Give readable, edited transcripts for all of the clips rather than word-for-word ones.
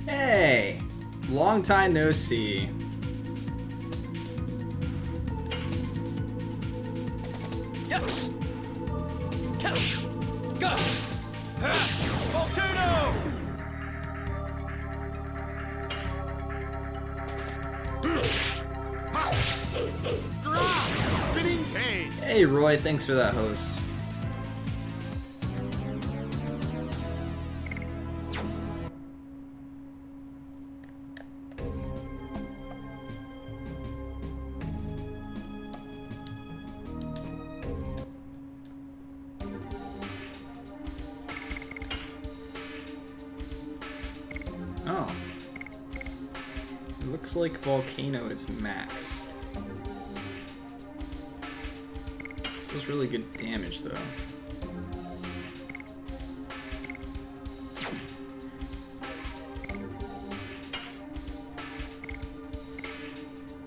Hey! Long time no see. Yes. Go. Volcano. Spinning cane. Hey Roy, thanks for that host. Oh. It looks like Volcano is maxed. Does really good damage though.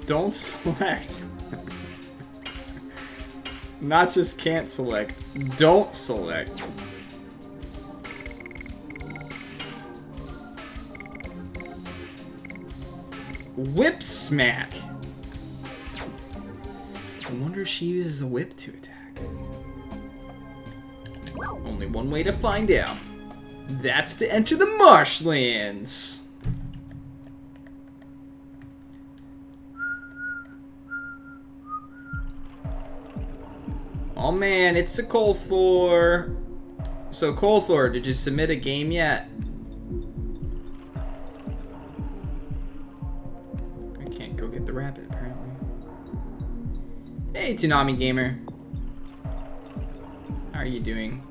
Don't select. Not just can't select. Don't select. Whip smack. I wonder if she uses a whip to attack. Only one way to find out. That's to enter the marshlands. Oh man, it's a Colthor. So Colthor, did you submit a game yet? I can't go get the rabbit apparently. Hey Toonami Gamer. How are you doing?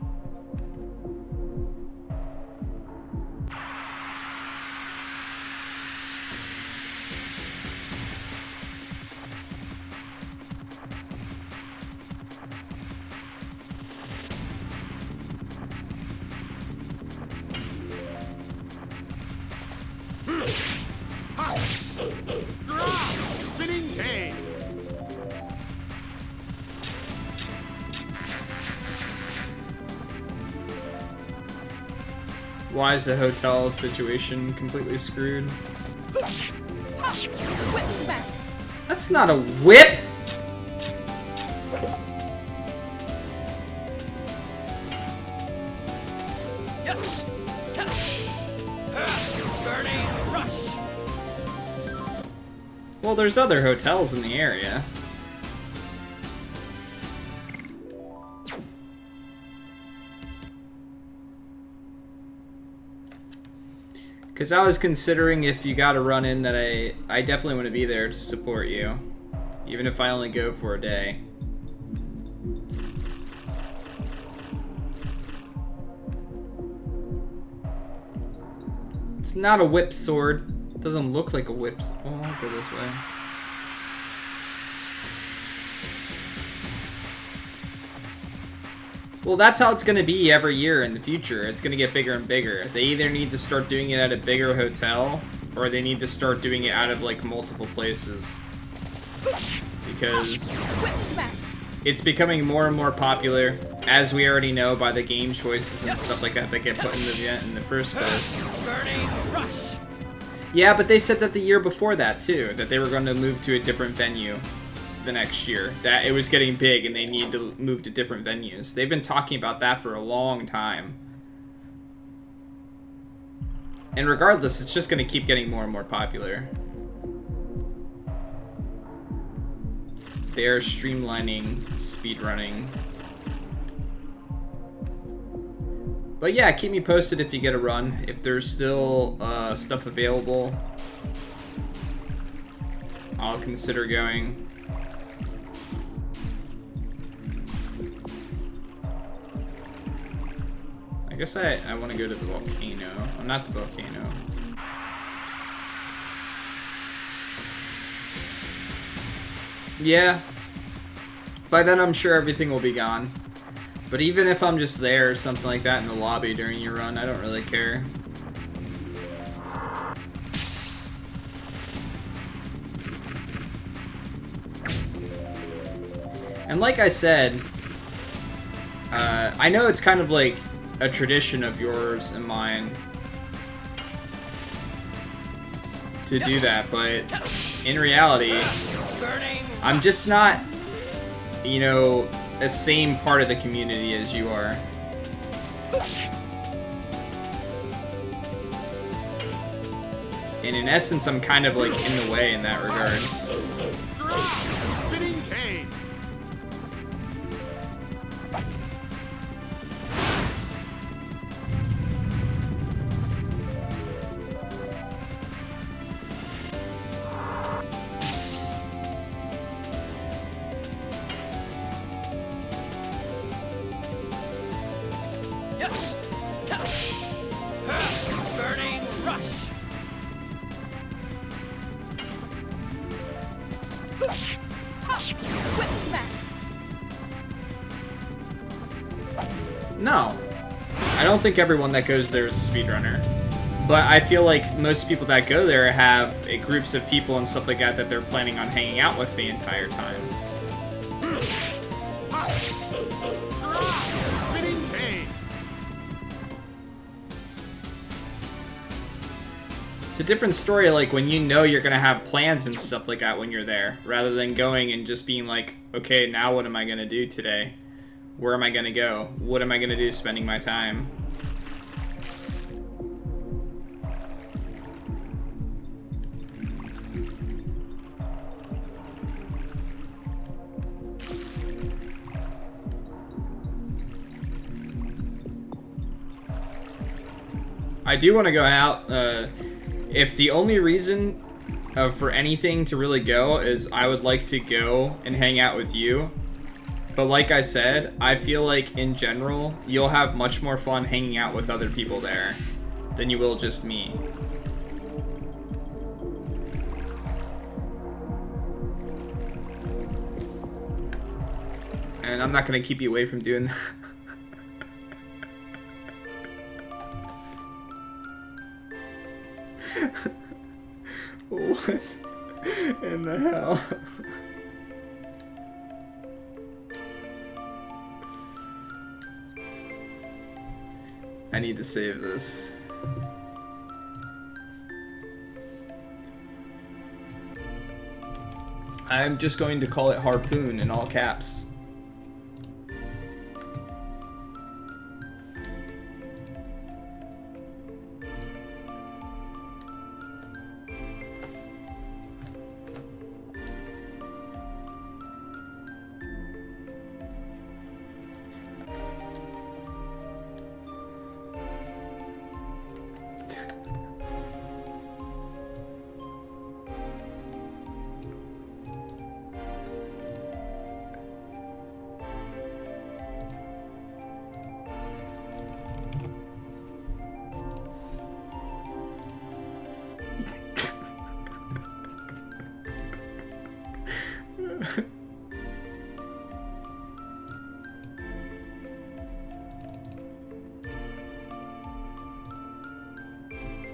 Spinning cane. Why is the hotel situation completely screwed? Whip smack. That's not a whip! Yes. Burning rush. Well, there's other hotels in the area. Because I was considering if you got a run in that I definitely want to be there to support you. Even if I only go for a day. It's not a whip sword. It doesn't look like a whip. Oh, I'll go this way. Well, that's how it's going to be every year in the future. It's going to get bigger and bigger. They either need to start doing it at a bigger hotel, or they need to start doing it out of, like, multiple places. Because it's becoming more and more popular, as we already know by the game choices and stuff like that get put in the event in the first place. Burning rush. Yeah, but they said that the year before that, too, that they were going to move to a different venue the next year. That it was getting big and they needed to move to different venues. They've been talking about that for a long time. And regardless, it's just going to keep getting more and more popular. They're streamlining speedrunning. But yeah, keep me posted if you get a run. If there's still stuff available, I'll consider going. I guess I want to go to the volcano. Oh, not the volcano. Yeah. By then I'm sure everything will be gone. But even if I'm just there or something like that in the lobby during your run, I don't really care. And like I said, I know it's kind of like a tradition of yours and mine to do that, but in reality, Burning. I'm just not, you know, the same part of the community as you are. And in essence, I'm kind of like in the way in that regard. Spinning cane. Yes. Burning rush. Whip smack. No. I don't think everyone that goes there is a speedrunner. But I feel like most people that go there have groups of people and stuff like that that they're planning on hanging out with the entire time. Spinning cane. It's a different story, like, when you know you're gonna have plans and stuff like that when you're there, rather than going and just being like, okay, now what am I gonna do today? Where am I gonna go? What am I gonna do spending my time? I do want to go out, if the only reason for anything to really go is I would like to go and hang out with you. But like I said, I feel like in general, you'll have much more fun hanging out with other people there than you will just me. And I'm not going to keep you away from doing that. What in the hell? I need to save this. I'm just going to call it Harpoon in all caps.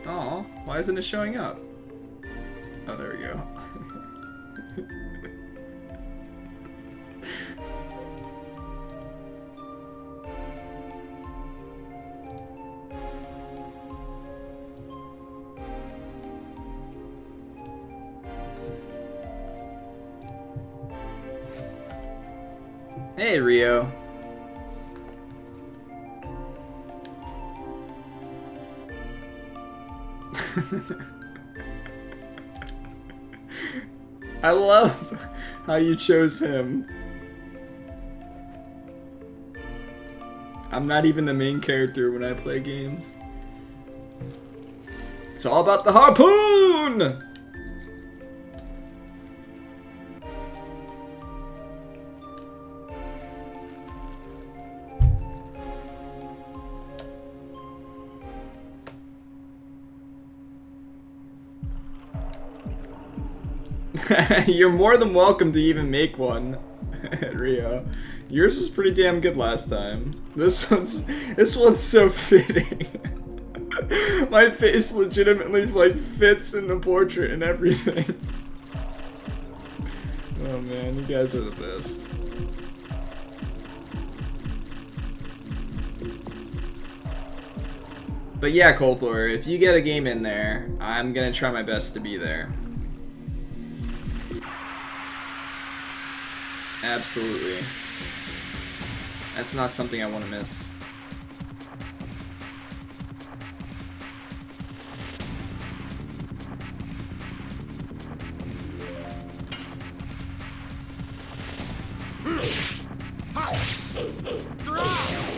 Oh, why isn't it showing up? Oh, there we go. Hey, Rio. I love how you chose him. I'm not even the main character when I play games. It's all about the harpoon! You're more than welcome to even make one, Rio. Yours was pretty damn good last time. This one's so fitting. My face legitimately like fits in the portrait and everything. Oh man, you guys are the best. But yeah, Coldlore, if you get a game in there, I'm gonna try my best to be there. Absolutely. That's not something I want to miss.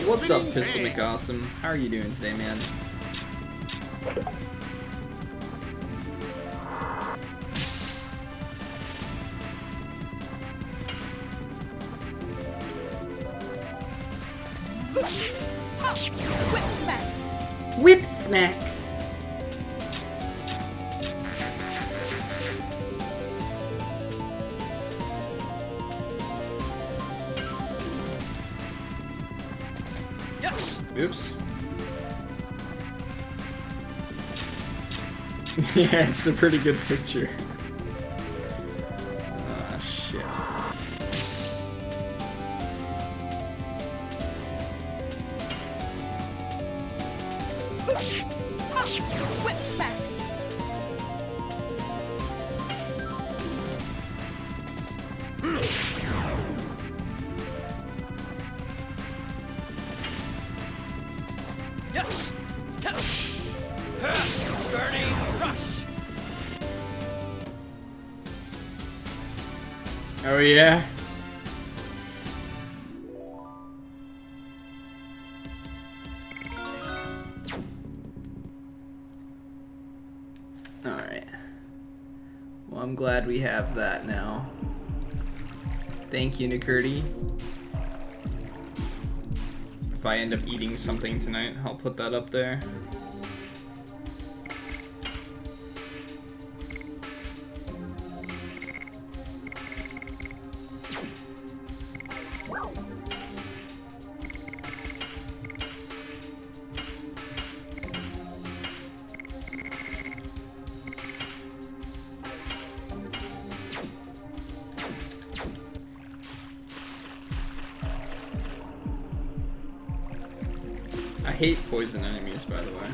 What's up, Pistol McAwesome? How are you doing today, man? Whip smack. Whip smack! Yes. Oops. Yeah, it's a pretty good picture. Ah, shit. Whip smack. Yes. Burning rush. Oh yeah? Alright. Well, I'm glad we have that now. Thank you, Nikurti. If I end up eating something tonight, I'll put that up there. I hate poison enemies, by the way.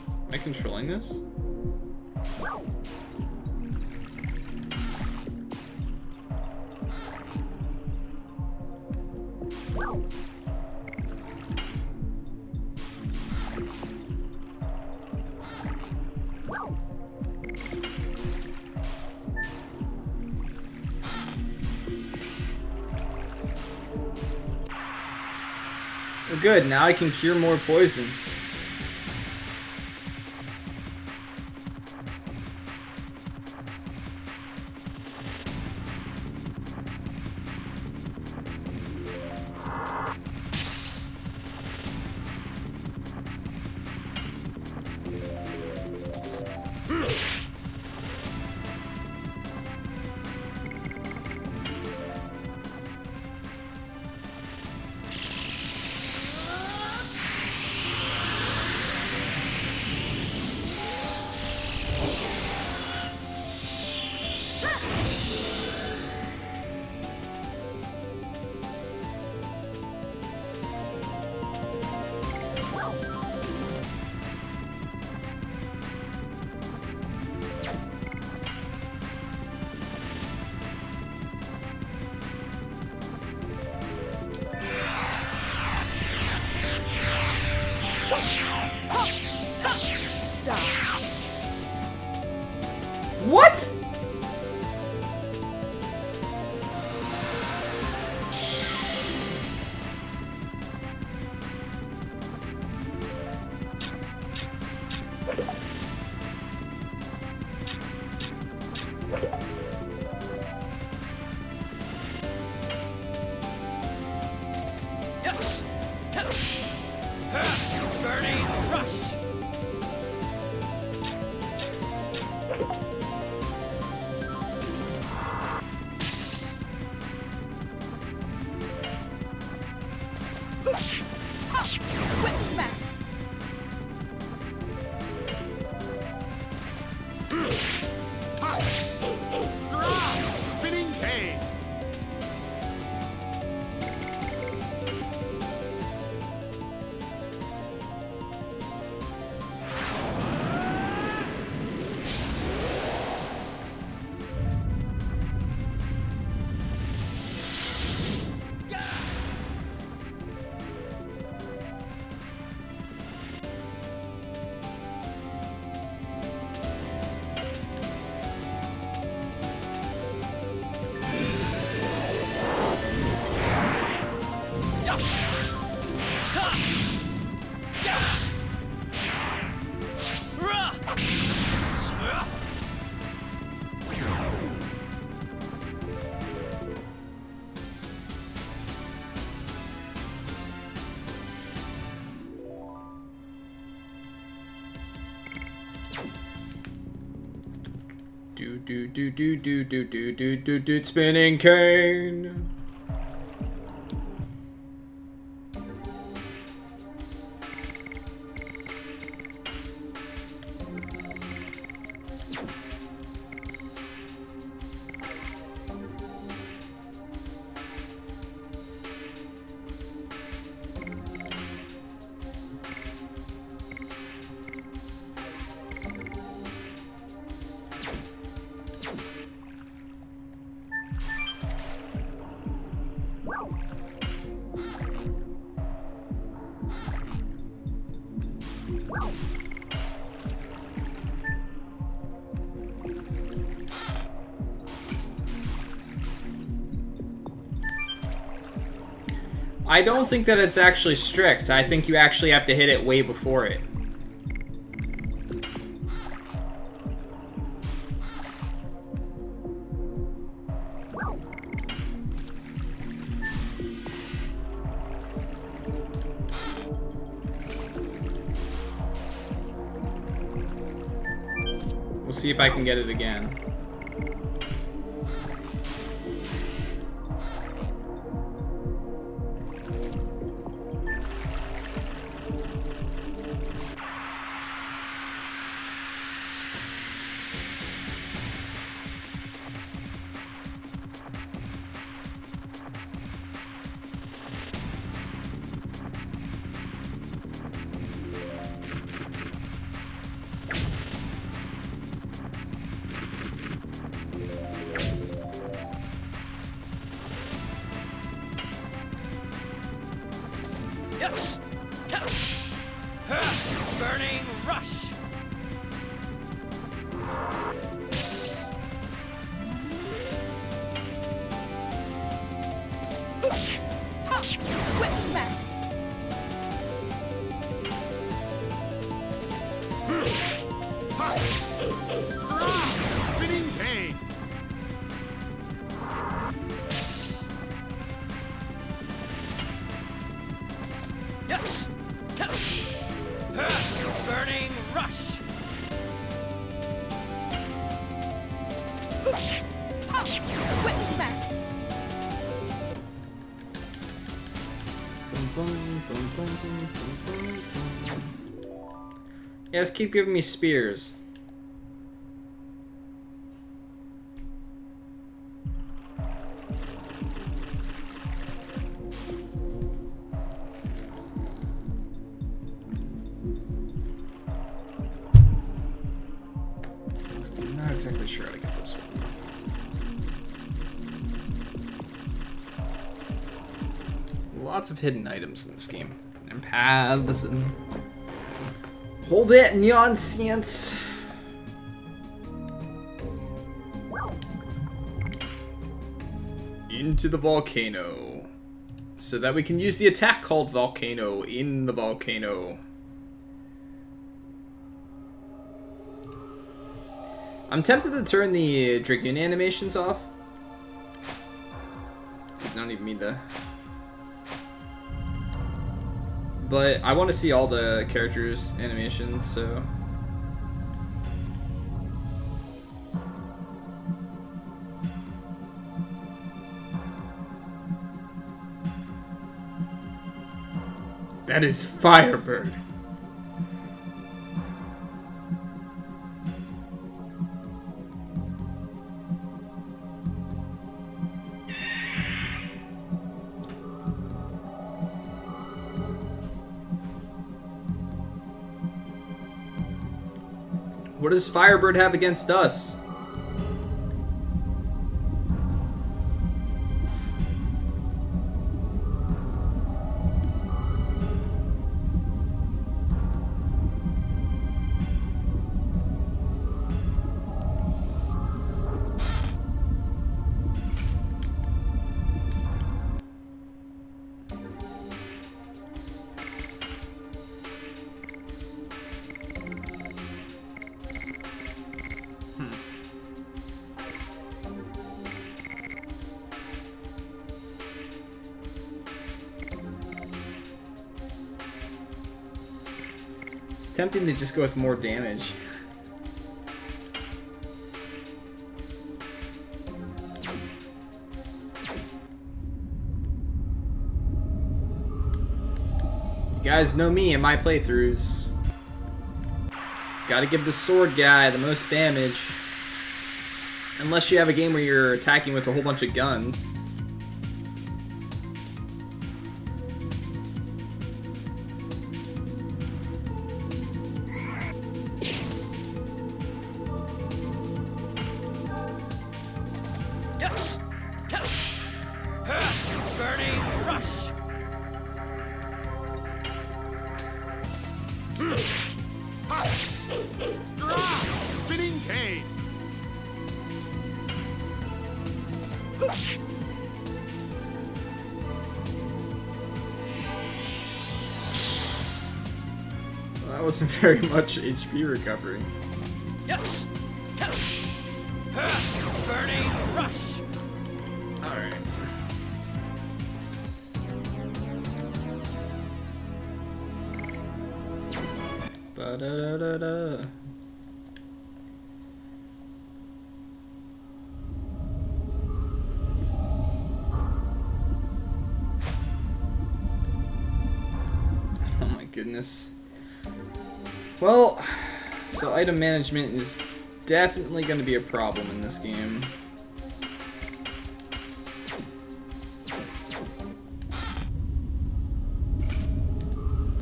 Am I controlling this? Well, good, now I can cure more poison. What? Yes. Burning rush. Spinning cane. I don't think that it's actually strict. I think you actually have to hit it way before it. We'll see if I can get it again. Yes. Burning rush. Whip smack. Spinning cane. Yes. Burning rush. Whip smack. Yes, keep giving me spears. I'm not exactly sure how to get this one. Lots of hidden items in this game. And paths and whole that nonsense. Into the volcano. So that we can use the attack called Volcano in the volcano. I'm tempted to turn the Dragoon animations off. I don't even mean to. But I want to see all the characters' animations, so. That is Firebird. What does Firebird have against us? It's tempting to just go with more damage. guys know me in my playthroughs. Gotta give the sword guy the most damage. Unless you have a game where you're attacking with a whole bunch of guns. Yes. Burning rush. Spinning cane. Well, that wasn't very much HP recovery. Yes. Burning rush. Alright. Ba-da-da-da-da. Oh my goodness. Well, so item management is definitely going to be a problem in this game. I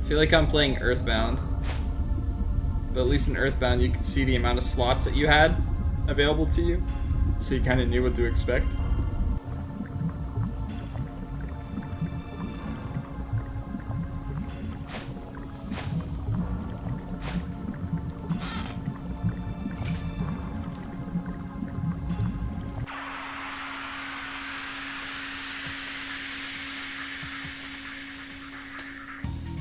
feel like I'm playing Earthbound. But at least in Earthbound you could see the amount of slots that you had available to you. So you kind of knew what to expect.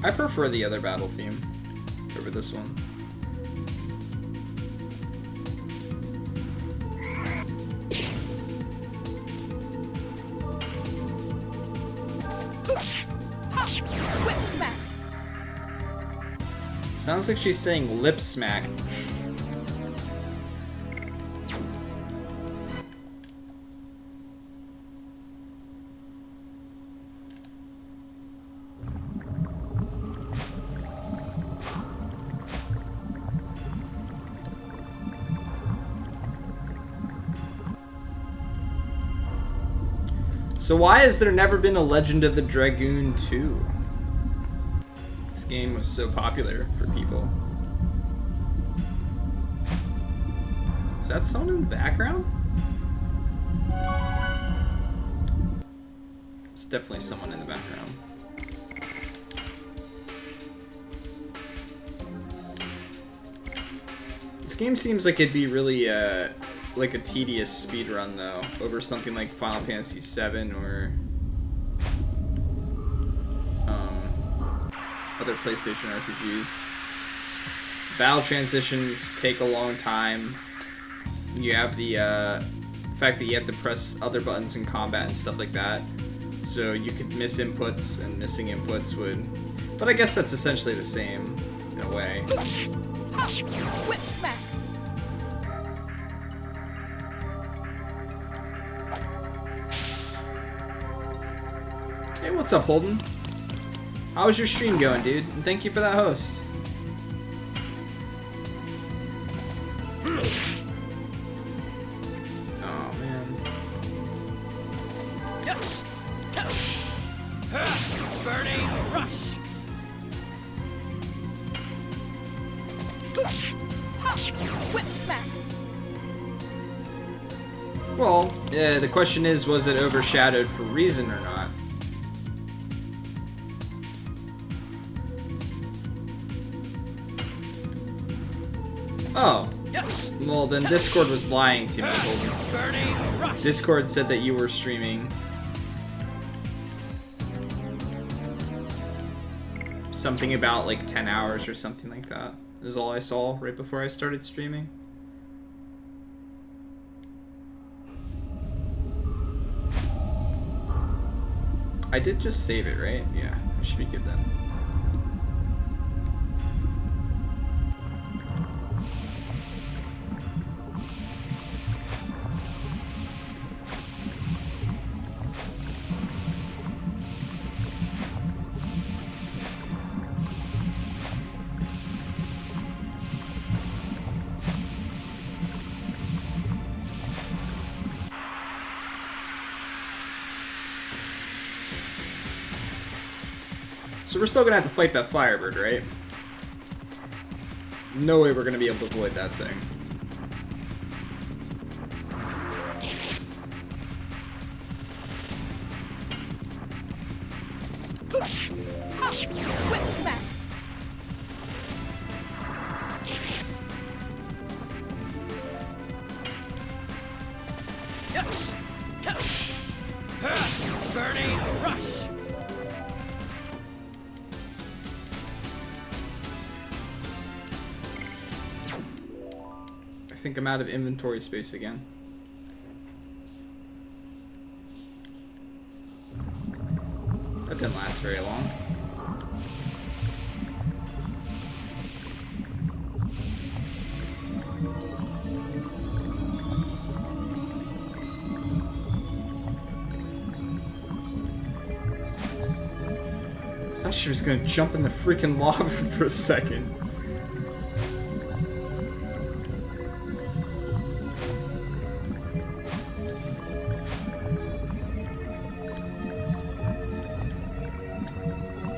I prefer the other battle theme over this one. Whip smack. Sounds like she's saying lip smack. So why has there never been a Legend of the Dragoon 2? This game was so popular for people. Is that someone in the background? It's definitely someone in the background. This game seems like it'd be really like a tedious speedrun though, over something like Final Fantasy VII or other PlayStation RPGs. Battle transitions take a long time. You have the fact that you have to press other buttons in combat and stuff like that, so you could miss inputs, and missing inputs would... But I guess that's essentially the same in a way. Whip smack. Hey, what's up, Holden? How's your stream going, dude? And thank you for that host. Oh, man. Yes. Burning rush. Whip smack. Well, the question is, was it overshadowed for reason or not? Oh. Yes. Well, then Discord was lying to me, Holden. Burning rush. Discord said that you were streaming something about like 10 hours or something like that. Is all I saw right before I started streaming. I did just save it, right? Yeah, I should be good then. So we're still gonna have to fight that Firebird, right? No way we're gonna be able to avoid that thing. Whip smack. Yes. Burning rush. I think I'm out of inventory space again. That didn't last very long. I thought she was gonna jump in the freaking lava for a second.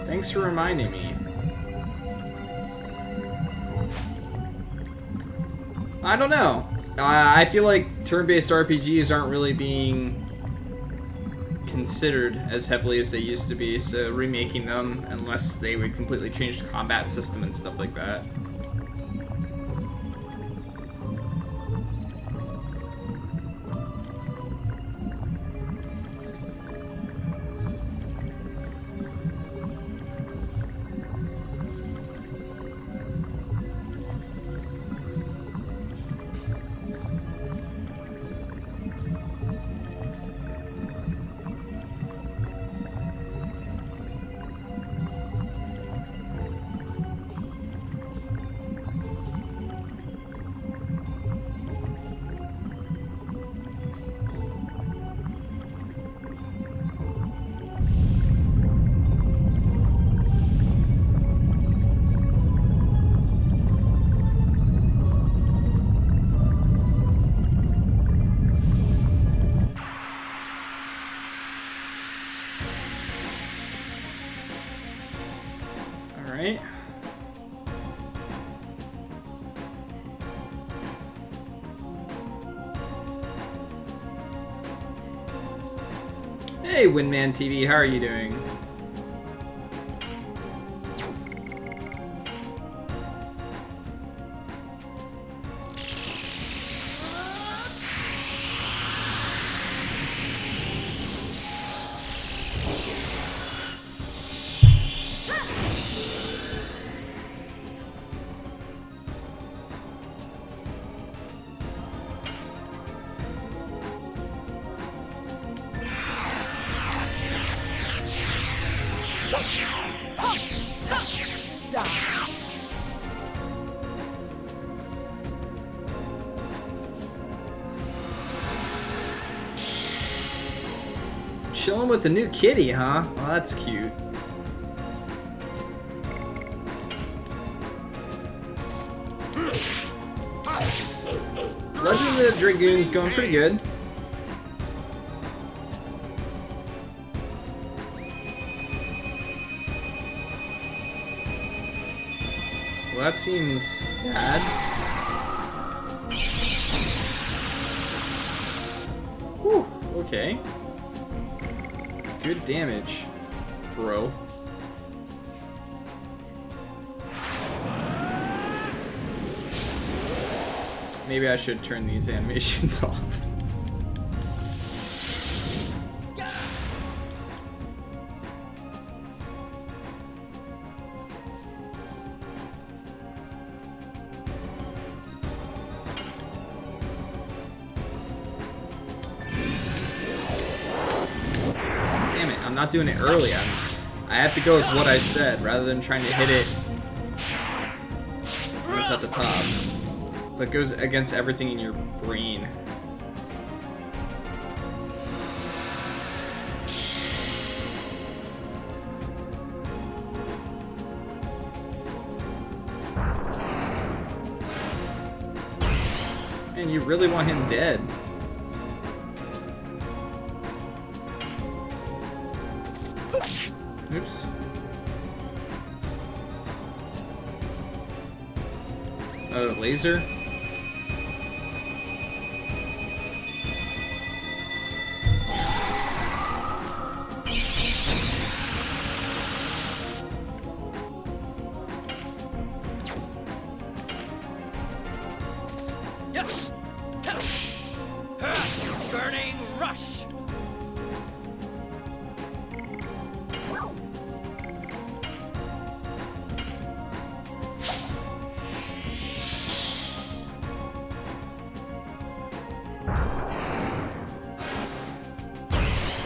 Thanks for reminding me. I don't know. I feel like turn-based RPGs aren't really being considered as heavily as they used to be, so remaking them, unless they would completely change the combat system and stuff like that. Alright. Hey, Windman TV, how are you doing? Chilling with a new kitty, huh? Well, that's cute. Legend of the Dragoon's going pretty good. Well, that seems bad. Whew, okay. Good damage, bro. Maybe I should turn these animations off. I'm not doing it early. I have to go with what I said rather than trying to hit it when it's at the top. That goes against everything in your brain. Man, you really want him dead. Oops. Oh, laser? Yes. Burning rush.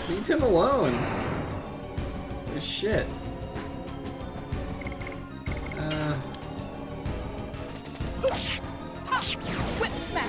Leave him alone. Oh, shit. Whip smack.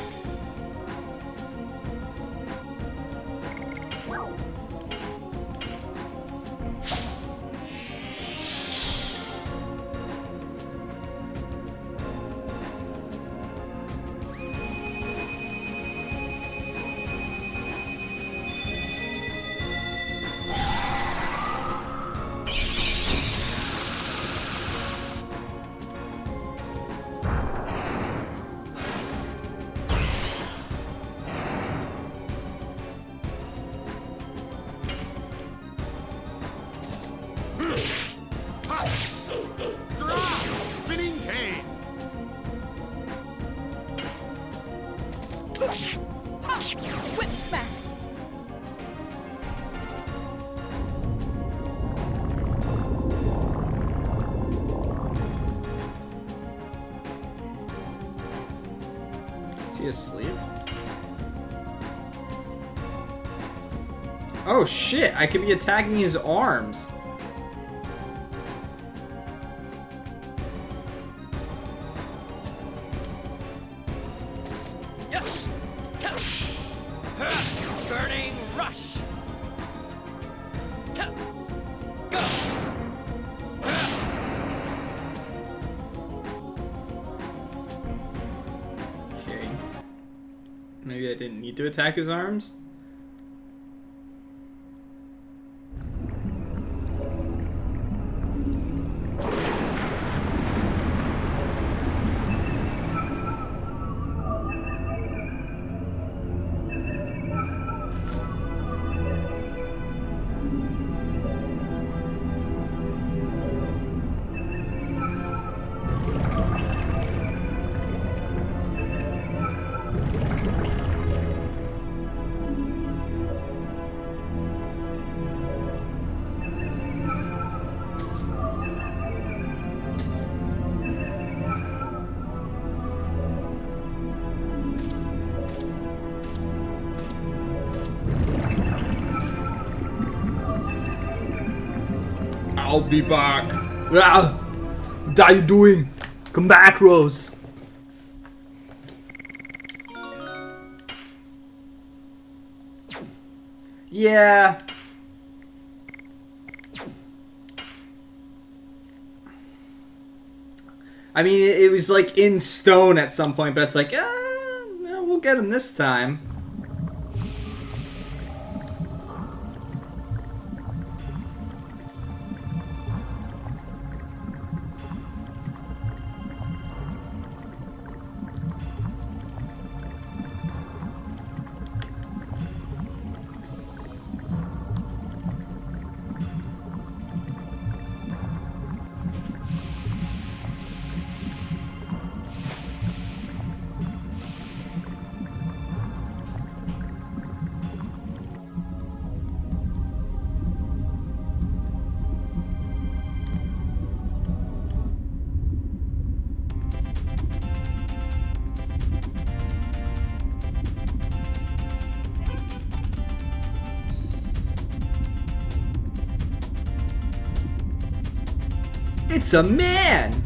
Spinning cane. Whip smack. Is he asleep? Oh shit, I could be attacking his arms. Yes. Burning rush. Go. Okay. Maybe I didn't need to attack his arms? I'll be back. Ah! What are you doing? Come back, Rose. Yeah. I mean, it was like in stone at some point, but it's like, no, we'll get him this time. It's a man!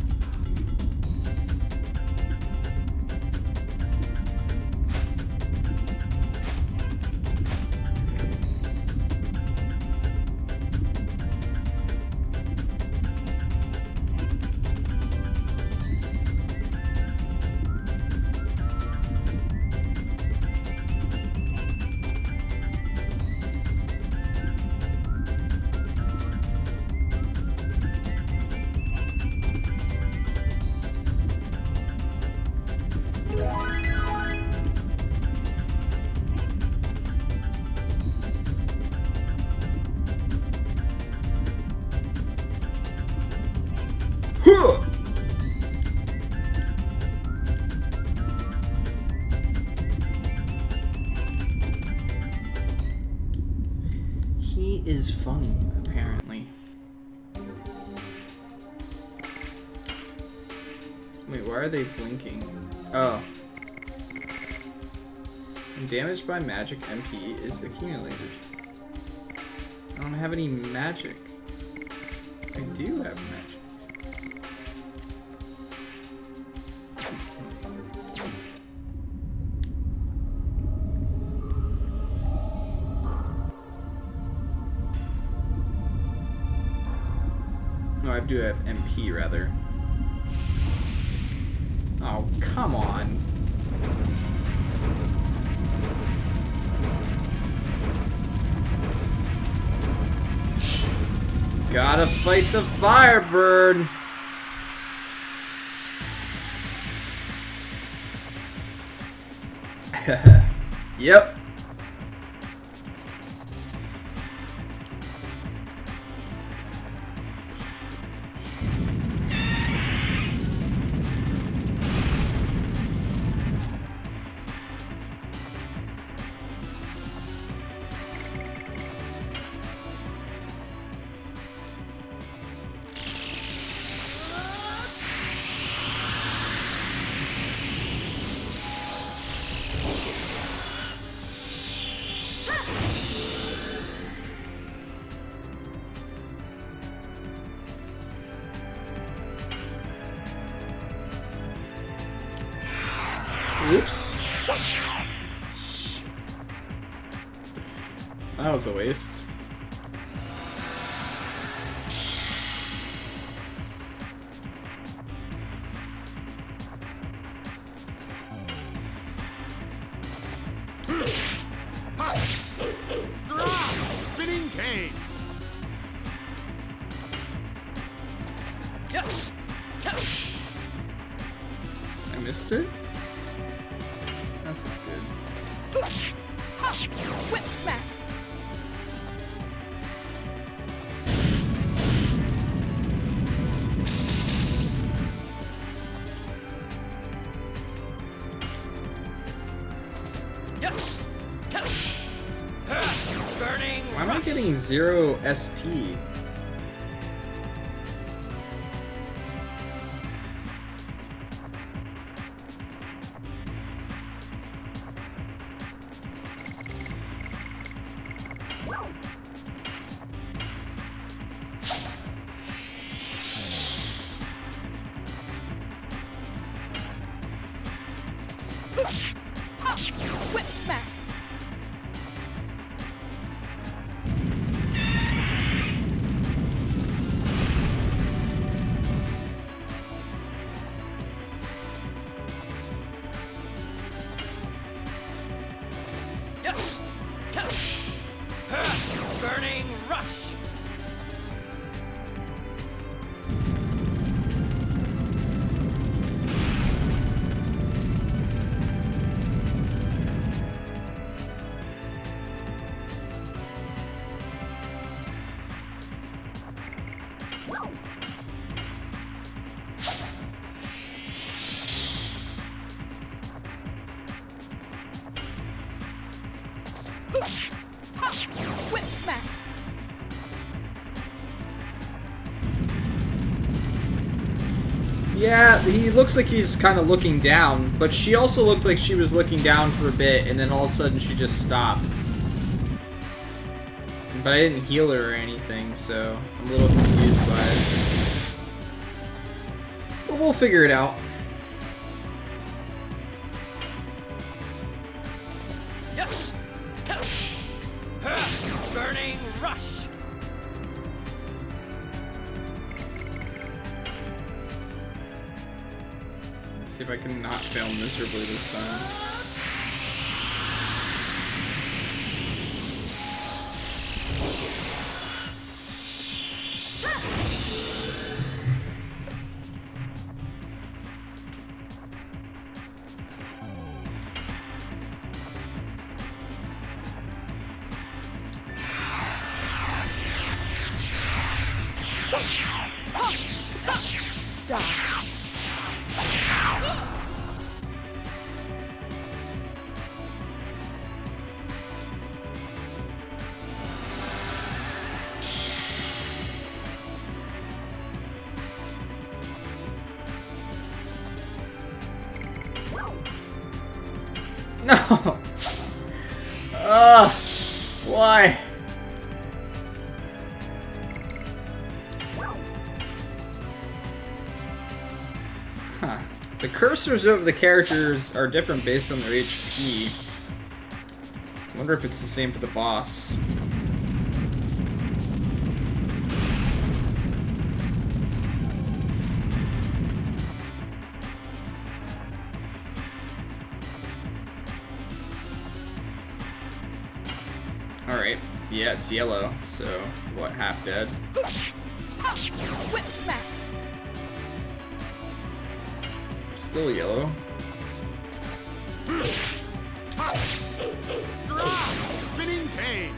is funny, apparently. Wait, why are they blinking? Oh. When damaged by magic, MP is accumulated. I don't have any magic. I do have magic. No, I do have MP, rather. Oh, come on. Gotta fight the Firebird. Yep. Oops. That was a waste. Spinning cane. I missed it? That's not good. Whip smack. Burning Why am I rush. getting 0 SP? Whip smack. Burning rush. Whip smack. Yeah, he looks like he's kind of looking down, but she also looked like she was looking down for a bit, and then all of a sudden she just stopped. But I didn't heal her or anything, so I'm a little confused by it. But we'll figure it out. Yes. Burning rush. Let's see if I can not fail miserably this time. Die. No! Why? Huh. The cursors of the characters are different based on their HP. I wonder if it's the same for the boss. Alright, yeah, it's yellow, so what, half dead? Whip smack. Still yellow. Spinning cane.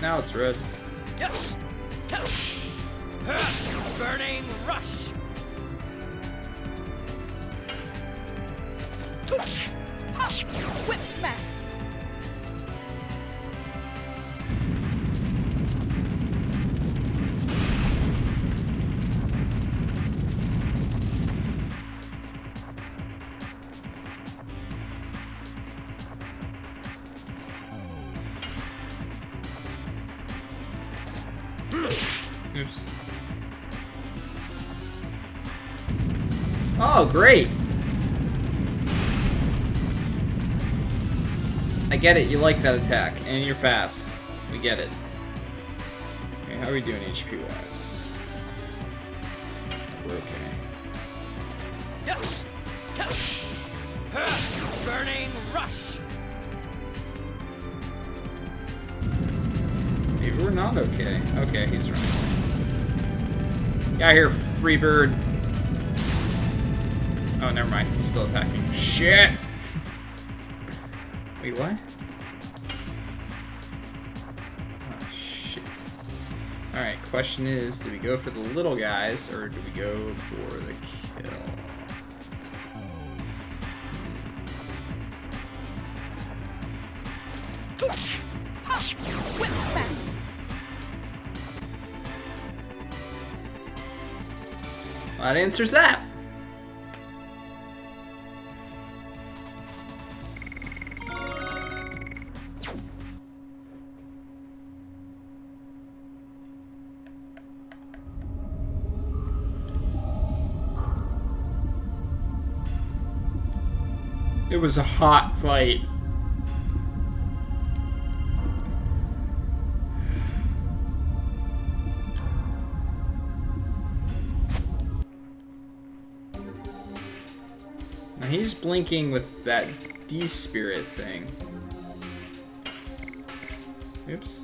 Now it's red. Yes. Burning rush. Whip smack. Oops. Oh, great! I get it, you like that attack, and you're fast. We get it. Okay, how are we doing HP-wise? We're okay. Yes. Burning rush. Maybe we're not okay. Okay, he's running. Get out here, free bird. Oh, never mind. He's still attacking. Shit! Wait, what? Oh, shit. Alright, question is, do we go for the little guys, or do we go for the kill? Whip smack. Well, that answers that. It was a hot fight. Now he's blinking with that D-Spirit thing. Oops.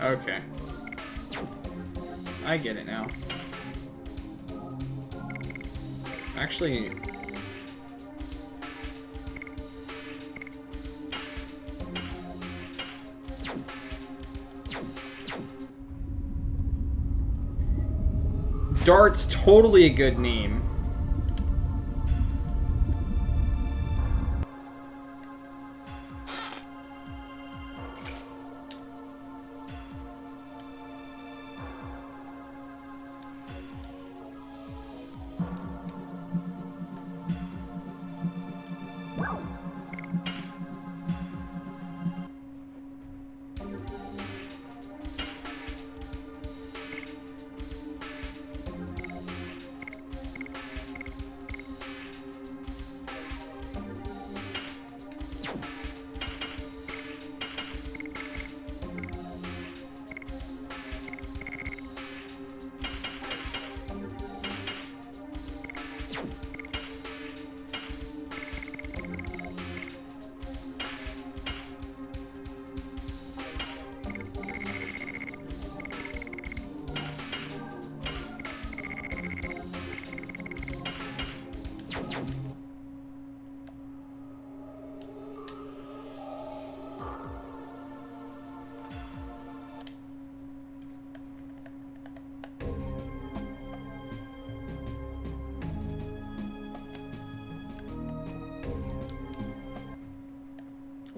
Okay. I get it now. Actually... Dart's totally a good name.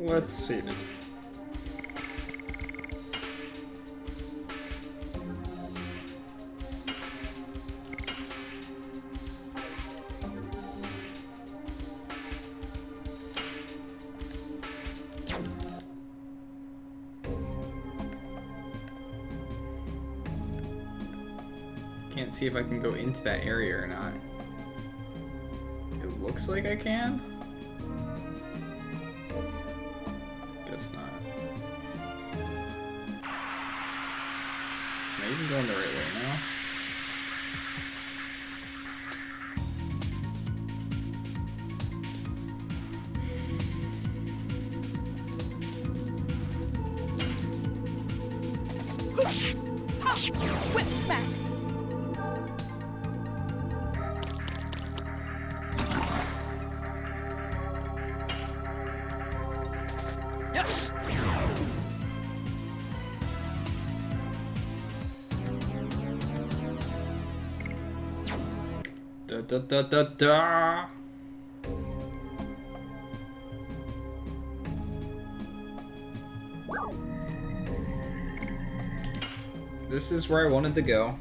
Let's save it. Can't see if I can go into that area or not. It looks like I can. Guess not. Am I even going the right way now? Whip smack. Yes. Da da da da da. This is where I wanted to go.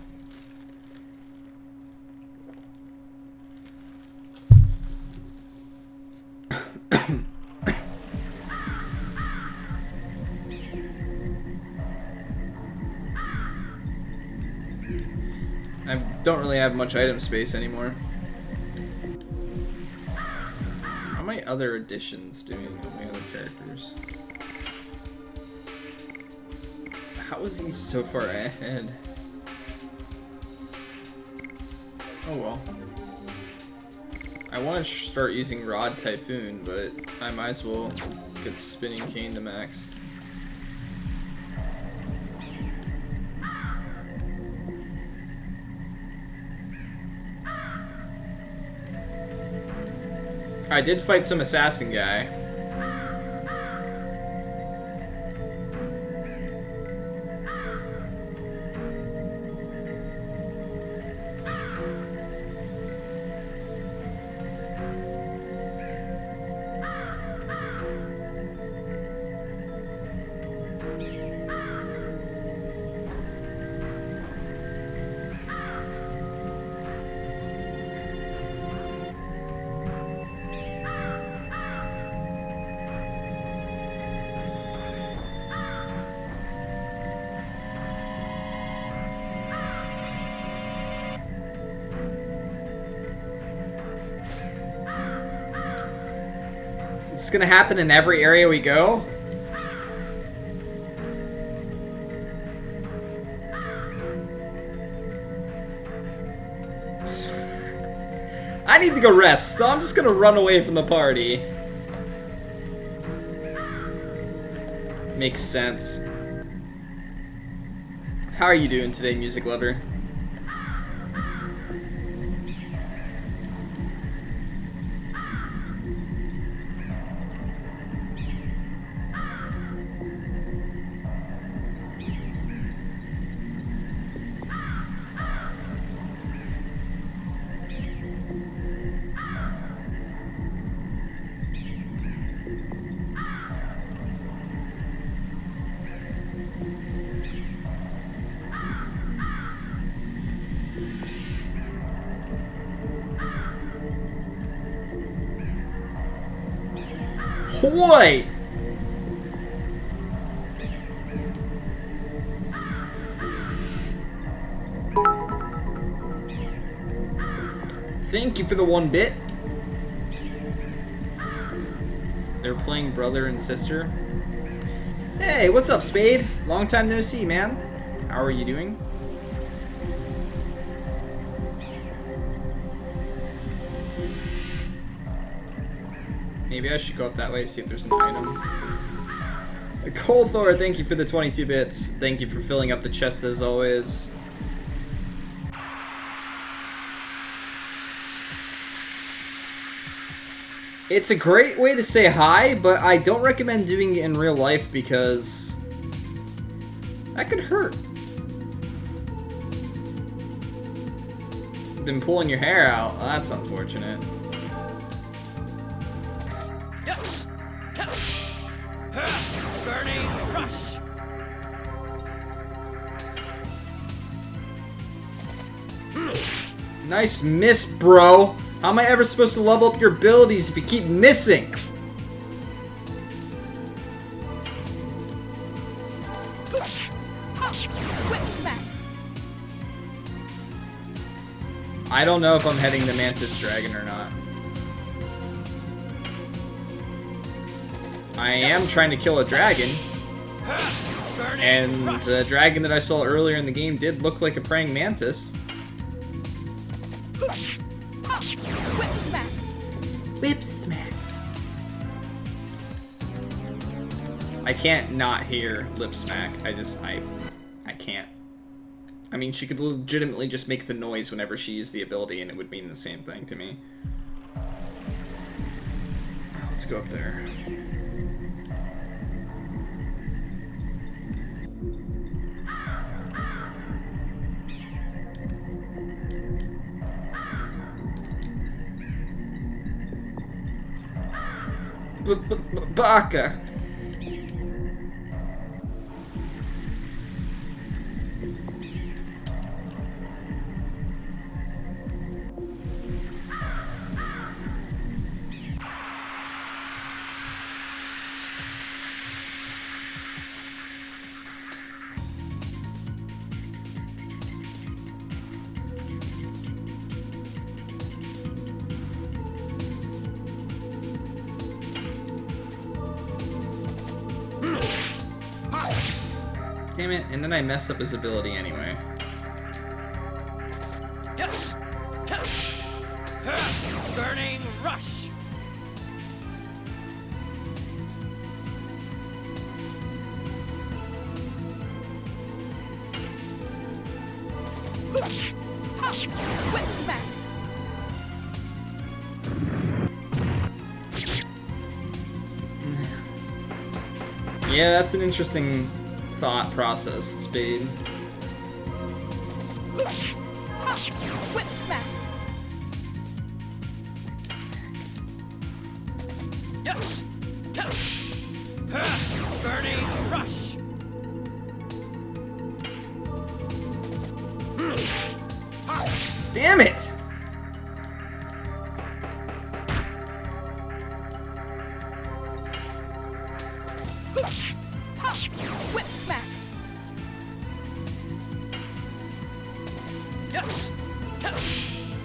I don't really have much item space anymore. How many other additions doing with my other characters? How is he so far ahead? Oh well. I want to start using Rod Typhoon, but I might as well get Spinning Cane to max. I did fight some assassin guy. It's gonna happen in every area we go. I need to go rest, so I'm just gonna run away from the party. Makes sense. How are you doing today, music lover? Boy! Thank you for the 1 bit. They're playing brother and sister. Hey, what's up, Spade? Long time no see, man. How are you doing? Maybe I should go up that way, see if there's an item. Cold Thor, thank you for the 22 bits. Thank you for filling up the chest as always. It's a great way to say hi, but I don't recommend doing it in real life because that could hurt. Been pulling your hair out. Well, that's unfortunate. Yes. Burning rush. Nice miss, bro. How am I ever supposed to level up your abilities if you keep missing? Whip smack. I don't know if I'm heading the Mantis Dragon or not. I am trying to kill a dragon. And the dragon that I saw earlier in the game did look like a praying mantis. Whip smack. Whip smack. I can't not hear lip smack. I can't. I mean, she could legitimately just make the noise whenever she used the ability and it would mean the same thing to me. Let's go up there. Baka. Damn it, and then I mess up his ability anyway. Yes. Burning rush. Whip smack. Yeah, that's an interesting thought process, Spade. Whip smack. Yes. Burning rush. Damn it! Whip smack. Yes.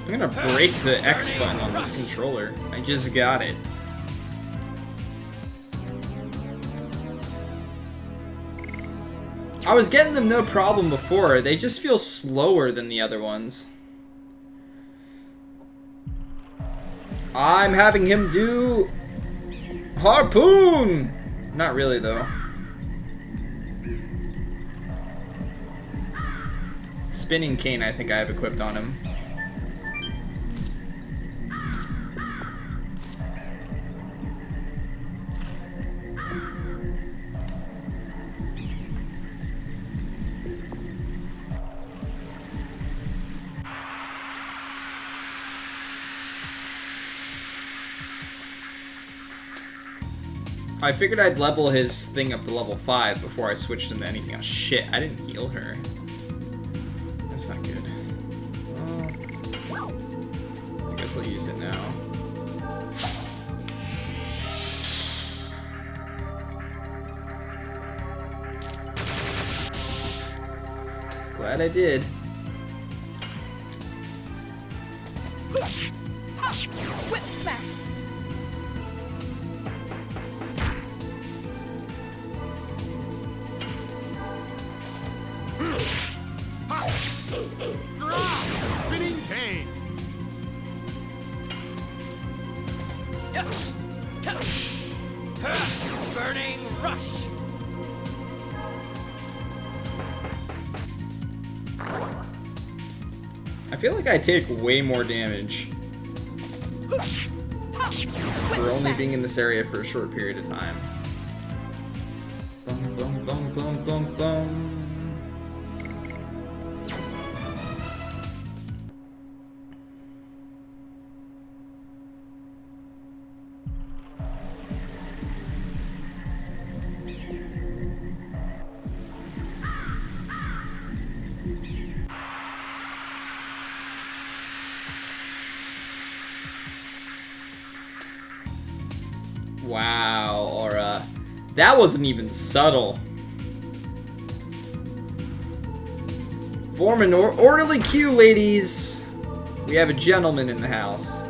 I'm gonna break the X button on this controller. I just got it. I was getting them no problem before. They just feel slower than the other ones. I'm having him do harpoon. Not really though. Spinning cane I think I have equipped on him. I figured I'd level his thing up to level 5 before I switched him to anything else. Shit, I didn't heal her. That's not good. I guess I'll use it now. Glad I did. Whip smack. Spinning cane. Yes. Burning rush. I feel like I take way more damage for only being in this area for a short period of time. Bum, bum, bum, bum, bum, bum. Wow, Aura. That wasn't even subtle. Form an orderly queue, ladies. We have a gentleman in the house.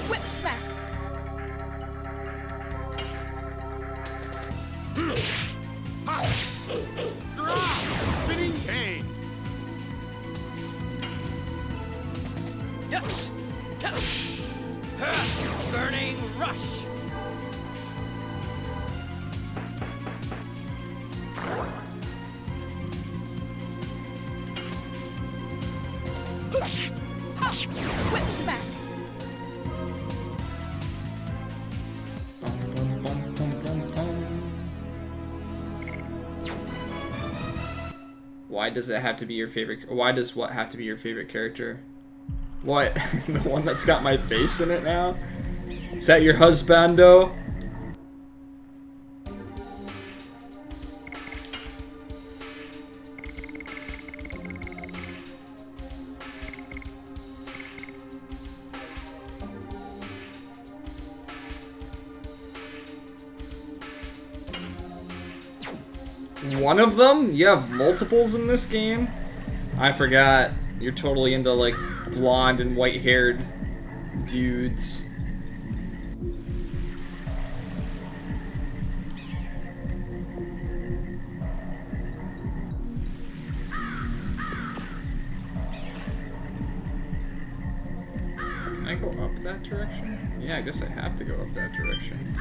Whip smack. Spinning cane. Yes. Burning rush. Whip smack. Why does it have to be your favorite? Why does what have to be your favorite character? What? The one that's got my face in it now? Is that your husbando? One of them? You have multiples in this game? I forgot. You're totally into, like, blonde and white-haired dudes. Can I go up that direction? Yeah, I guess I have to go up that direction.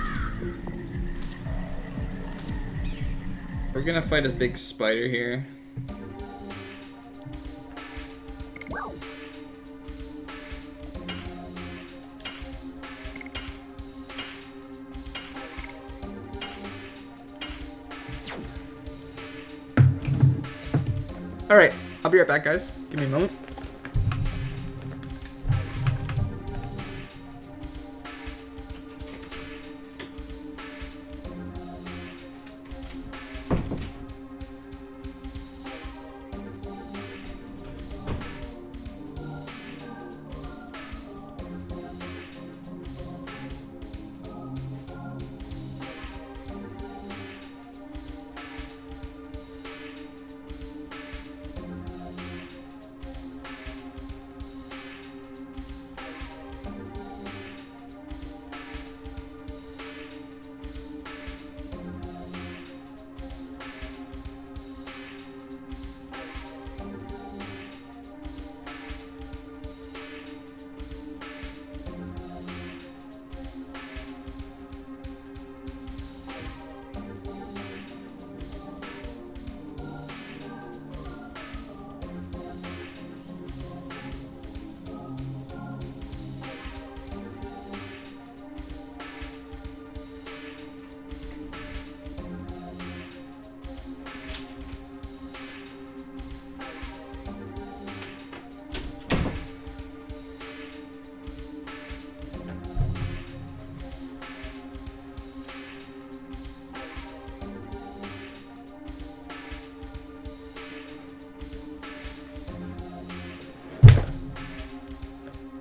We're gonna fight a big spider here. Alright, I'll be right back, guys. Give me a moment.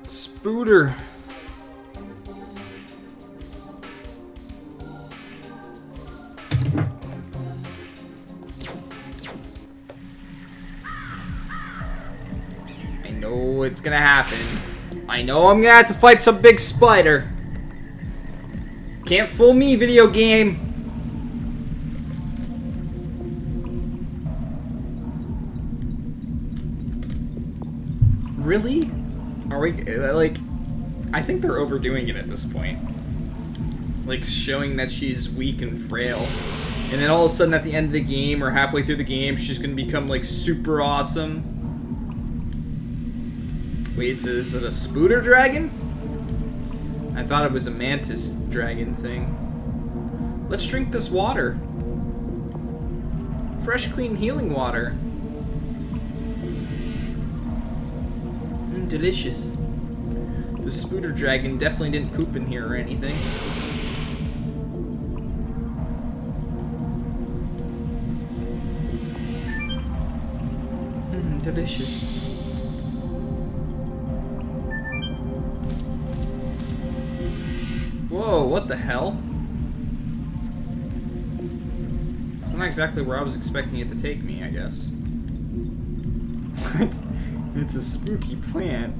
Spooter. I know it's gonna happen. I know I'm gonna have to fight some big spider. Can't fool me, video game. Really? Are we, like, I think they're overdoing it at this point. Like, showing that she's weak and frail. And then all of a sudden at the end of the game, or halfway through the game, she's gonna become, like, super awesome. Wait, is it a Spooter dragon? I thought it was a mantis dragon thing. Let's drink this water. Fresh, clean, healing water. Delicious. The Spooter dragon definitely didn't poop in here or anything. Delicious. Whoa, what the hell? It's not exactly where I was expecting it to take me, I guess. What? It's a spooky plant.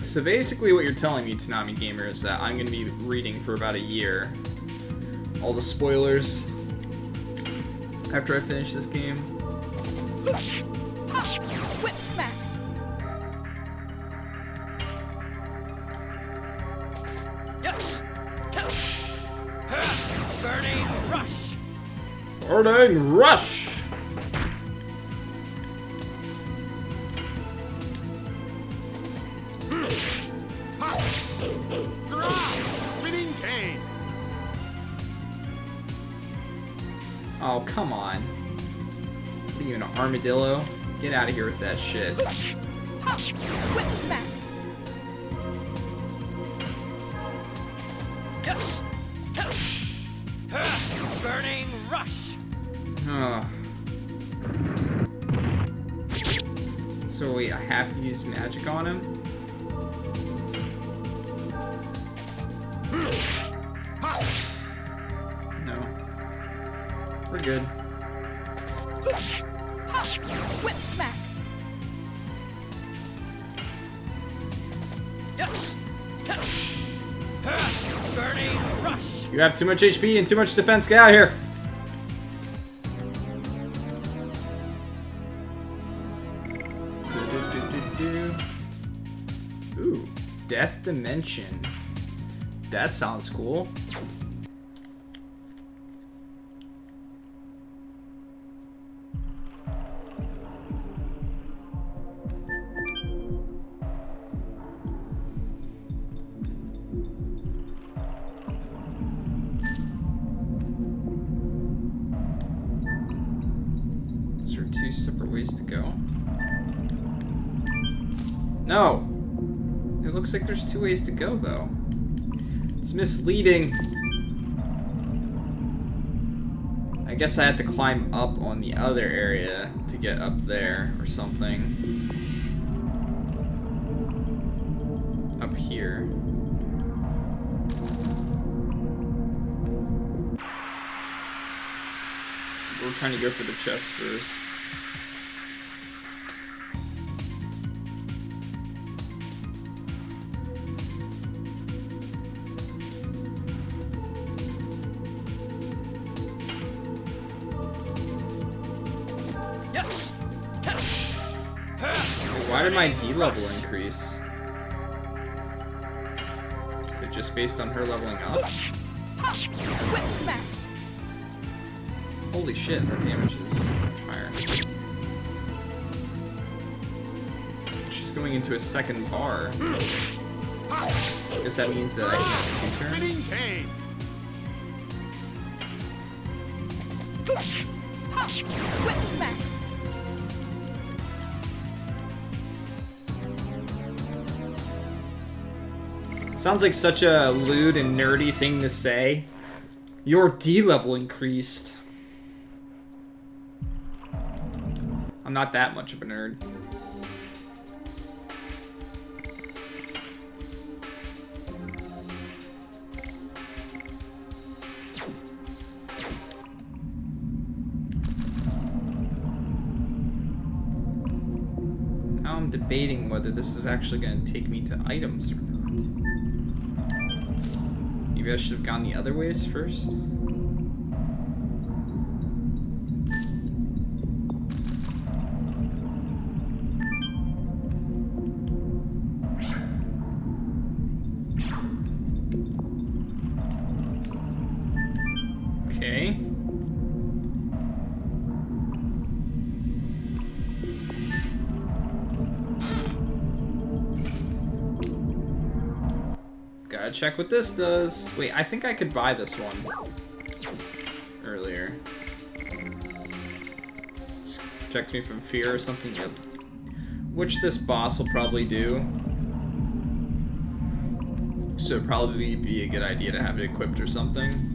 So basically what you're telling me, Tsunami Gamer, is that I'm going to be reading for about a year all the spoilers after I finish this game. Whip smack. Yes. Burning rush. Burning Rush! Spinning cane. Oh, come on. What are you, an armadillo? Get out of here with that shit. Whip smack. Yes. Burning rush. Oh. So wait, I have to use magic on him? No. We're good. Whip smack. Yes. Burning rush. You have too much HP and too much defense. Get out of here. Ooh, Death Dimension. That sounds cool. Is there two separate ways to go? No! It looks like there's two ways to go, though. It's misleading. I guess I have to climb up on the other area to get up there or something. Up here. We're trying to go for the chest first. Yes. Why did my D level increase? Is it just based on her leveling up? Whip smack. Holy shit, that damage is much higher. She's going into a second bar. I guess that means that I can have 2 Spinning turns. cane. Whip smack. Sounds like such a lewd and nerdy thing to say. Your D level increased. I'm not that much of a nerd. Now I'm debating whether this is actually going to take me to items or not. Maybe I should have gone the other ways first. Okay. Gotta check what this does. Wait, I think I could buy this one earlier. This protects me from fear or something. Yep. Which this boss will probably do. So it'd probably be a good idea to have it equipped or something.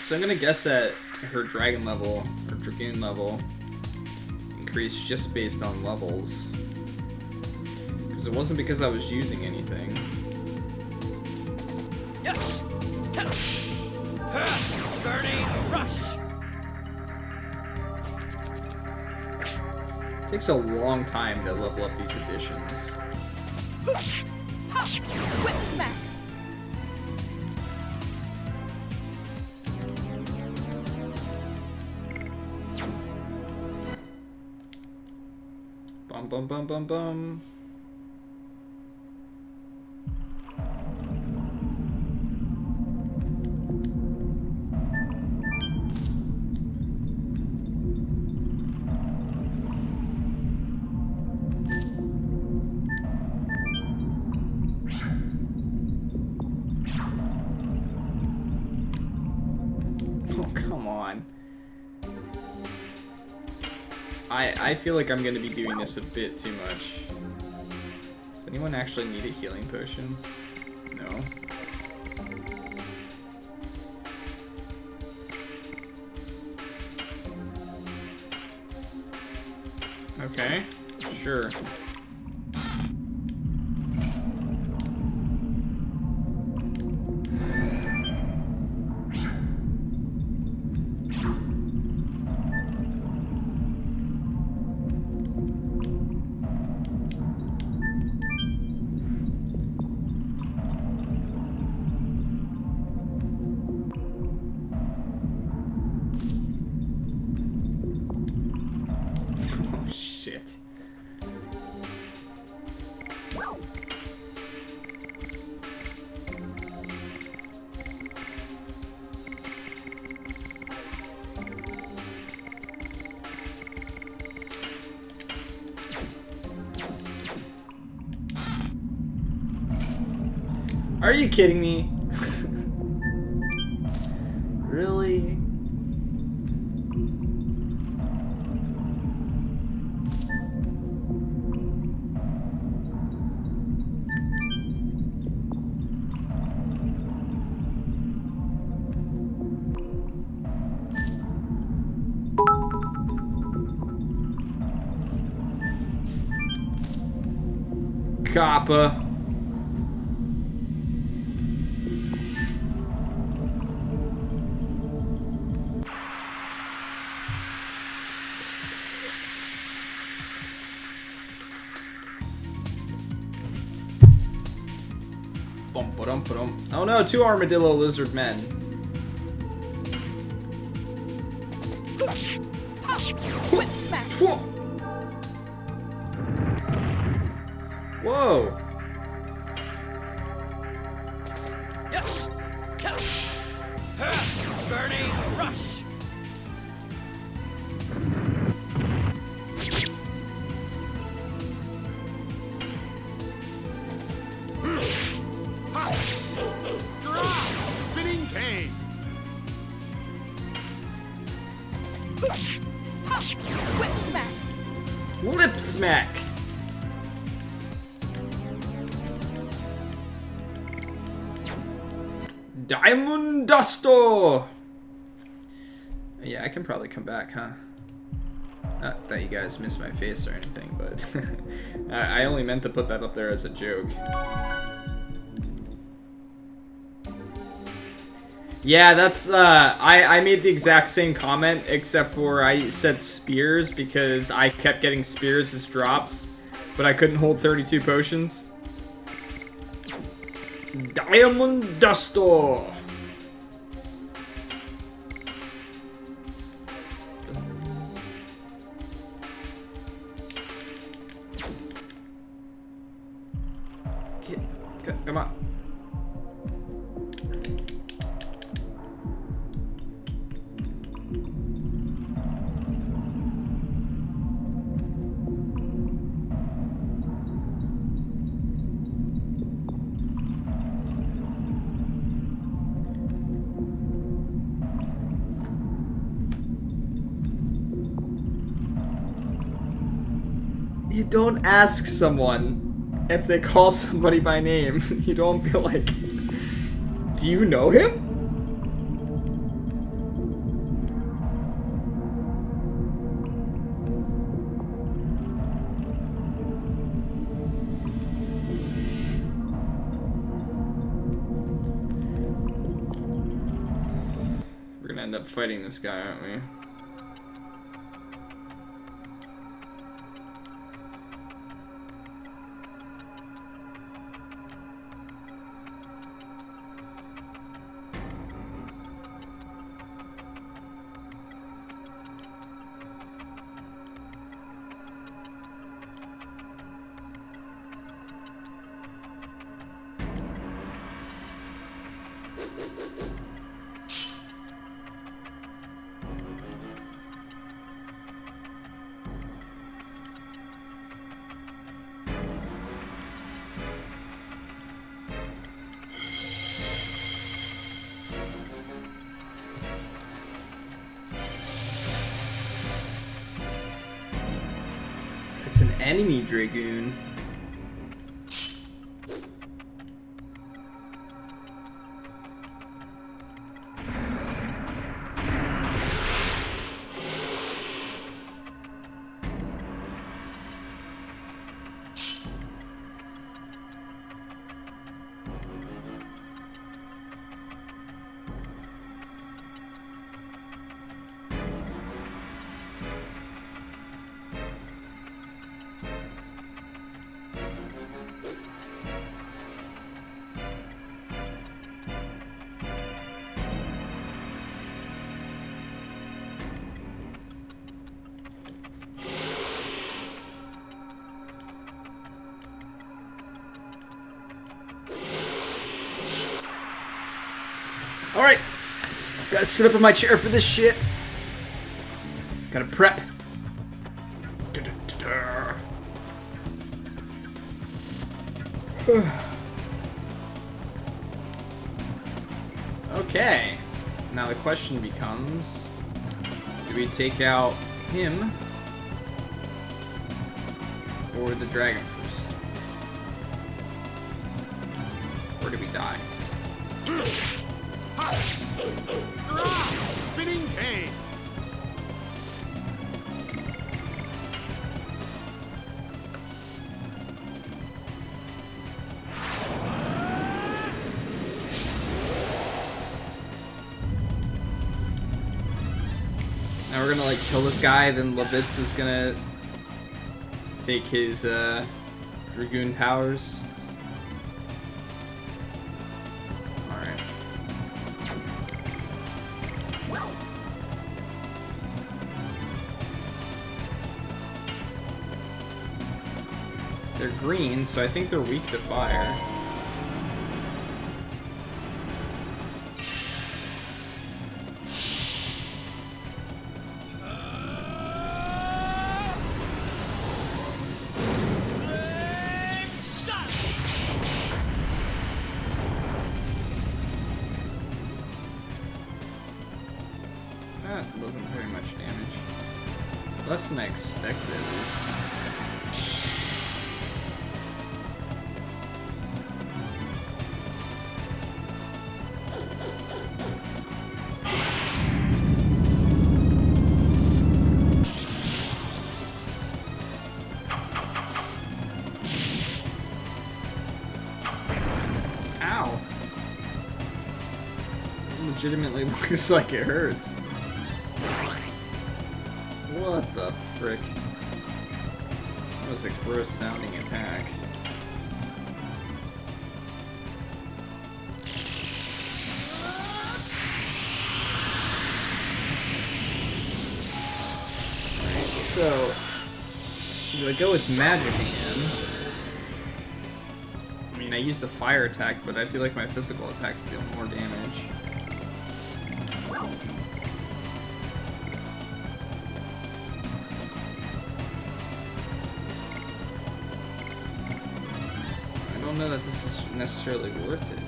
So I'm gonna guess that her dragon level, or dragoon level, increased just based on levels. Because it wasn't because I was using anything. Yes. Burning rush. It takes a long time to level up these additions. Whip smack. Bum bum bum bum bum. Oh, come on. I feel like I'm gonna be doing this a bit too much. Does anyone actually need a healing potion? No. Okay, sure. Oh shit. Are you kidding me? Really? Kappa. Bum, ba-dum, ba-dum. Oh no, 2 armadillo lizard men. Whip smack. Whoa. Yes. Burning rush. Spinning cane. Whip smack. Lip smack. Diamond Dusto. Yeah, I can probably come back, huh? Not that you guys miss my face or anything, but I only meant to put that up there as a joke. Yeah, that's, I made the exact same comment, except for I said spears because I kept getting spears as drops, but I couldn't hold 32 potions. Diamond Dusto! Come on. You don't ask someone if they call somebody by name. You don't be like, do you know him? end up fighting this guy, aren't we? It's an enemy Dragoon. Alright. Gotta sit up in my chair for this shit. Gotta prep. Okay. Now the question becomes, do we take out him or the dragon first? Or do we die? Spinning cane. Now we're gonna like kill this guy, then Levitz is gonna take his Dragoon powers. Alright. They're green, so I think they're weak to fire. That wasn't very much damage. Less than I expected, at least. Ow! It legitimately looks like it hurts. What the frick? That was a gross sounding attack. Alright, so do I go with Magic Hand? I mean, I used the fire attack, but I feel like my physical attacks deal more damage. I don't know that this is necessarily worth it.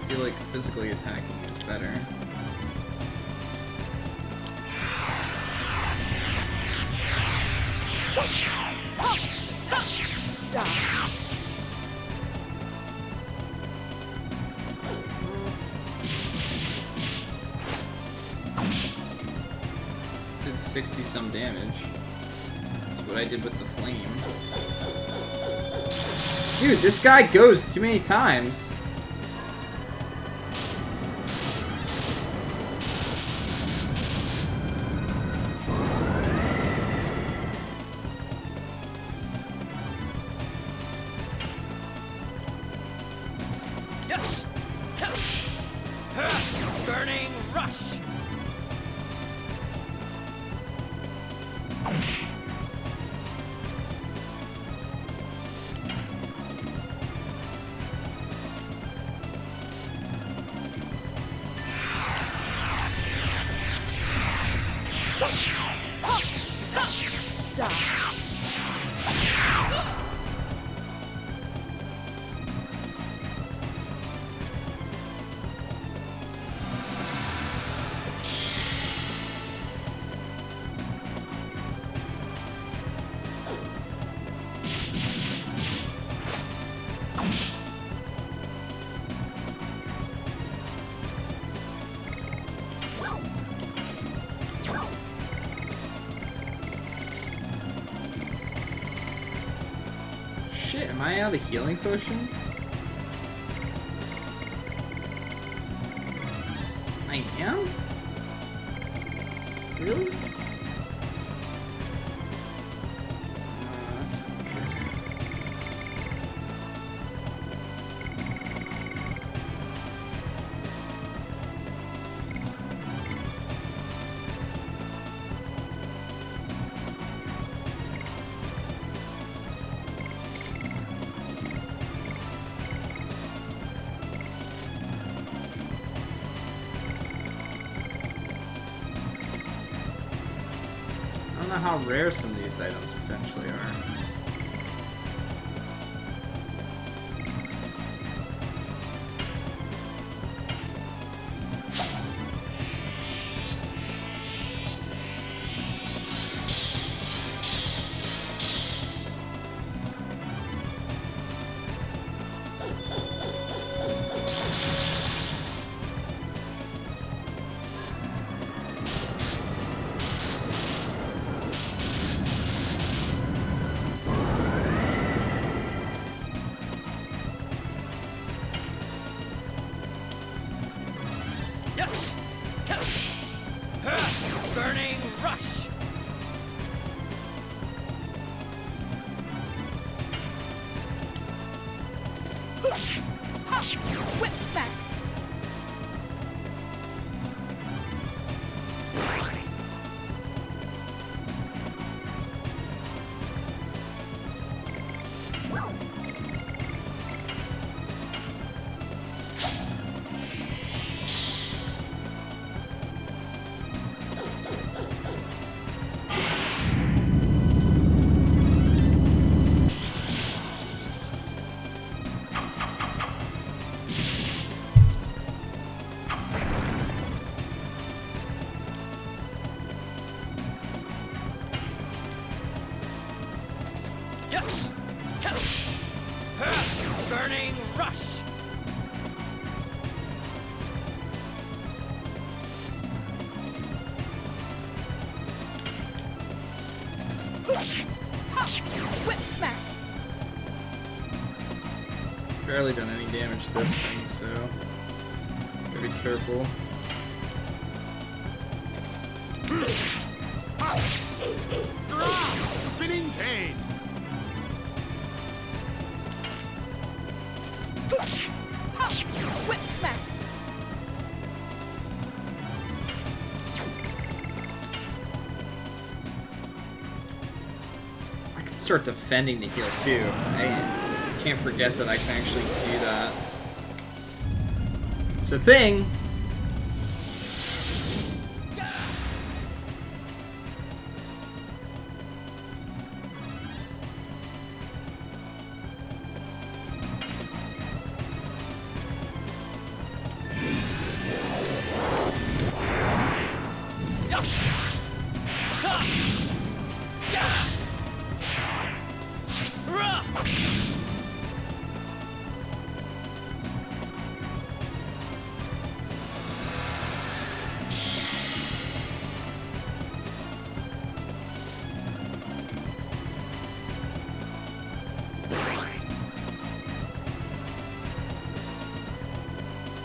I feel like physically attacking is better. Did 60 some damage. That's what I did with the flame. Dude, this guy goes too many times. Die. Shit, am I out of healing potions? I am? Really? That's not good. I don't know how rare some of these items potentially are. Burning rush. Whip smack. Burning rush. Whip smack. Barely done any damage to this thing, so gotta be careful. Spinning cane. Whip smack. I can start defending to heal too. I can't forget that I can actually do that. It's a thing.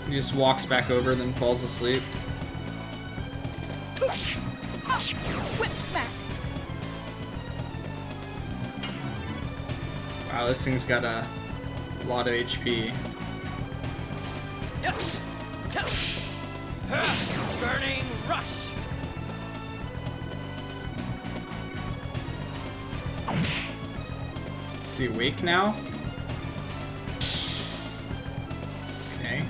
He just walks back over, then falls asleep. Whip smack. Wow, this thing's got a lot of HP. Burning rush. Is he awake now? Okay.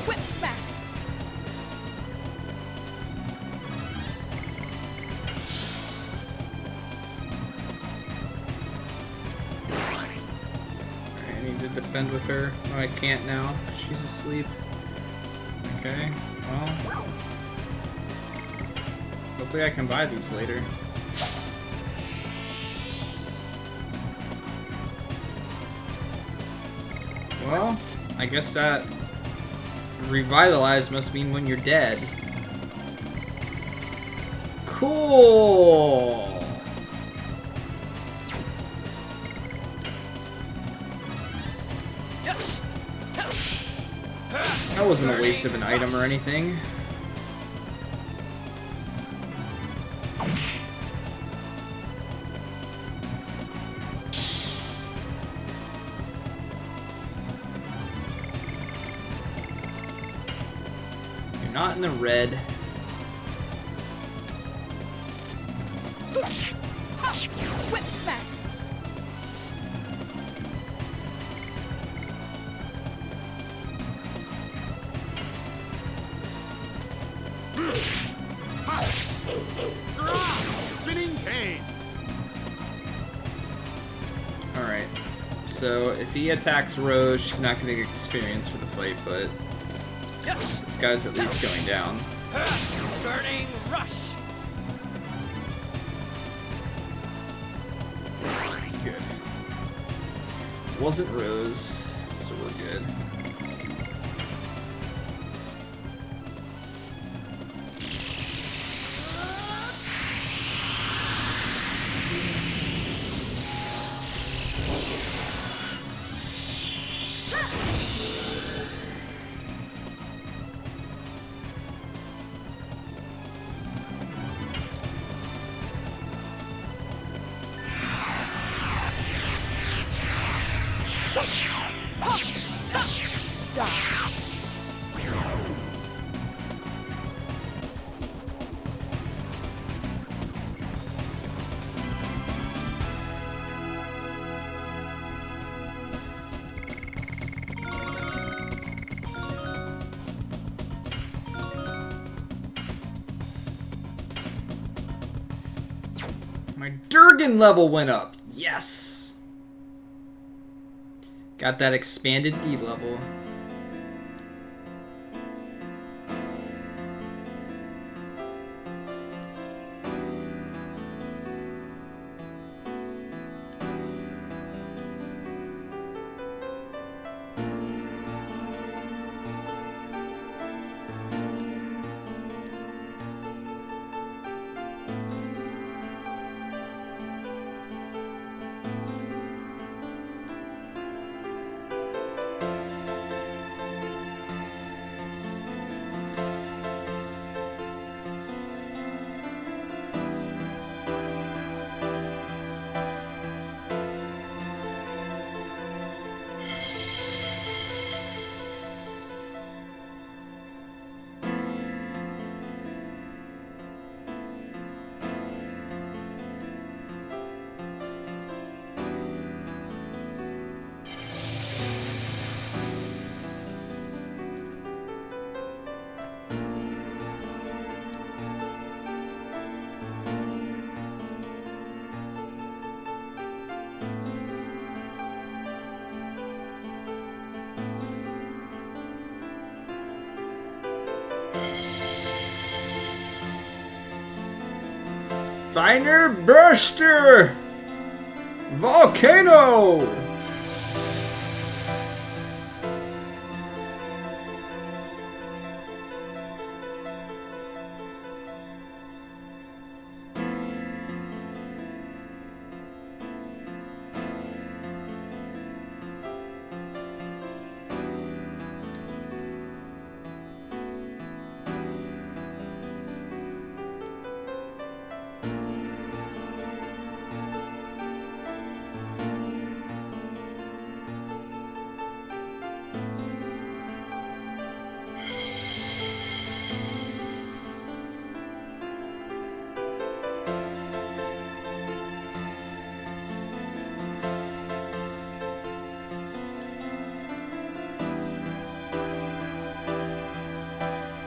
Whip smack. spend with her. Oh, I can't now. She's asleep. Okay, well. Hopefully I can buy these later. Well, I guess that revitalize must mean when you're dead. Cool! That wasn't a waste of an item or anything. You're not in the red. Whip smack. Spinning cane. Alright. So if he attacks Rose, she's not going to get experience for the fight, but this guy's at least going down. Burning rush. Good. Wasn't Rose, so we're good. My Dragoon level went up. Yes! Got that expanded D level. Finer Burster! Volcano!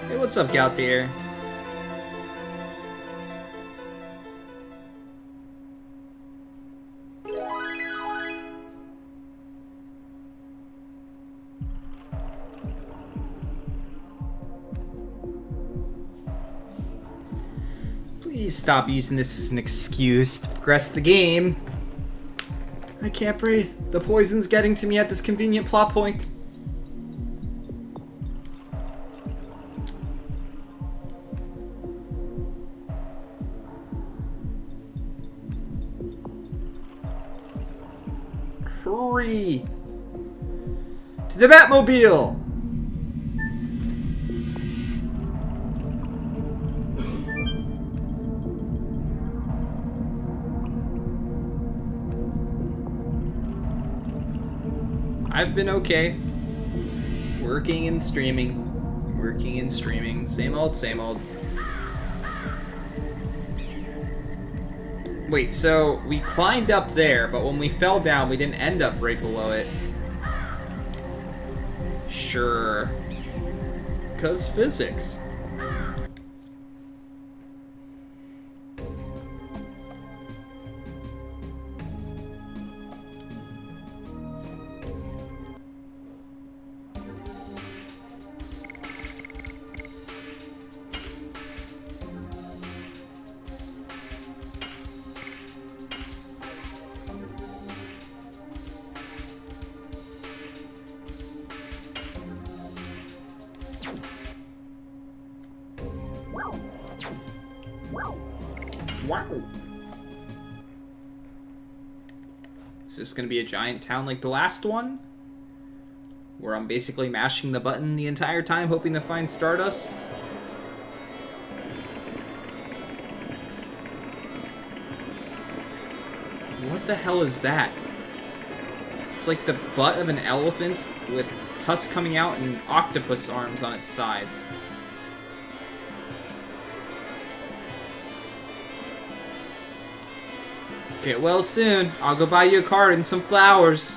Hey, what's up, Galtier? Please stop using this as an excuse to progress the game. I can't breathe. The poison's getting to me at this convenient plot point. Hurry! To the Batmobile! I've been okay. Working and streaming. Working and streaming. Same old, same old. Wait, so we climbed up there, but when we fell down, we didn't end up right below it. Sure. 'Cause physics. Wow. Is this gonna be a giant town like the last one? Where I'm basically mashing the button the entire time hoping to find Stardust? What the hell is that? It's like the butt of an elephant with tusks coming out and octopus arms on its sides. Get well soon. I'll go buy you a card and some flowers.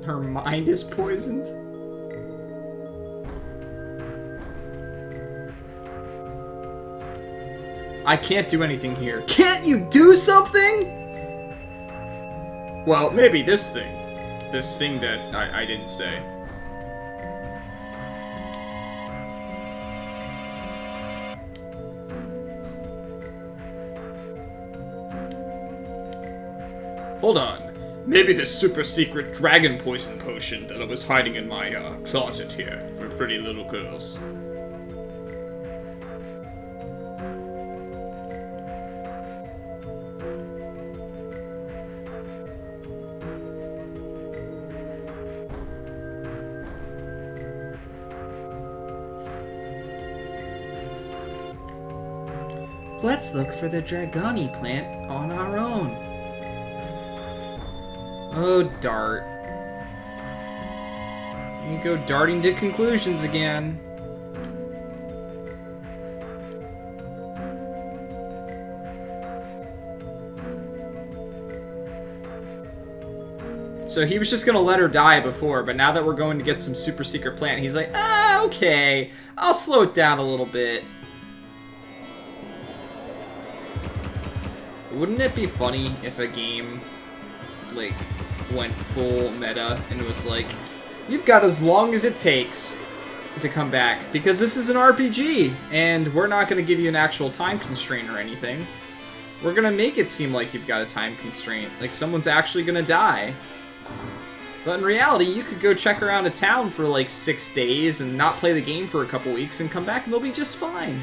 Her mind is poisoned? I can't do anything here. Can't you do something? Well, maybe this thing. This thing that I didn't say. Hold on. Maybe this super secret dragon poison potion that I was hiding in my closet here for pretty little girls. Let's look for the Dragoni plant on our own. Oh, dart. You go darting to conclusions again. So he was just gonna let her die before, but now that we're going to get some super secret plant, he's like, ah, okay, I'll slow it down a little bit. Wouldn't it be funny if a game, like, went full meta and was like, you've got as long as it takes to come back, because this is an RPG, and we're not going to give you an actual time constraint or anything. We're going to make it seem like you've got a time constraint, like someone's actually going to die. But in reality, you could go check around a town for like 6 days and not play the game for a couple weeks and come back and they'll be just fine.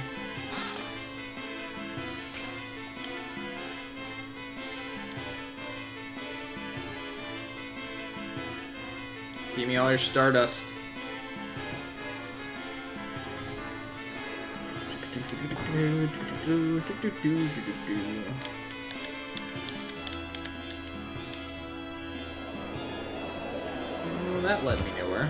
Give me all your Stardust. Oh, that led me nowhere.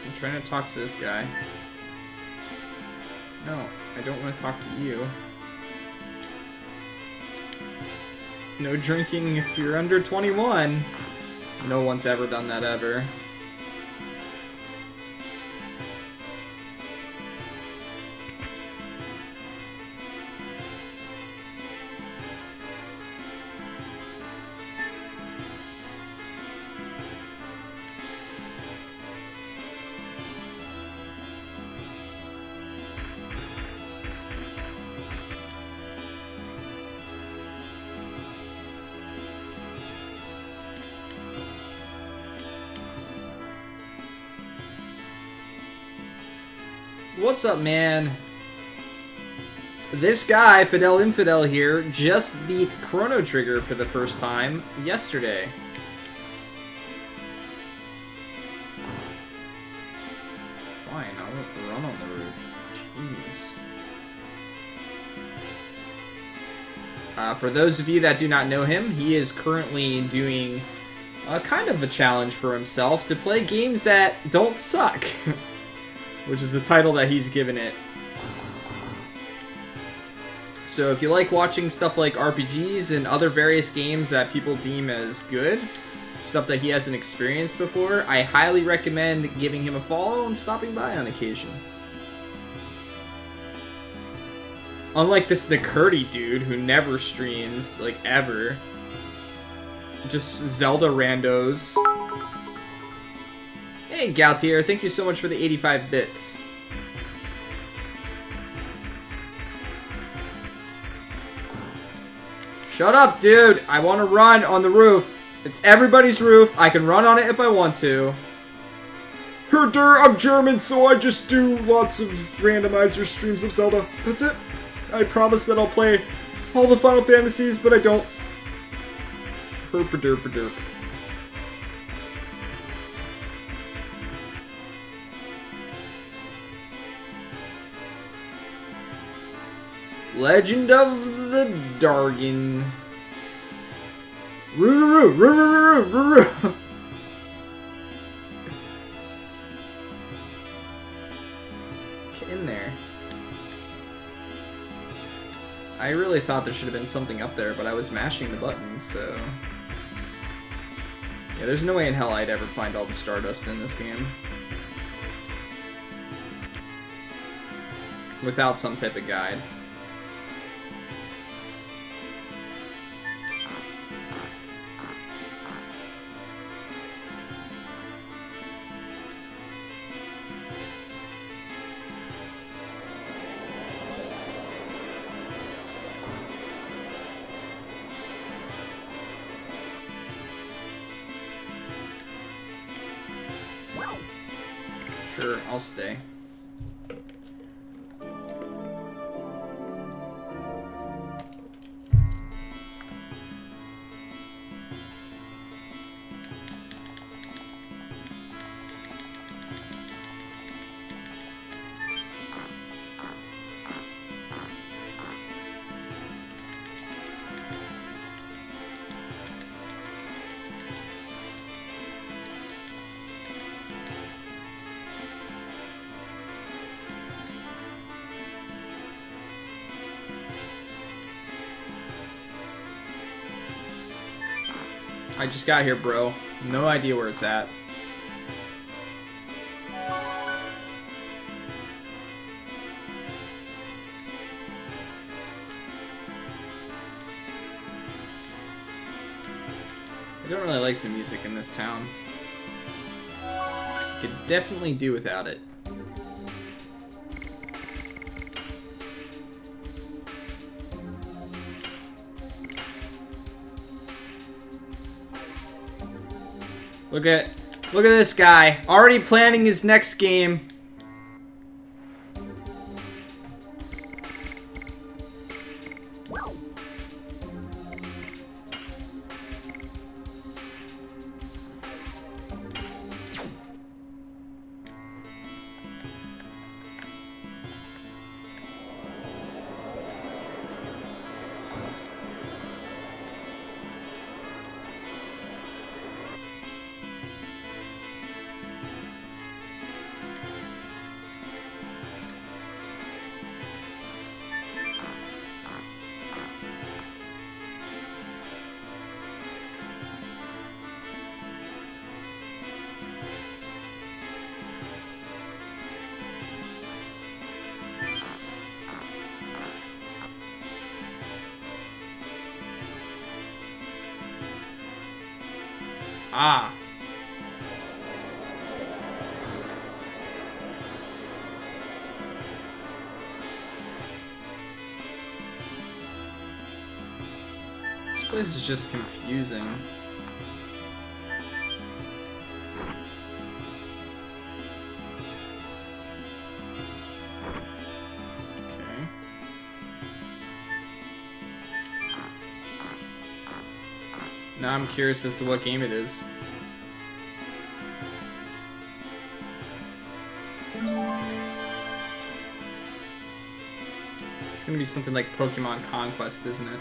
I'm trying to talk to this guy. No, I don't want to talk to you. No drinking if you're under 21. No one's ever done that ever. What's up, man? This guy, Fidel Infidel here, just beat Chrono Trigger for the first time yesterday. Fine, I won't run on the roof. Jeez. For those of you that do not know him, he is currently doing kind of a challenge for himself to play games that don't suck. Which is the title that he's given it. So if you like watching stuff like RPGs and other various games that people deem as good, stuff that he hasn't experienced before, I highly recommend giving him a follow and stopping by on occasion. Unlike this Nicurdy dude who never streams, like ever. Just Zelda randos. Hey, Galtier, thank you so much for the 85 bits. Shut up, dude! I want to run on the roof. It's everybody's roof. I can run on it if I want to. Herder, I'm German, so I just do lots of randomizer streams of Zelda. That's it. I promise that I'll play all the Final Fantasies, but I don't. Herpaderpaderp. Legend of the Dragoon. Get in there. I really thought there should have been something up there, but I was mashing the buttons, so... Yeah, there's no way in hell I'd ever find all the Stardust in this game. Without some type of guide. Sure, I'll stay. I just got here, bro. No idea where it's at. I don't really like the music in this town. Could definitely do without it. Look at this guy, already planning his next game. Ah. This place is just confusing. Okay. Now I'm curious as to what game it is. It's gonna be something like Pokemon Conquest, isn't it?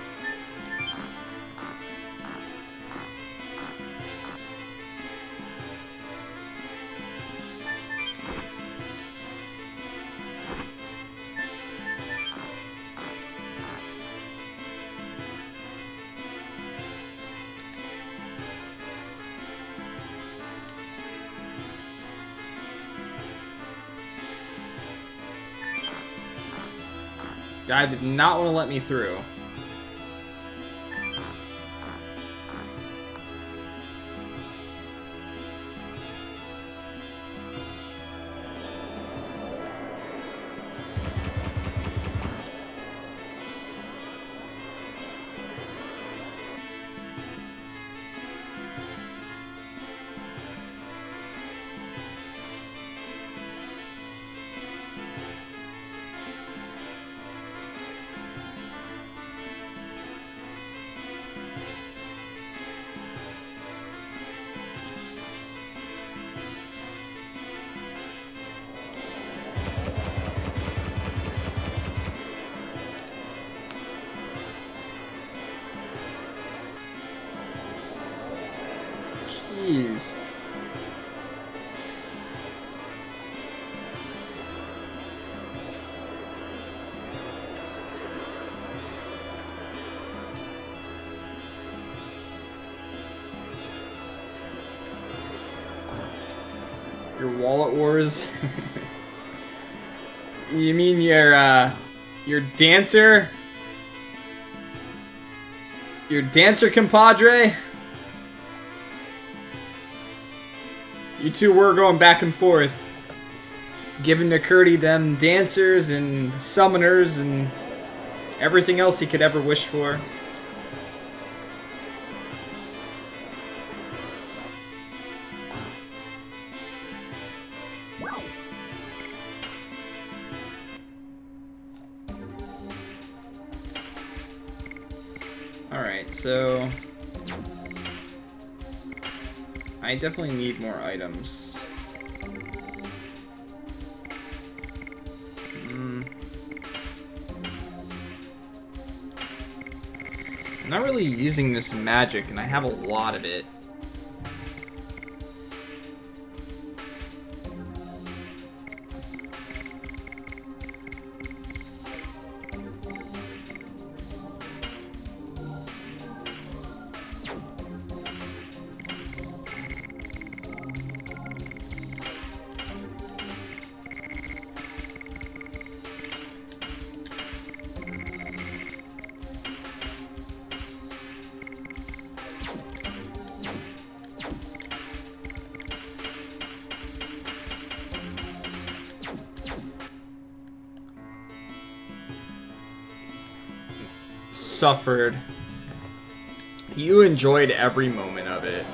Guy did not want to let me through. Jeez. Your wallet wars? You mean your dancer? Your dancer compadre? You two were going back and forth, giving McCurdy them dancers and summoners and everything else he could ever wish for. Alright, so I definitely need more items. I'm not really using this magic, and I have a lot of it. Suffered. You enjoyed every moment of it.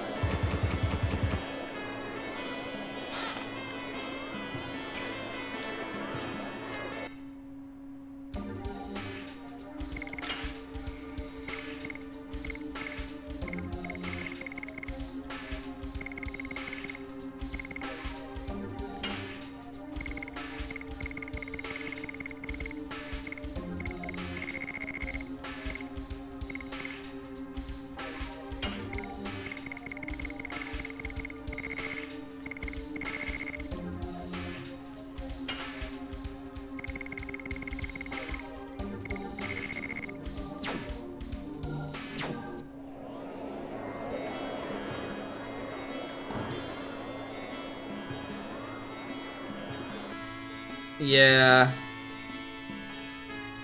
Yeah.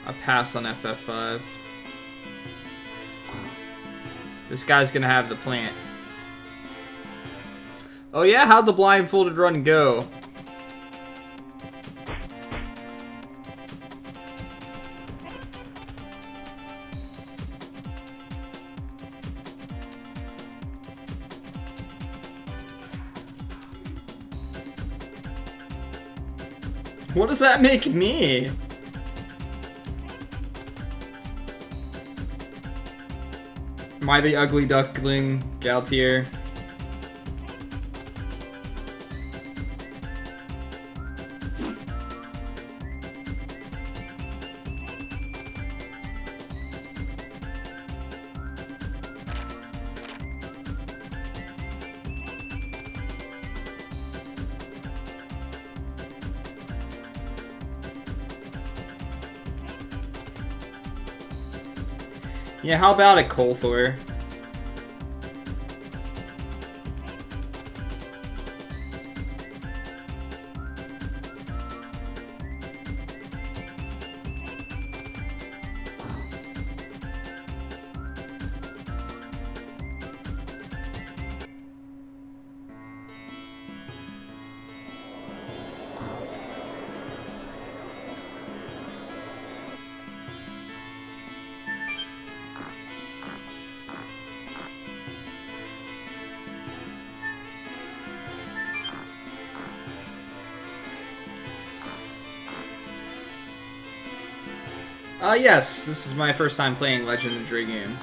I pass on FF5. This guy's gonna have the plant. Oh yeah, how'd the blindfolded run go? What does that make me? Am I the ugly duckling, Galtier? Yeah, how about it, Colthor? Yes, this is my first time playing Legend of Dragoon.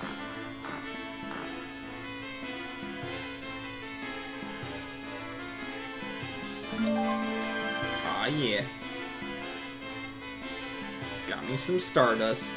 Aw, yeah. Got me some Stardust.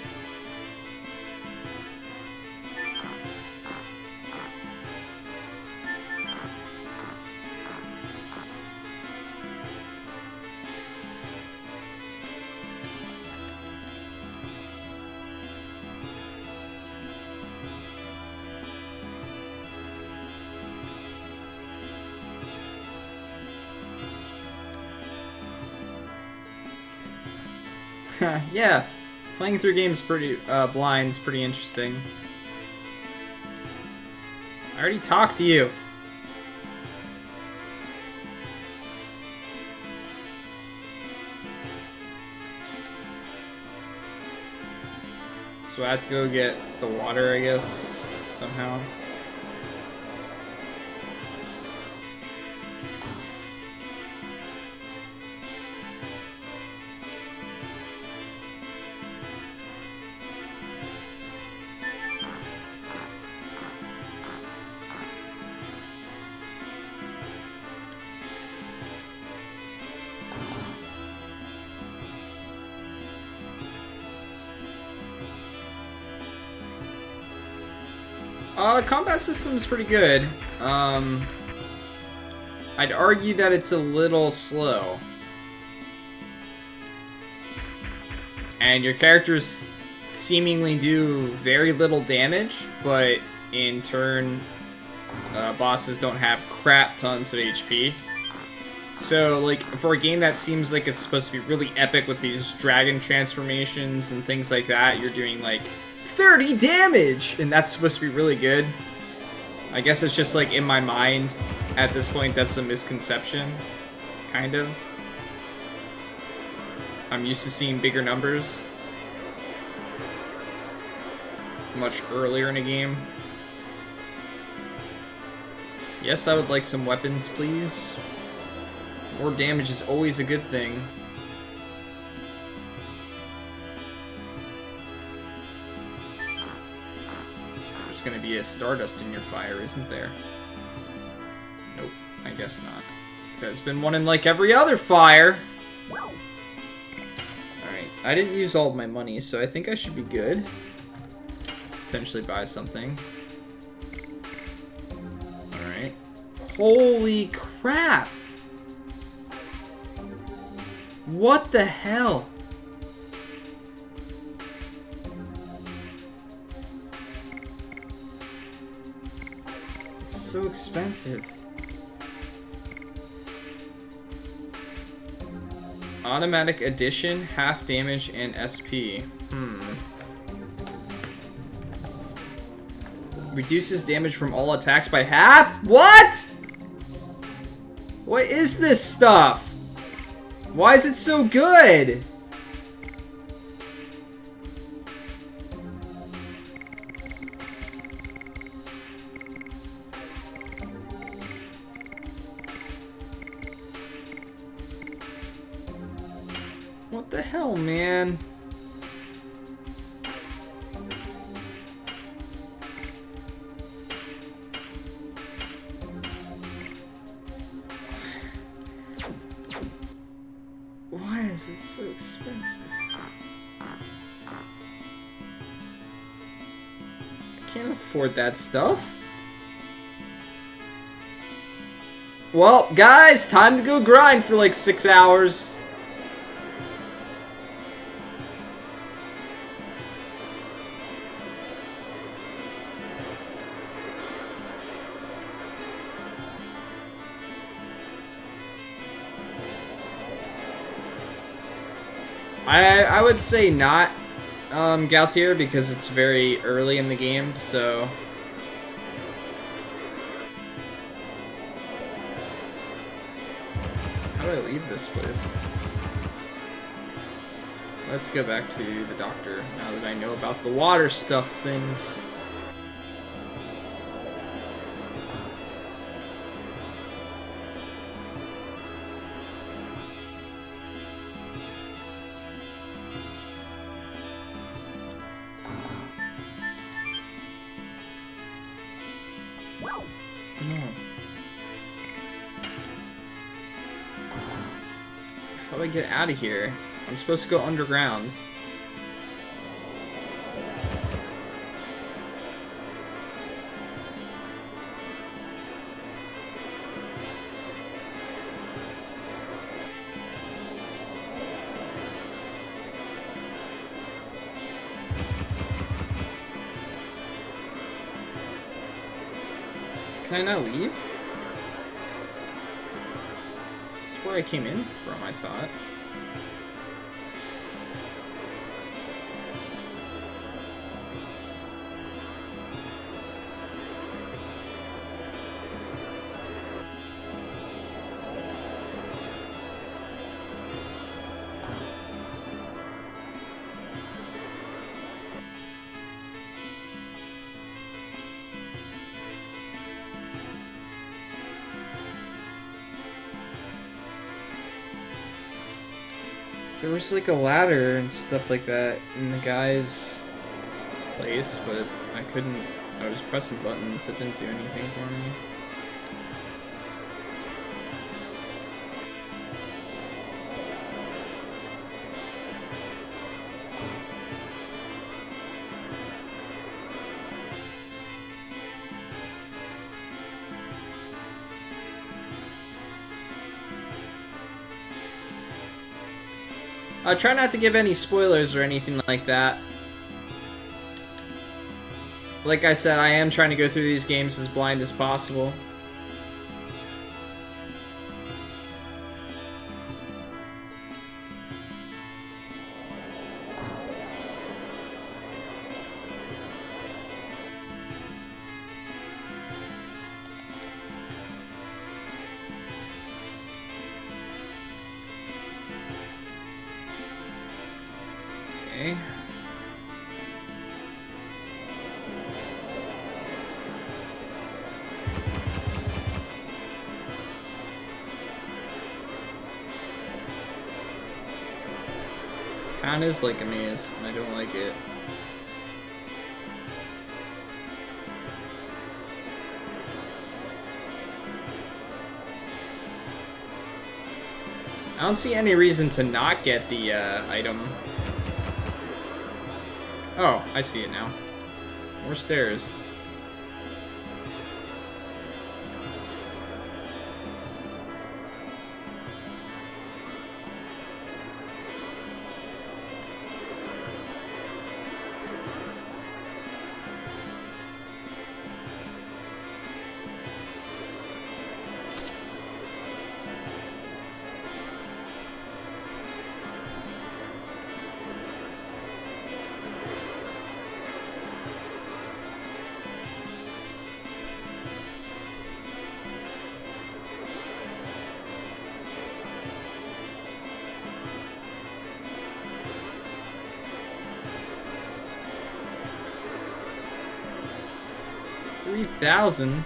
Yeah, playing through games pretty blind is pretty interesting. I already talked to you. So I have to go get the water, I guess, somehow. The combat system is pretty good. I'd argue that it's a little slow. And your characters seemingly do very little damage, but in turn, bosses don't have crap tons of HP. So, like, for a game that seems like it's supposed to be really epic with these dragon transformations and things like that, you're doing, like, 30 damage! And that's supposed to be really good. I guess it's just, like, in my mind, at this point, that's a misconception. Kind of. I'm used to seeing bigger numbers much earlier in a game. Yes, I would like some weapons, please. More damage is always a good thing. There's gonna be a Stardust in your fire, isn't there? Nope, I guess not. There's been one in like every other fire! Alright, I didn't use all of my money, so I think I should be good. Potentially buy something. Alright. Holy crap! What the hell? It's so expensive. Automatic addition, half damage, and SP. Reduces damage from all attacks by half? What? What is this stuff? Why is it so good? What the hell, man? Why is it so expensive? I can't afford that stuff. Well, guys, time to go grind for like 6 hours. I would say not Galtier because it's very early in the game, so how do I leave this place? Let's go back to the doctor now that I know about the water stuff things. How do I get out of here? I'm supposed to go underground. Can I not leave? This is where I came in from, I thought. There was like a ladder and stuff like that in the guy's place, but I couldn't. I was pressing buttons that didn't do anything for me. Try not to give any spoilers or anything like that. Like I said, I am trying to go through these games as blind as possible. Okay. This town is like a maze, and I don't like it. I don't see any reason to not get the item. Oh, I see it now. More stairs. 3,000.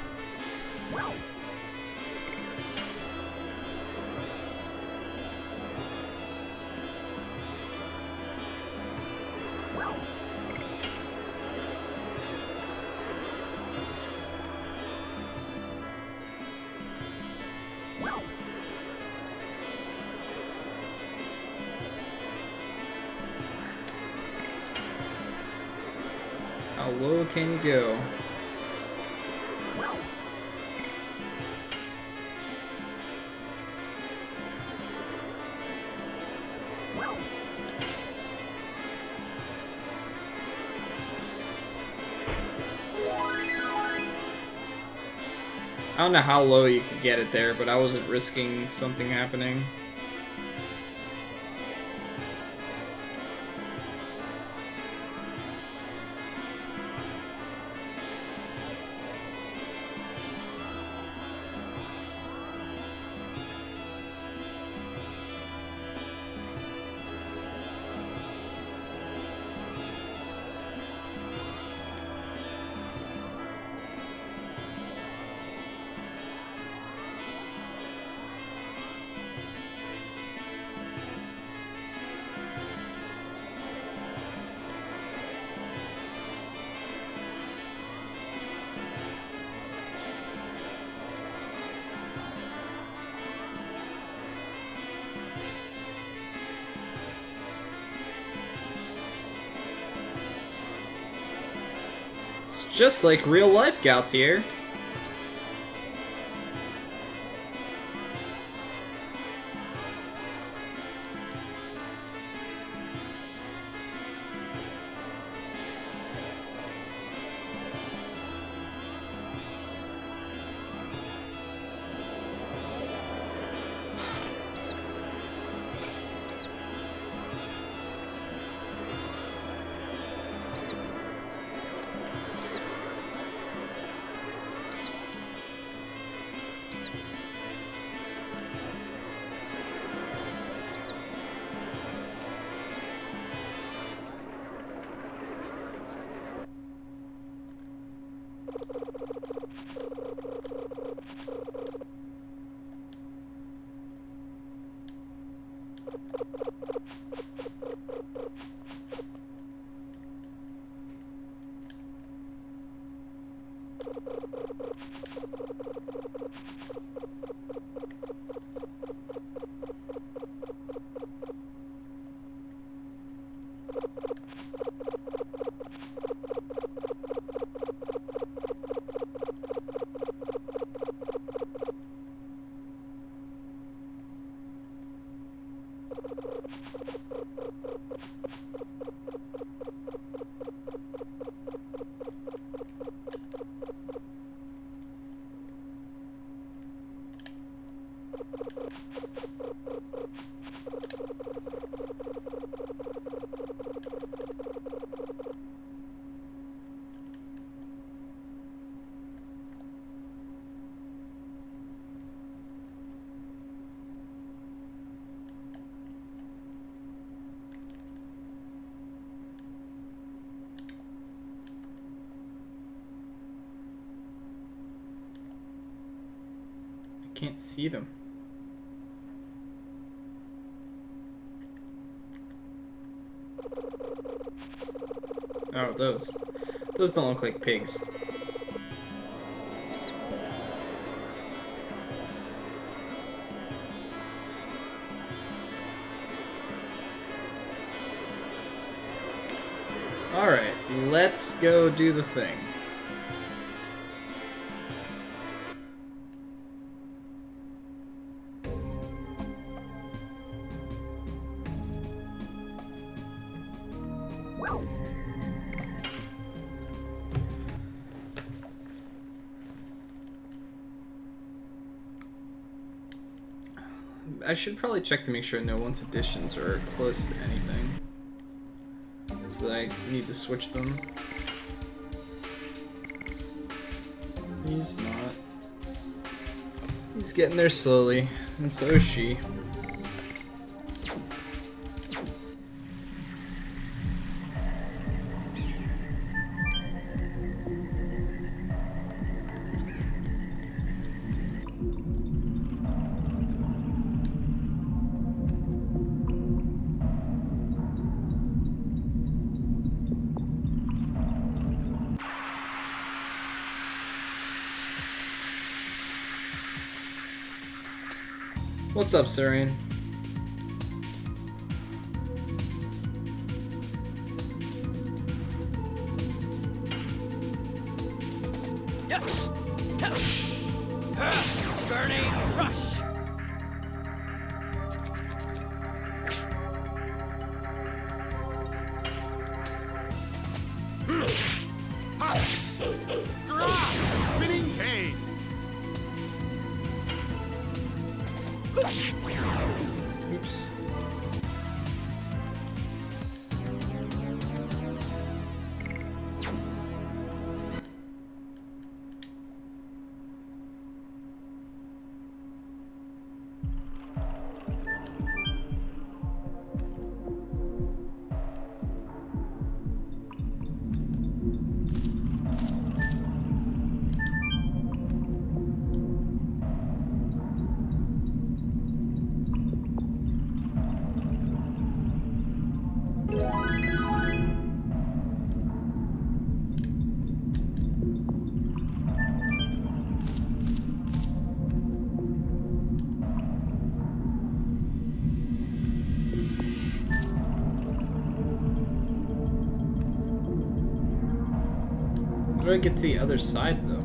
How low can you go? I don't know how low you could get it there, but I wasn't risking something happening. Just like real life, Galtier. Can't see them. Oh, those. Those don't look like pigs. Alright, let's go do the thing. I should probably check to make sure no one's additions are close to anything. So that I need to switch them. He's not. He's getting there slowly, and so is she. What's up, Surian? Yes. Burning rush. Spinning cane. Oops. How do I get to the other side, though?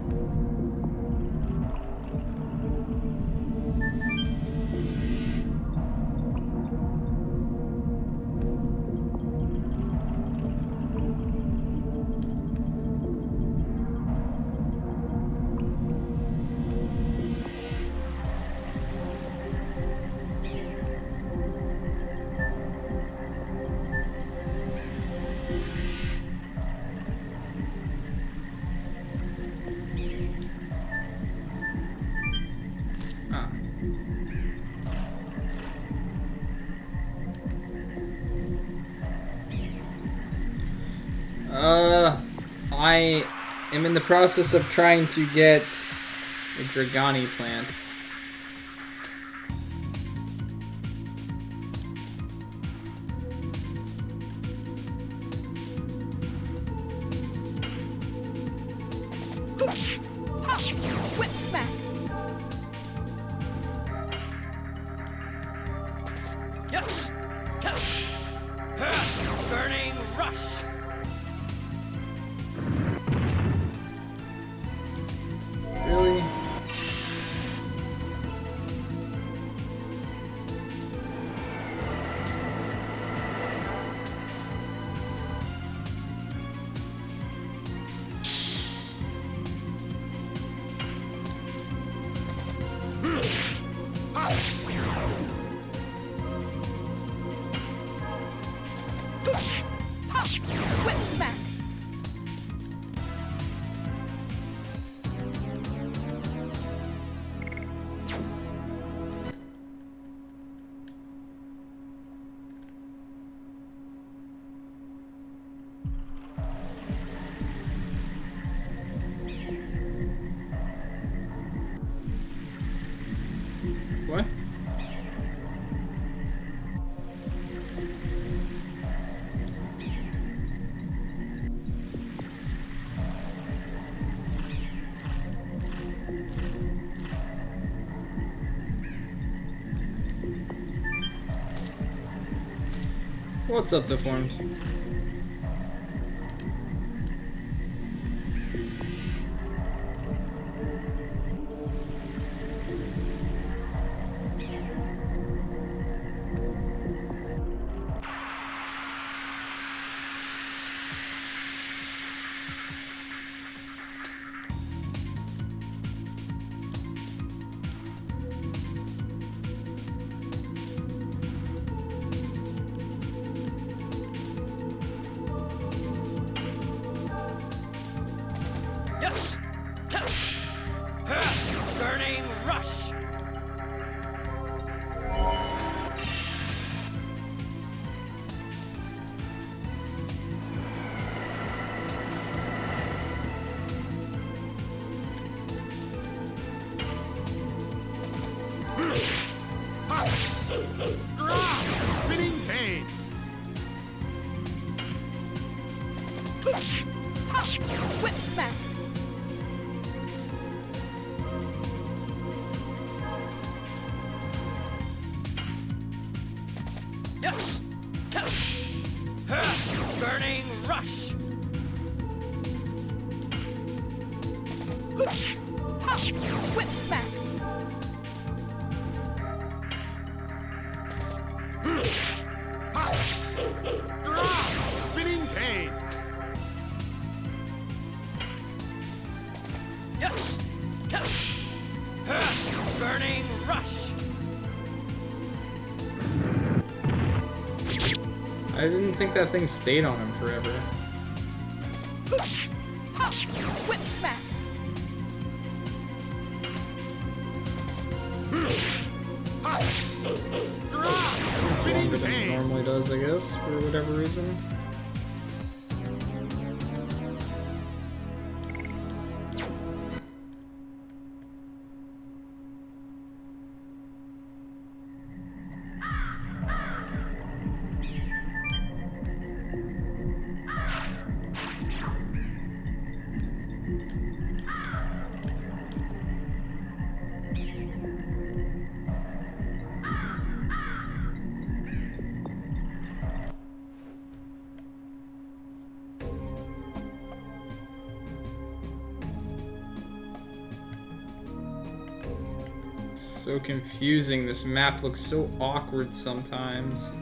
Ah. I am in the process of trying to get a Dragoni plant. Whip smack. Yes. Burning rush. Really? Whip smack. What? What's up, Deformed? Yes. Burning rush. Spinning cane. Whip smack. Yes! Burning rush! Whip smack. Spinning cane. Yes! Burning rush! I didn't think that thing stayed on him forever. Whip smack. Longer than it normally does, I guess, for whatever reason. So confusing. This map looks so awkward sometimes.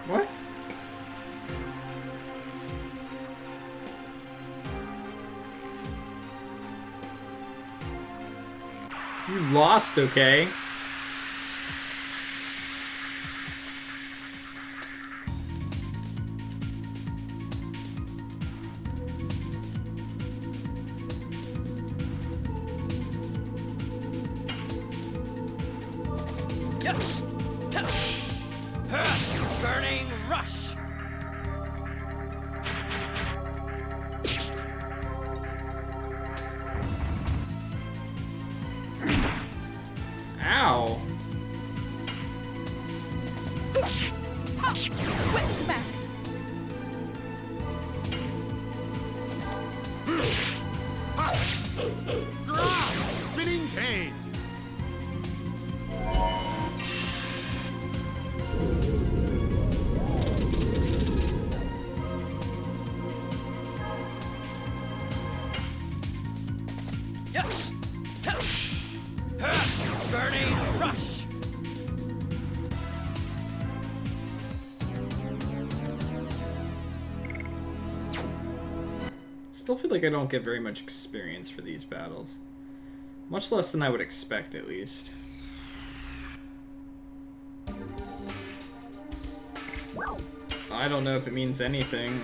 What? You lost, okay? Yes! Burning rush! Ow! Whip smack. Spinning cane. Yes! Burning rush! Still feel like I don't get very much experience for these battles. Much less than I would expect, at least. I don't know if it means anything.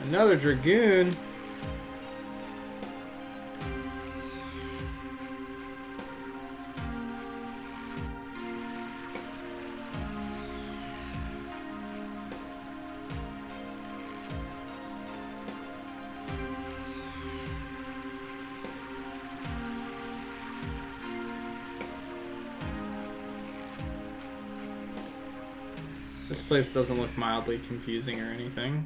Another Dragoon. This place doesn't look mildly confusing or anything.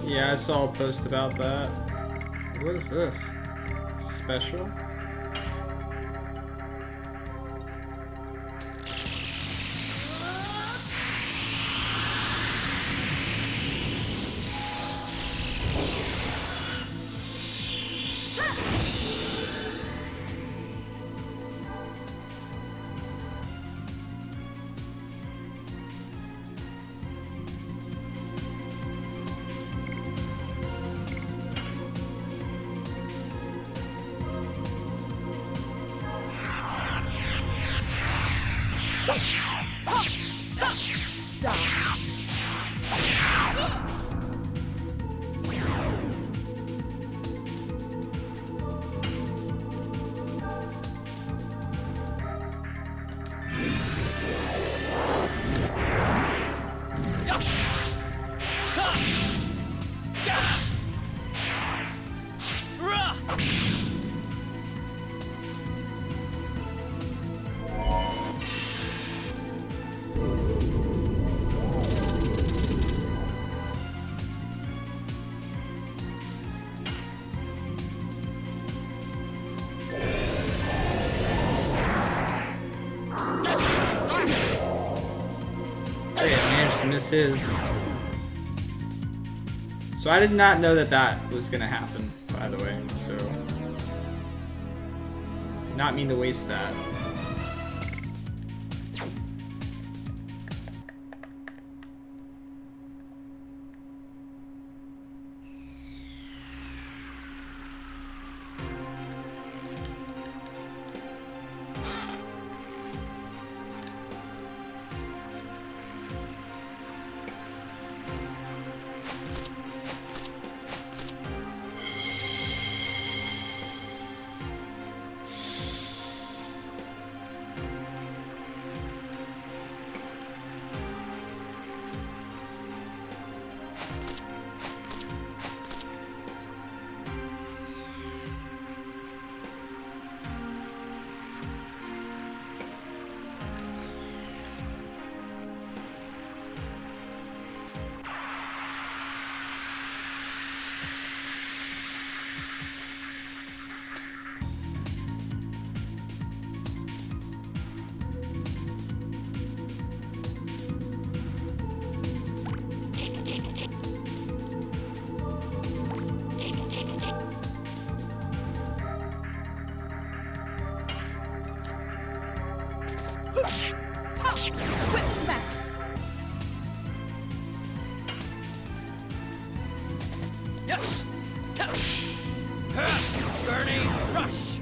Yeah, I saw a post about that. What is this? Special? Miss his. So I did not know that that was gonna happen, by the way, so did not mean to waste that. Whip smack. Yes. Burning rush.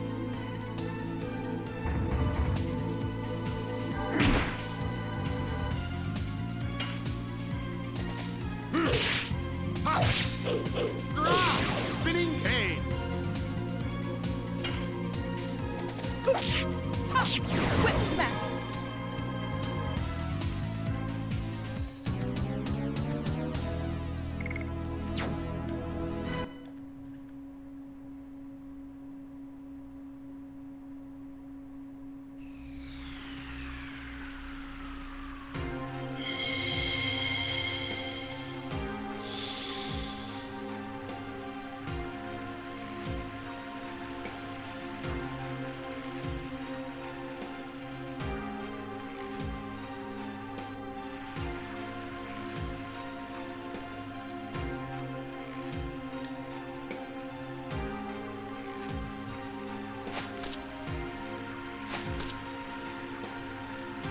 Spinning cane. Whip smack.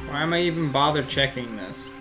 Why am I even bother checking this?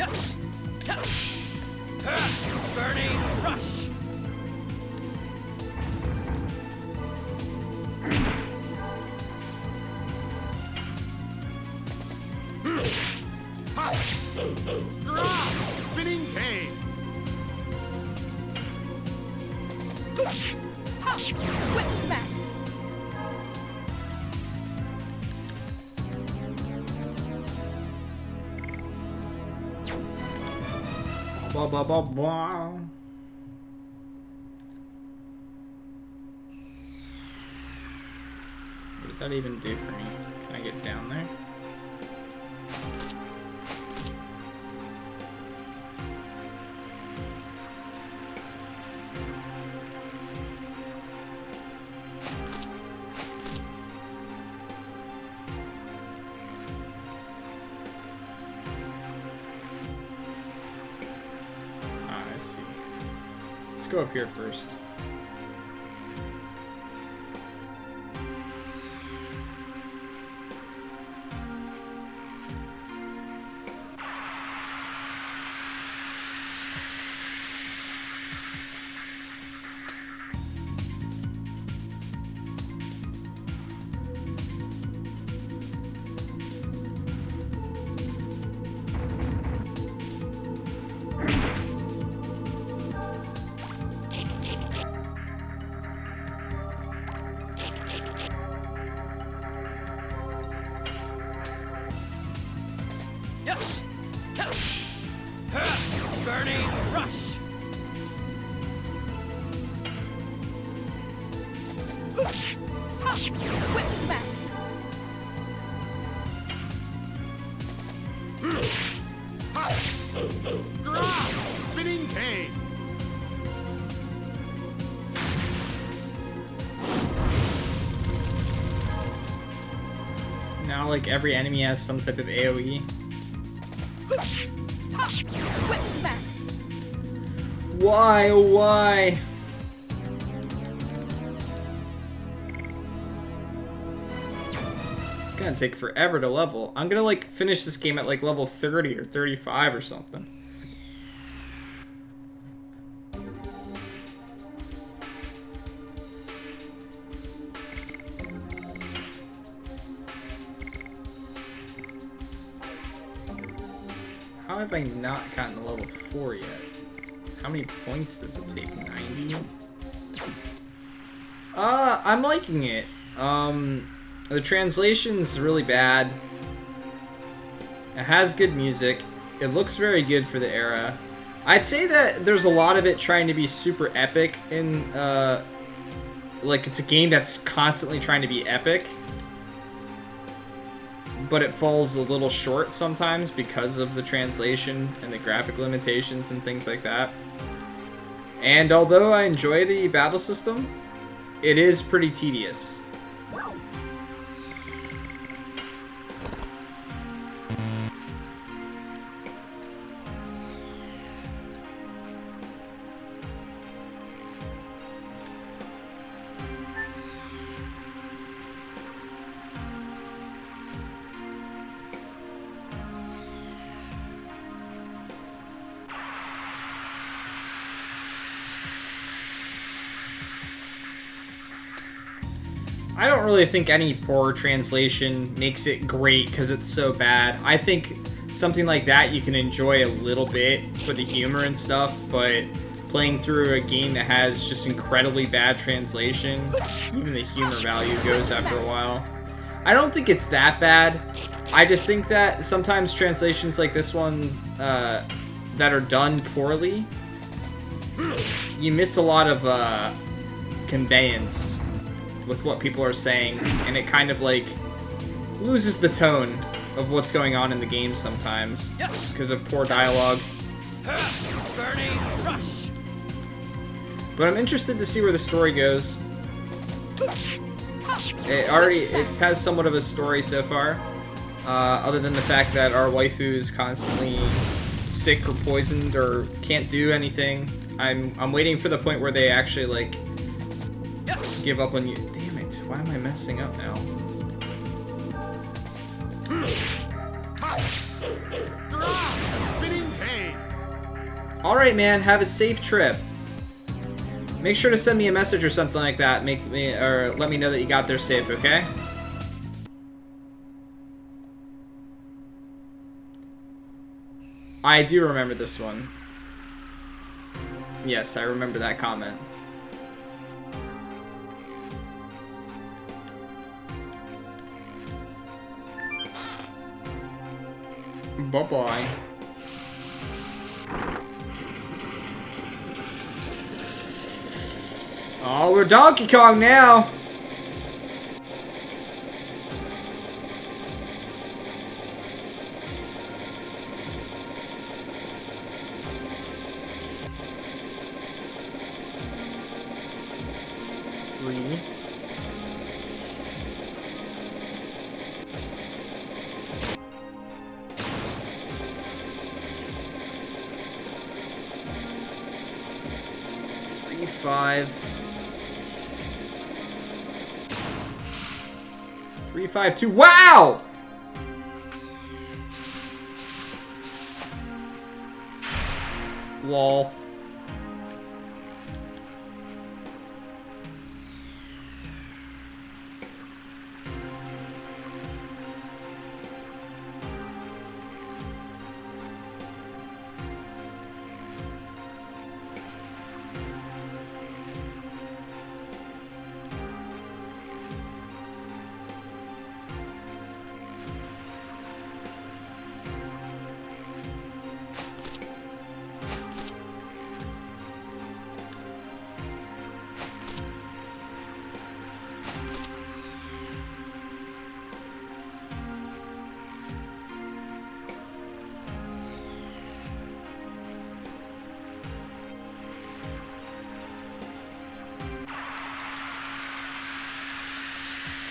Yes. Burning rush. Spinning cane. Whip smack. Blah blah blah blah. What did that even do for me? Can I get down there? I see. Let's go up here first. Yes. Burning rush. Whip smack. Spinning cane. Now, like, every enemy has some type of AoE. Whip smack. Why, oh why? It's gonna take forever to level. I'm gonna, like, finish this game at, like, level 30 or 35 or something. How have I not gotten to level 4 yet? How many points does it take? 90? I'm liking it. The translation's really bad. It has good music. It looks very good for the era. I'd say that there's a lot of it trying to be super epic in, like, it's a game that's constantly trying to be epic. But it falls a little short sometimes because of the translation and the graphic limitations and things like that. And although I enjoy the battle system, it is pretty tedious. I don't really think any poor translation makes it great because it's so bad. I think something like that you can enjoy a little bit for the humor and stuff, but playing through a game that has just incredibly bad translation, even the humor value goes after a while. I don't think it's that bad. I just think that sometimes translations like this one that are done poorly, you miss a lot of conveyance with what people are saying, and it kind of like loses the tone of what's going on in the game sometimes because of poor dialogue. Burning rush. But I'm interested to see where the story goes. It has somewhat of a story so far, other than the fact that our waifu is constantly sick or poisoned or can't do anything. I'm waiting for the point where they actually like give up on you. Damn it! Why am I messing up now? Spinning Alright, man. Have a safe trip. Make sure to send me a message or something like that. Make me, or let me know that you got there safe, okay? I do remember this one. Yes, I remember that comment. Bye-bye. Oh, we're Donkey Kong now! Three. Three, 5. 3, 5, 2. Wow! Lol.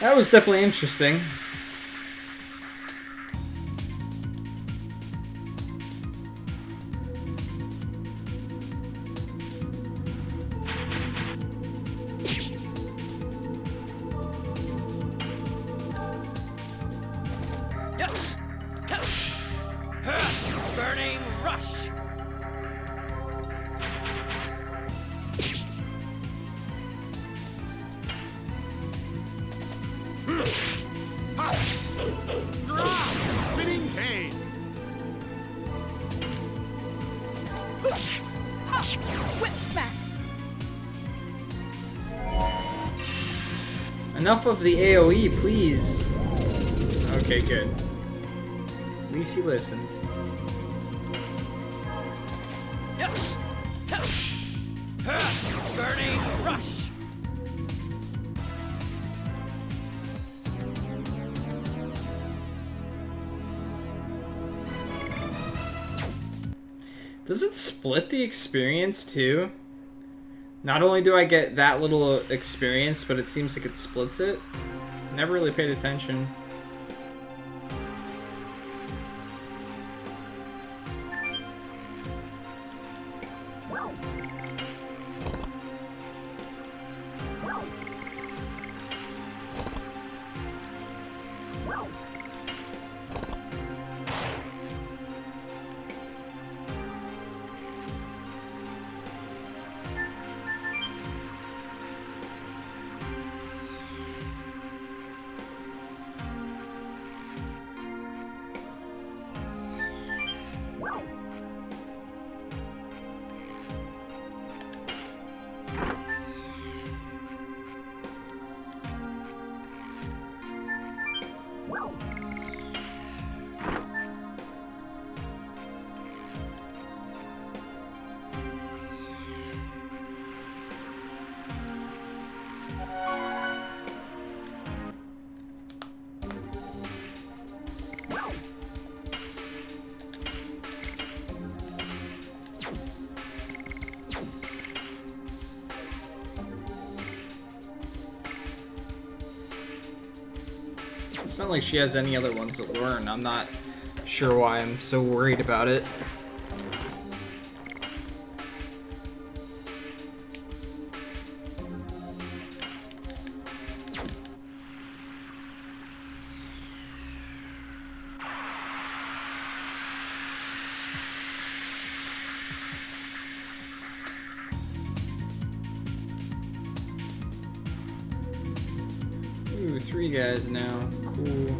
That was definitely interesting. Yes. Burning rush. Spinning cane. Whip smack. Enough of the AoE, please. Okay, good. At least he listened. Yes. Burning rush. Does it split the experience too? Not only do I get that little experience, but it seems like it splits it. Never really paid attention. It's not like she has any other ones to learn. I'm not sure why I'm so worried about it. 3 guys now. Cool.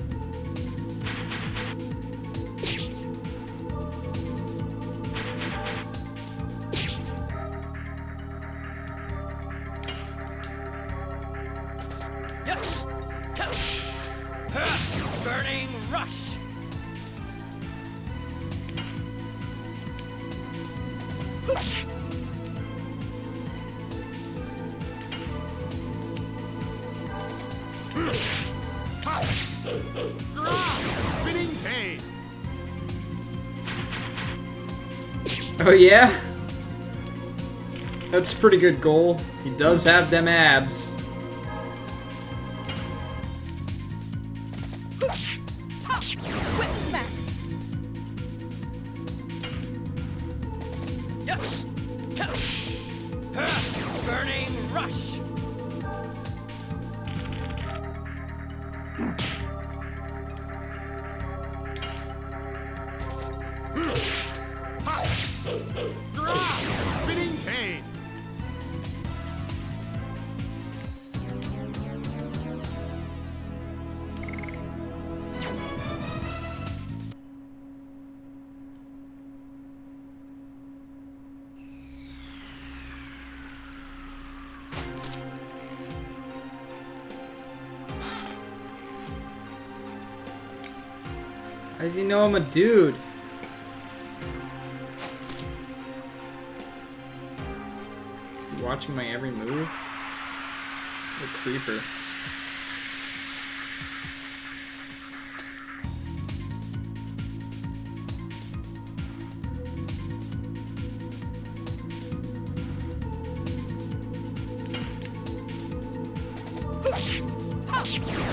Yes. Burning rush. Spinning cane. Oh yeah? That's a pretty good goal. He does have them abs. Whip smack. Yes. Burning rush. Spinning cane. How does he know I'm a dude? Is he watching my every move? What a creeper.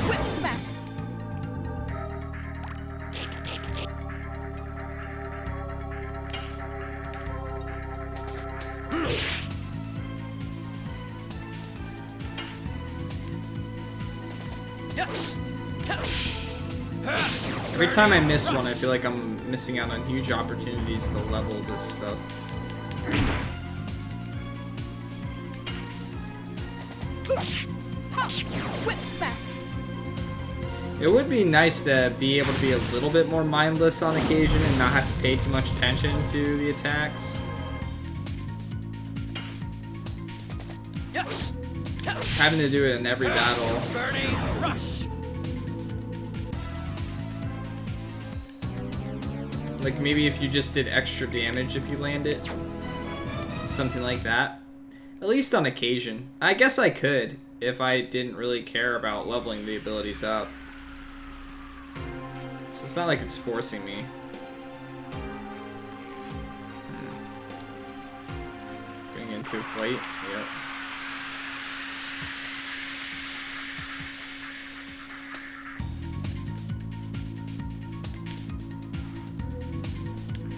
Whip smack. Yes. Every time I miss one, I feel like I'm missing out on huge opportunities to level this stuff. Whip smack. It would be nice to be able to be a little bit more mindless on occasion and not have to pay too much attention to the attacks. Yes. Having to do it in every battle. Burning rush. Like maybe if you just did extra damage if you land it. Something like that. At least on occasion. I guess I could if I didn't really care about leveling the abilities up. So it's not like it's forcing me. Going into a fight. Yep.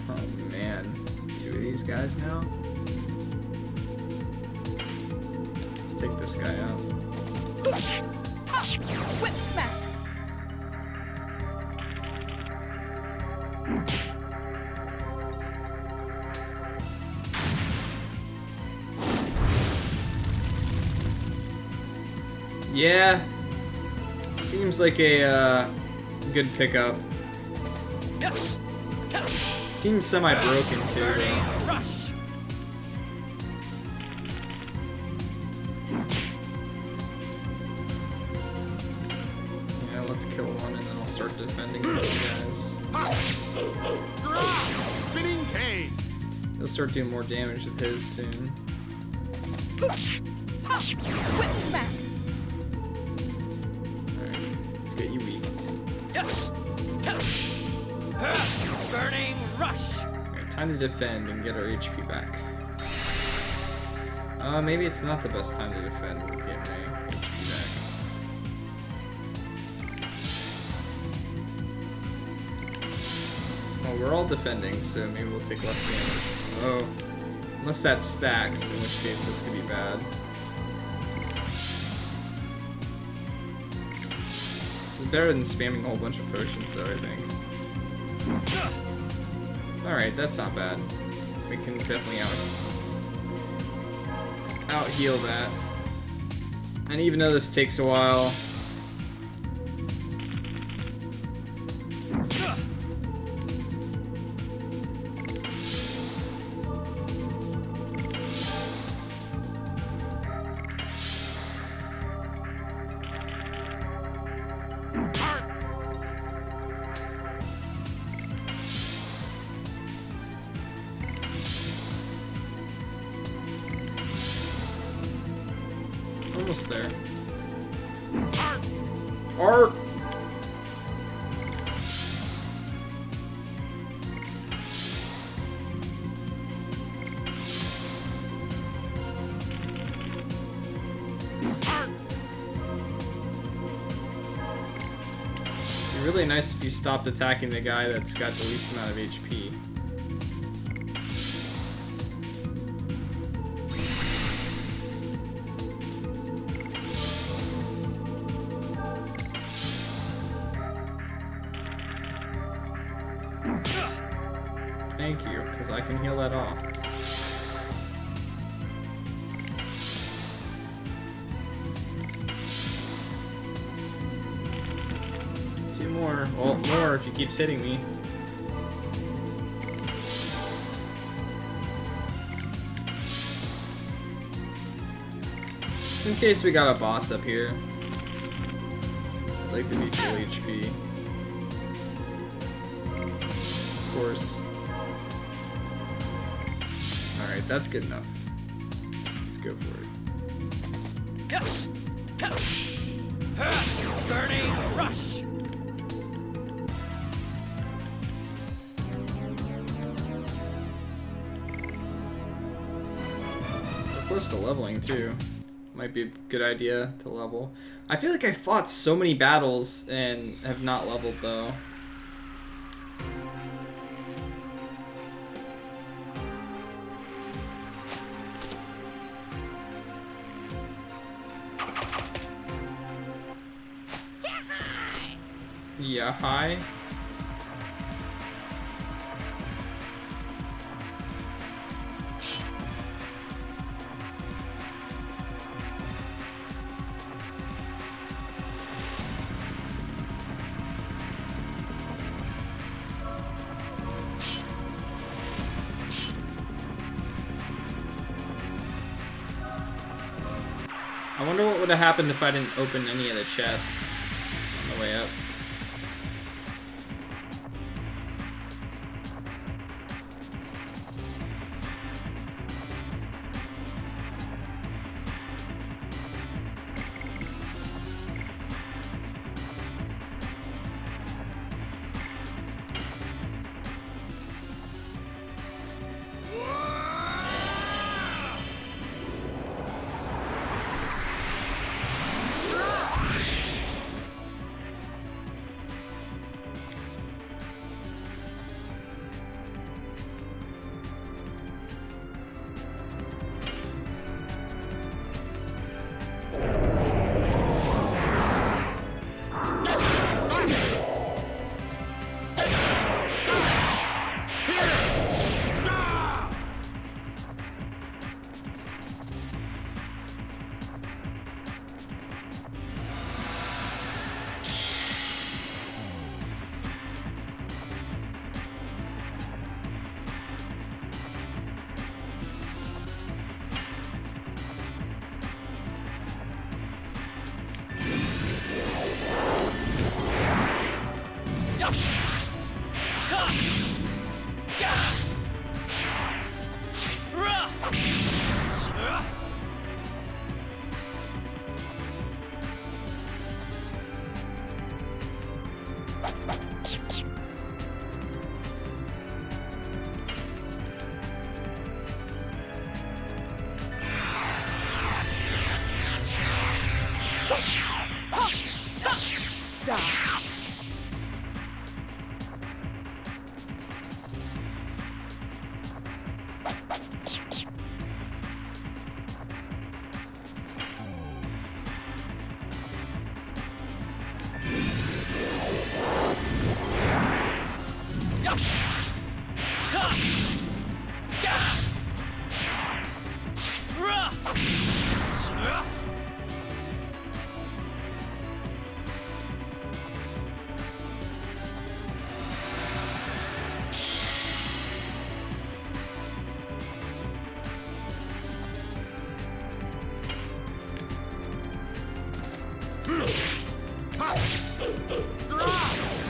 Oh man. 2 of these guys now? Let's take this guy out. Whip smack. Yeah. Seems like a good pickup. Yes. Seems semi-broken too, though. Burning rush. Yeah, let's kill one and then I'll start defending these guys. Spinning cane. He'll start doing more damage with his soon. Whip smack. Alright, let's get you weak. Yes. Burning rush. Alright, time to defend and get our HP back. Maybe it's not the best time to defend and get my HP back. Well, we're all defending, so maybe we'll take less damage. Oh. Unless that stacks, in which case this could be bad. This is better than spamming a whole bunch of potions, though, I think. Alright, that's not bad. We can definitely out heal that. And even though this takes a while, almost there. Arc. Art! Arc. It'd be really nice if you stopped attacking the guy that's got the least amount of HP. Thank you, because I can heal that off. Two more. Well, more if he keeps hitting me. Just in case we got a boss up here. I'd like to be full HP. Of course. Alright, that's good enough. Let's go for it. Yes. Burning rush. Of course, the leveling too. Might be a good idea to level. I feel like I fought so many battles and have not leveled though. Yeah, hi. I wonder what would have happened if I didn't open any of the chests on the way up.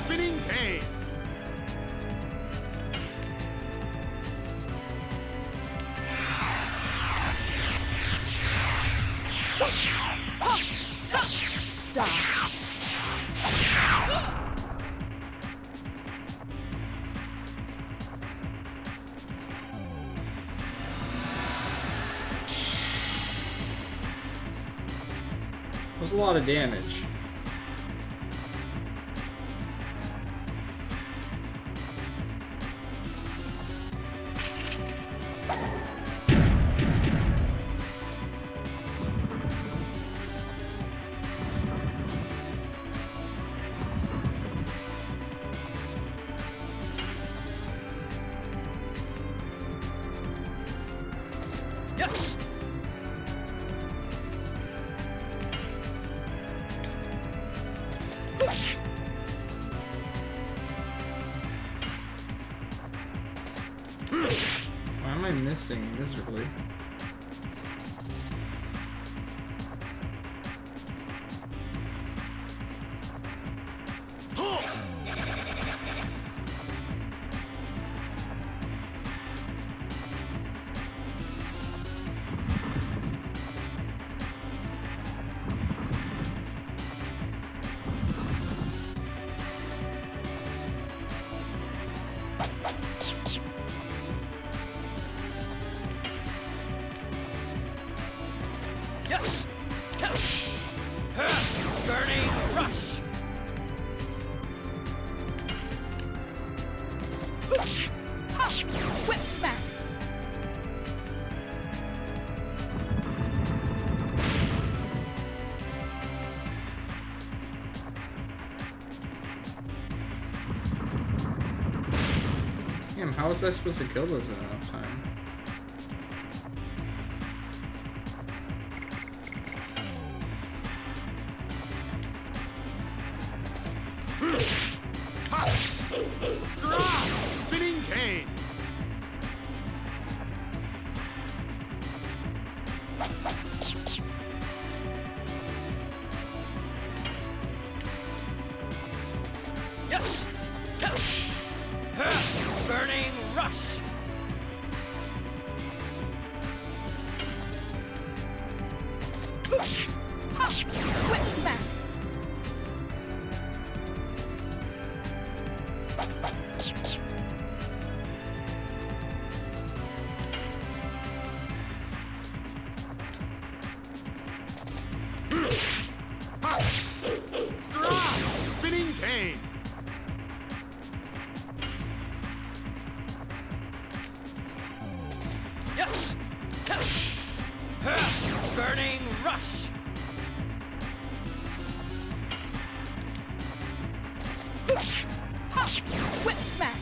Spinning cane. was a lot of damage. Yes. Why am I missing miserably? Yes. Burning rush. Whip smack. Damn, how was I supposed to kill those in enough time? Spinning cane. Yes. Burning rush. Whip smack. Spinning cane. Yes. Burning rush. Whip smack.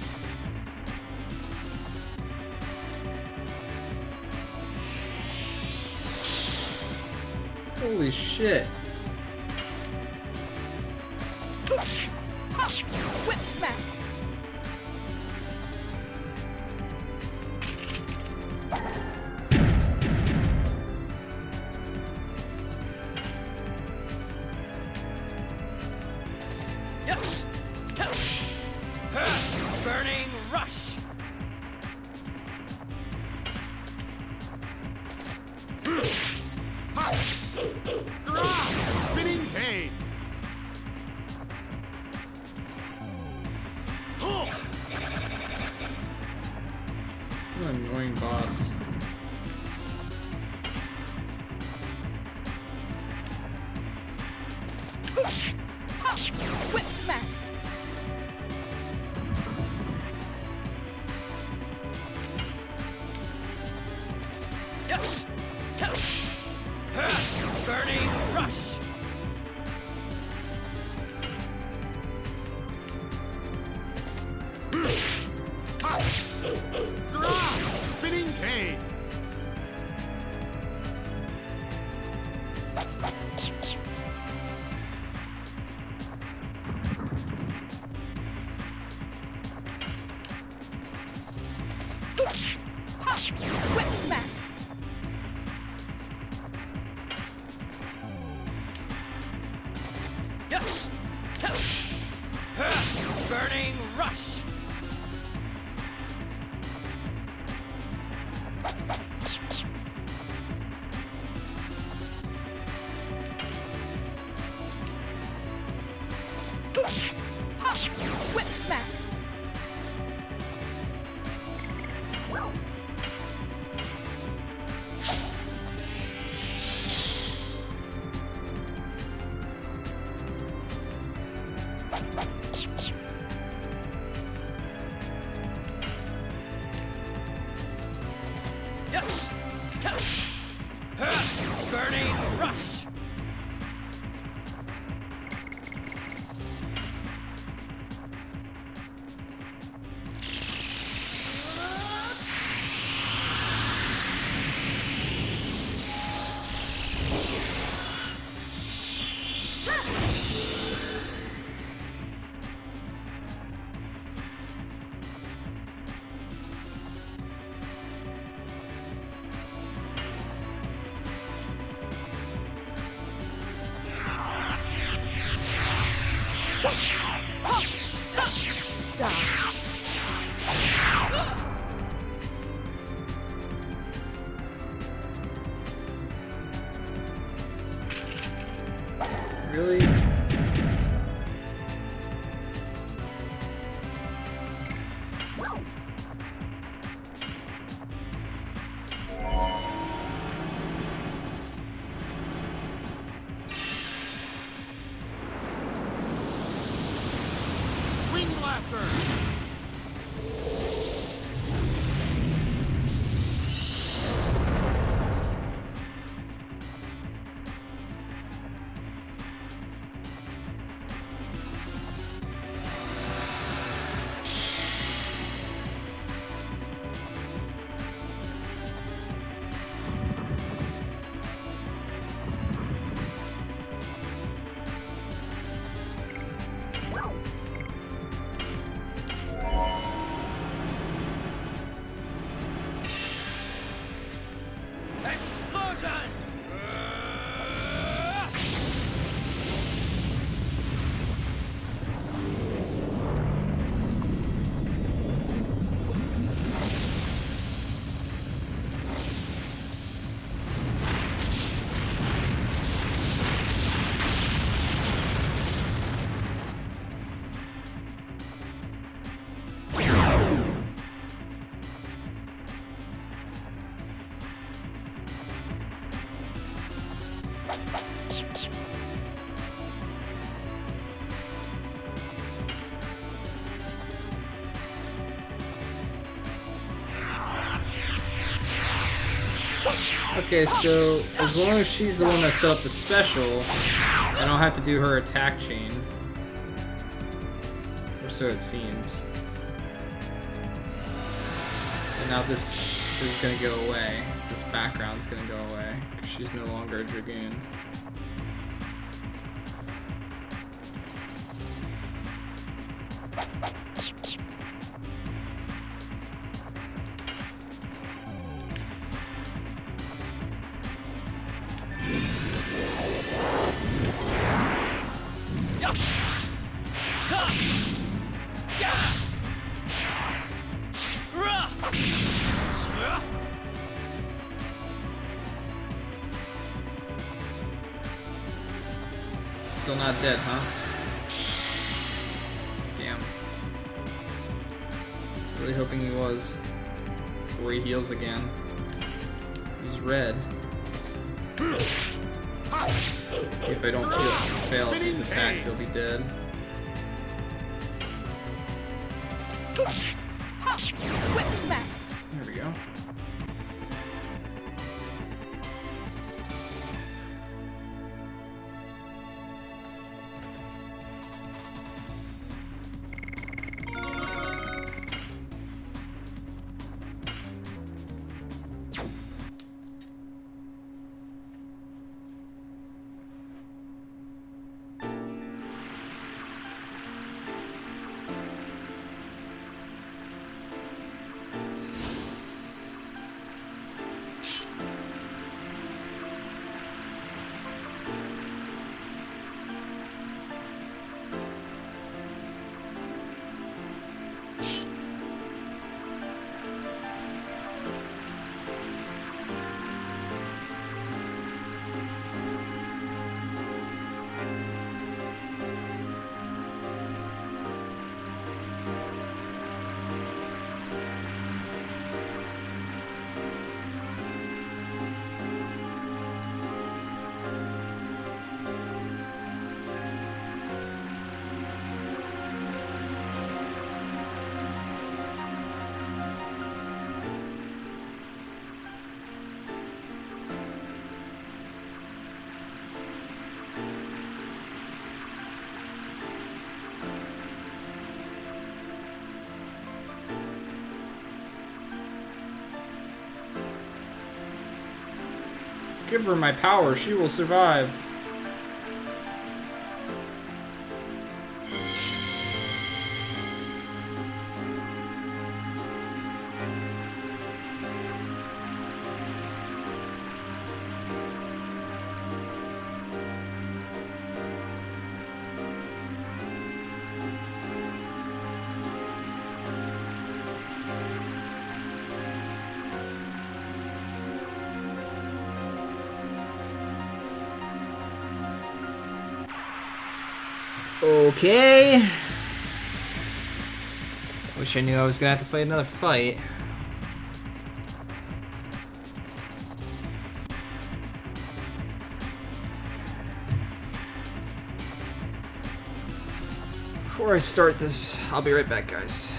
Holy shit. Whip smack. Yes. Burning rush. Spinning cane. What an annoying boss. Whip smack. Yes. Burning rush. Spinning cane. Whip smack. Yes. Burning rush. Whip smack. Burning rush. Really? Wing Blaster! Explosion! Okay, so as long as she's the one that set up the special, I don't have to do her attack chain. Or so it seems. And now this is gonna go away. This background's gonna go away, because she's no longer a Dragoon. Still not dead, huh? Damn. Really hoping he was. Before he heals again. He's red. If I don't fail at these attacks, he'll be dead. Whip smack. There we go. Give her my power. She will survive. Okay. Wish I knew I was gonna have to fight another fight. Before I start this, I'll be right back, guys.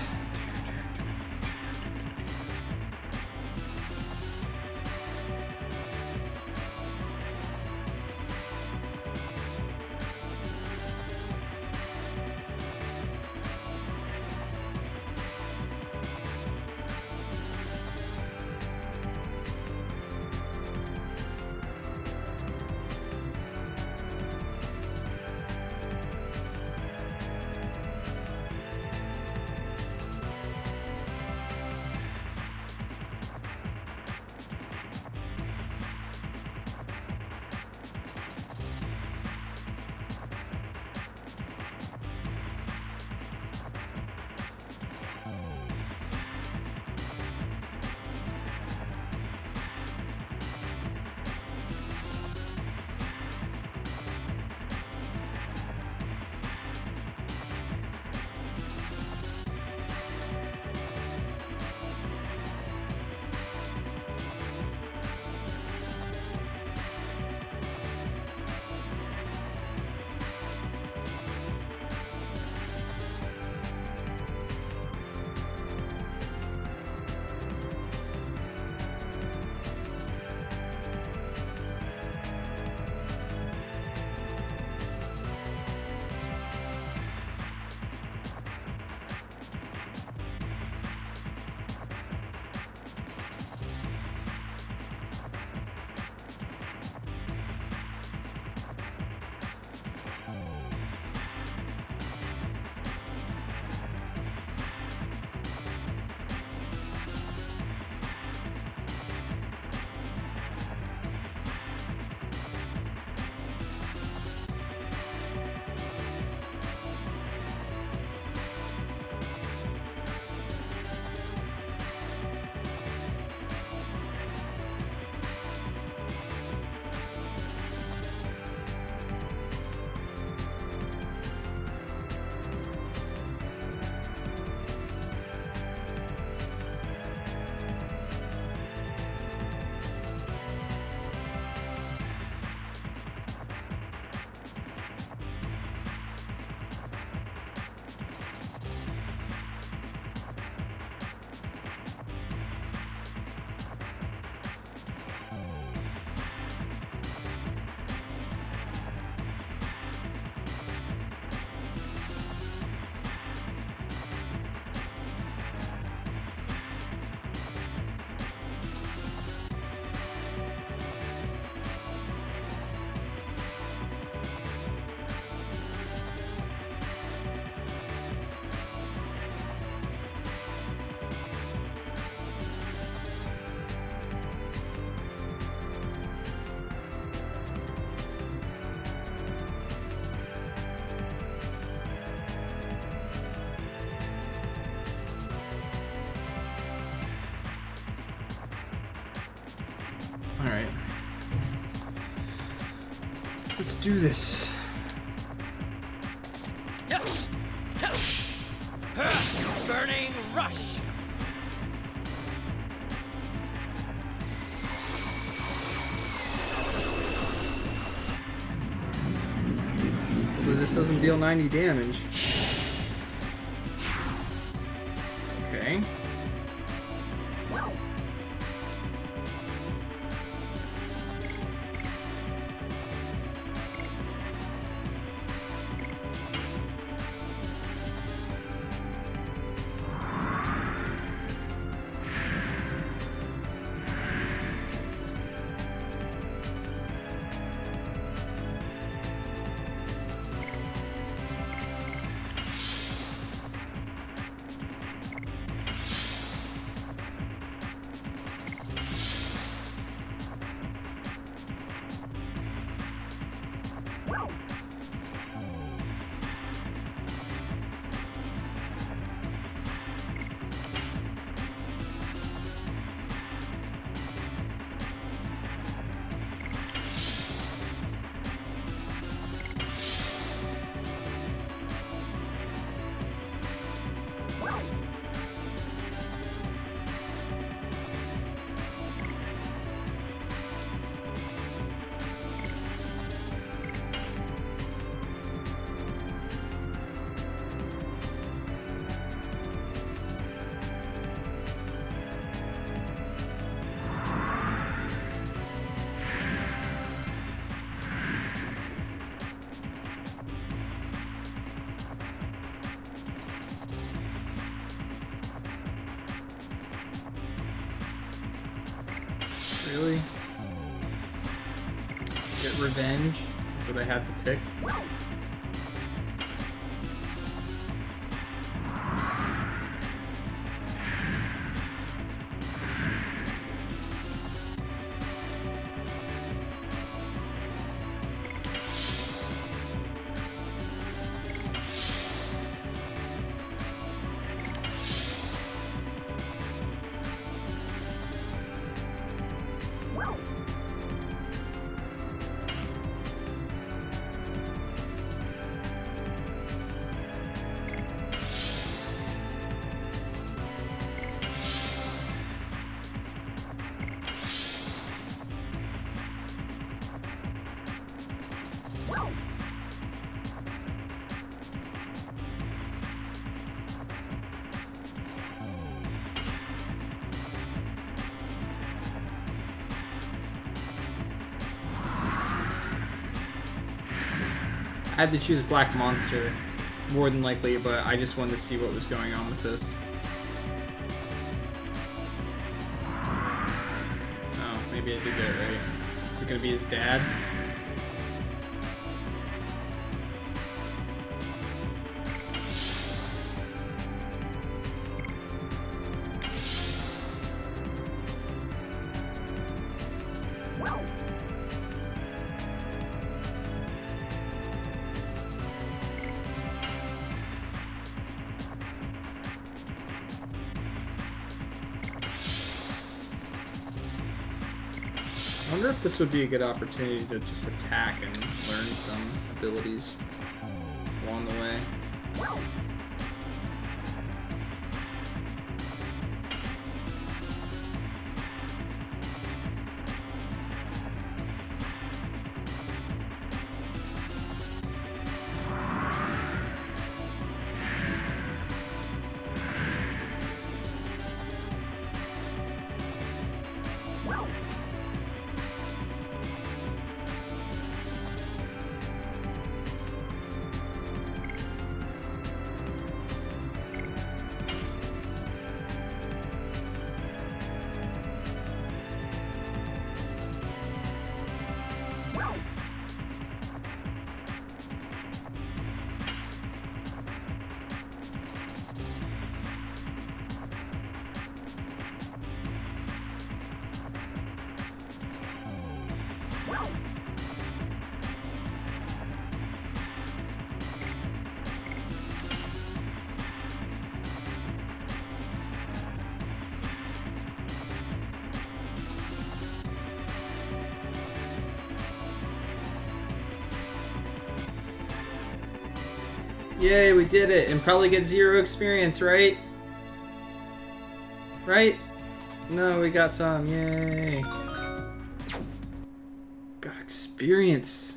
Alright. Let's do this. Burning rush. Hopefully this doesn't deal 90 damage. Okay. Really? Get revenge? That's what I had to pick. I had to choose Black Monster, more than likely, but I just wanted to see what was going on with this. Oh, maybe I did that right. Is it gonna be his dad? I wonder if this would be a good opportunity to just attack and learn some abilities along the way. Yay, we did it, and probably get 0 experience, right? Right? No, we got some, yay. Got experience.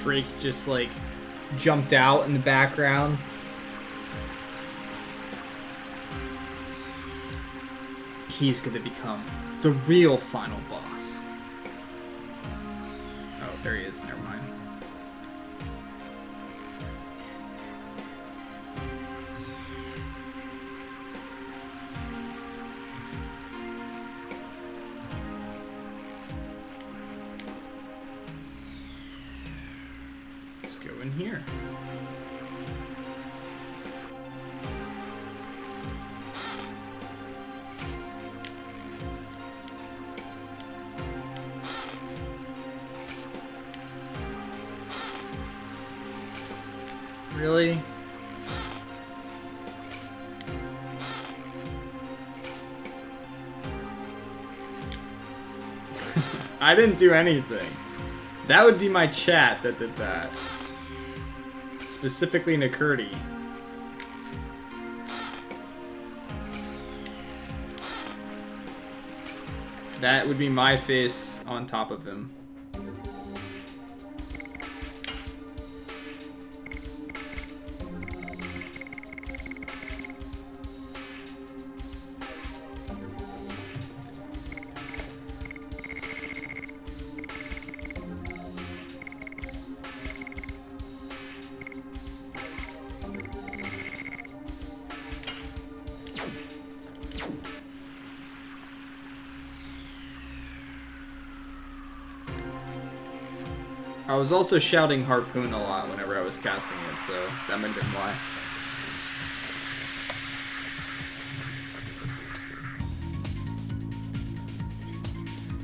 Drake just like jumped out in the background. He's gonna become the real final boss. Oh, there he is. Never mind. Let's go in here. Really? I didn't do anything. That would be my chat that did that. Specifically Nakurti. That would be my face on top of him. I was also shouting Harpoon a lot whenever I was casting it, so that might have been why.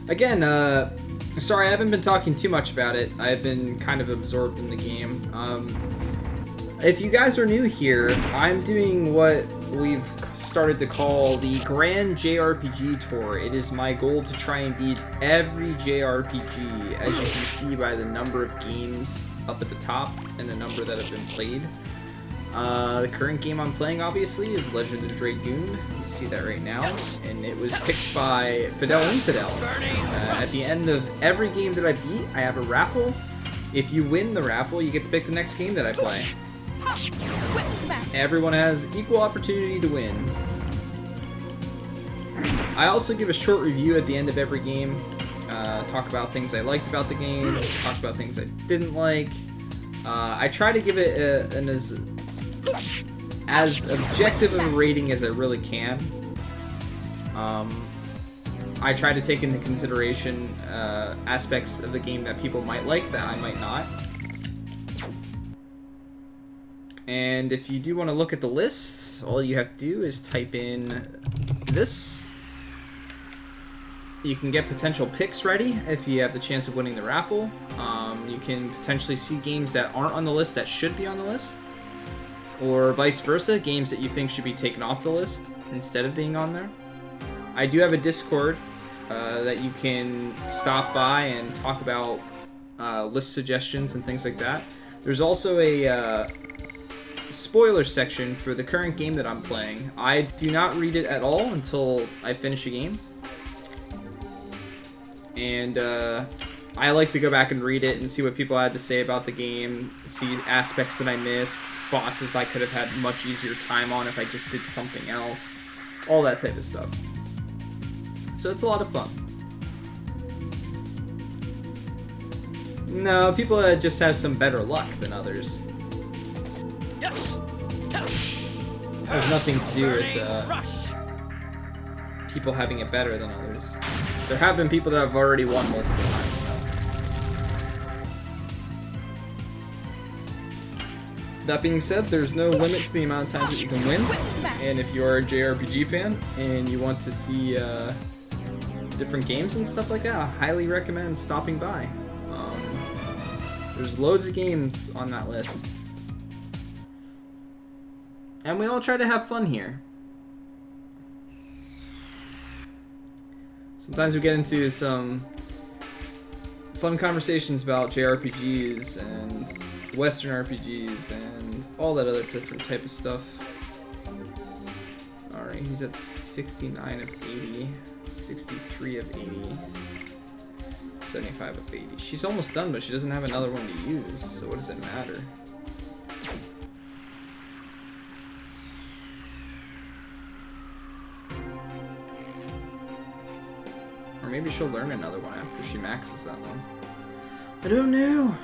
Again, sorry I haven't been talking too much about it. I've been kind of absorbed in the game. If you guys are new here, I'm doing what we've started to call the Grand JRPG Tour. It is my goal to try and beat every JRPG, as you can see by the number of games up at the top and the number that have been played. The current game I'm playing, obviously, is Legend of Dragoon. You see that right now, and it was picked by Fidel Infidel. At the end of every game that I beat, I have a raffle. If you win the raffle, you get to pick the next game that I play. Everyone has equal opportunity to win. I also give a short review at the end of every game. Talk about things I liked about the game, talk about things I didn't like. I try to give it an as objective of a rating as I really can. I try to take into consideration aspects of the game that people might like that I might not. And if you do want to look at the lists, all you have to do is type in this. You can get potential picks ready if you have the chance of winning the raffle. You can potentially see games that aren't on the list that should be on the list. Or vice versa, games that you think should be taken off the list instead of being on there. I do have a Discord that you can stop by and talk about list suggestions and things like that. There's also a spoiler section for the current game that I'm playing. I do not read it at all until I finish a game. And I like to go back and read it and see what people had to say about the game, see aspects that I missed, bosses I could have had much easier time on if I just did something else, all that type of stuff. So it's a lot of fun. No, people just have some better luck than others. It has nothing to do with people having it better than others. There have been people that have already won multiple times now. That being said, there's no limit to the amount of times that you can win. And if you are a JRPG fan and you want to see different games and stuff like that, I highly recommend stopping by. There's loads of games on that list. And we all try to have fun here. Sometimes we get into some fun conversations about JRPGs and Western RPGs and all that other different type of stuff. Alright, he's at 69 of 80, 63 of 80, 75 of 80. She's almost done, but she doesn't have another one to use, so what does it matter? Or maybe she'll learn another one after she maxes that one. I don't know.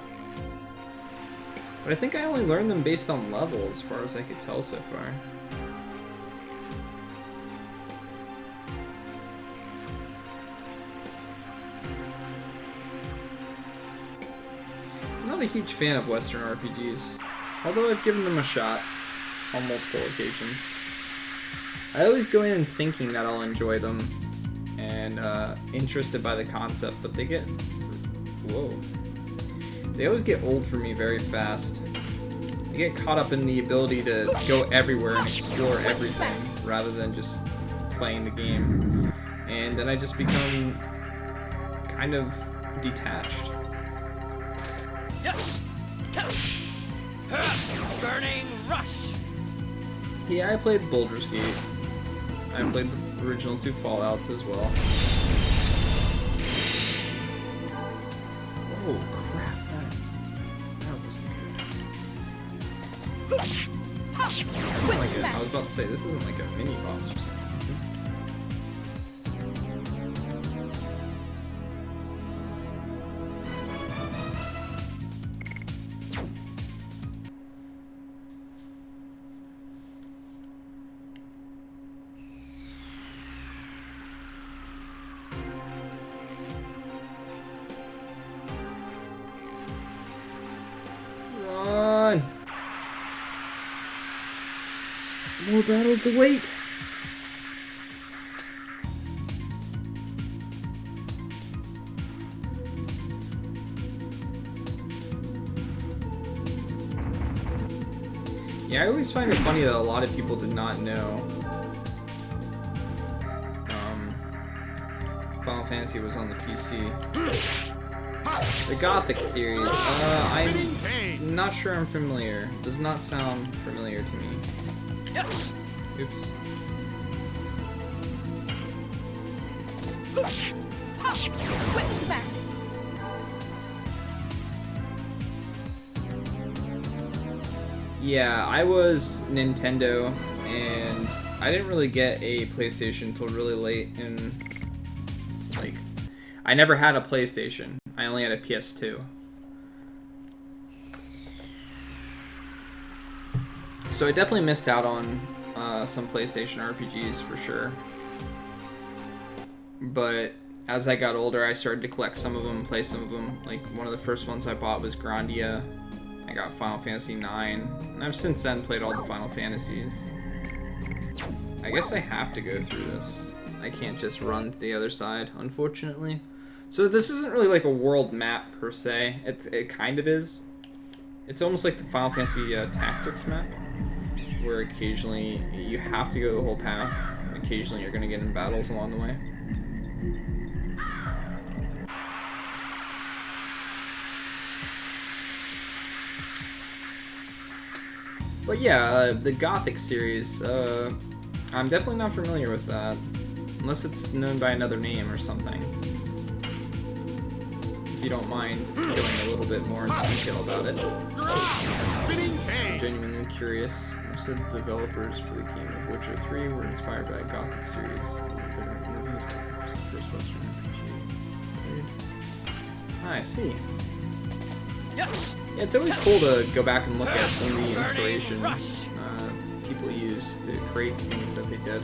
But I think I only learned them based on level as far as I could tell so far. I'm not a huge fan of Western RPGs, although I've given them a shot on multiple occasions. I always go in thinking that I'll enjoy them and interested by the concept, but they get... Whoa. They always get old for me very fast. I get caught up in the ability to go everywhere and explore everything rather than just playing the game. And then I just become kind of detached. Burning rush. Yeah, I played Baldur's Gate. I played the original 2 Fallouts as well. Oh crap, that wasn't good. I was about to say, this isn't like a mini boss or something, is it? Run! More battles await! Yeah, I always find it funny that a lot of people did not know Final Fantasy was on the PC. The Gothic series, I'm not sure I'm familiar. Does not sound familiar to me. Oops. Whip smack. Yeah, I was Nintendo, and I didn't really get a PlayStation until really late in, like, I never had a PlayStation. I only had a PS2. So I definitely missed out on some PlayStation RPGs for sure. But as I got older, I started to collect some of them, play some of them. Like, one of the first ones I bought was Grandia. I got Final Fantasy IX, and I've since then played all the Final Fantasies. I guess I have to go through this. I can't just run to the other side, unfortunately. So this isn't really like a world map, per se. It kind of is. It's almost like the Final Fantasy Tactics map, where occasionally you have to go the whole path. Occasionally you're going to get in battles along the way. But yeah, the Gothic series, I'm definitely not familiar with that. Unless it's known by another name or something. If you don't mind going a little bit more into detail about it. I'm genuinely curious. Most of the developers for the game of Witcher 3 were inspired by a Gothic series. Different interviews, Gothic was the first Western RPG played. Ah, I see. Yeah, it's always cool to go back and look at some of the inspiration people used to create things that they did.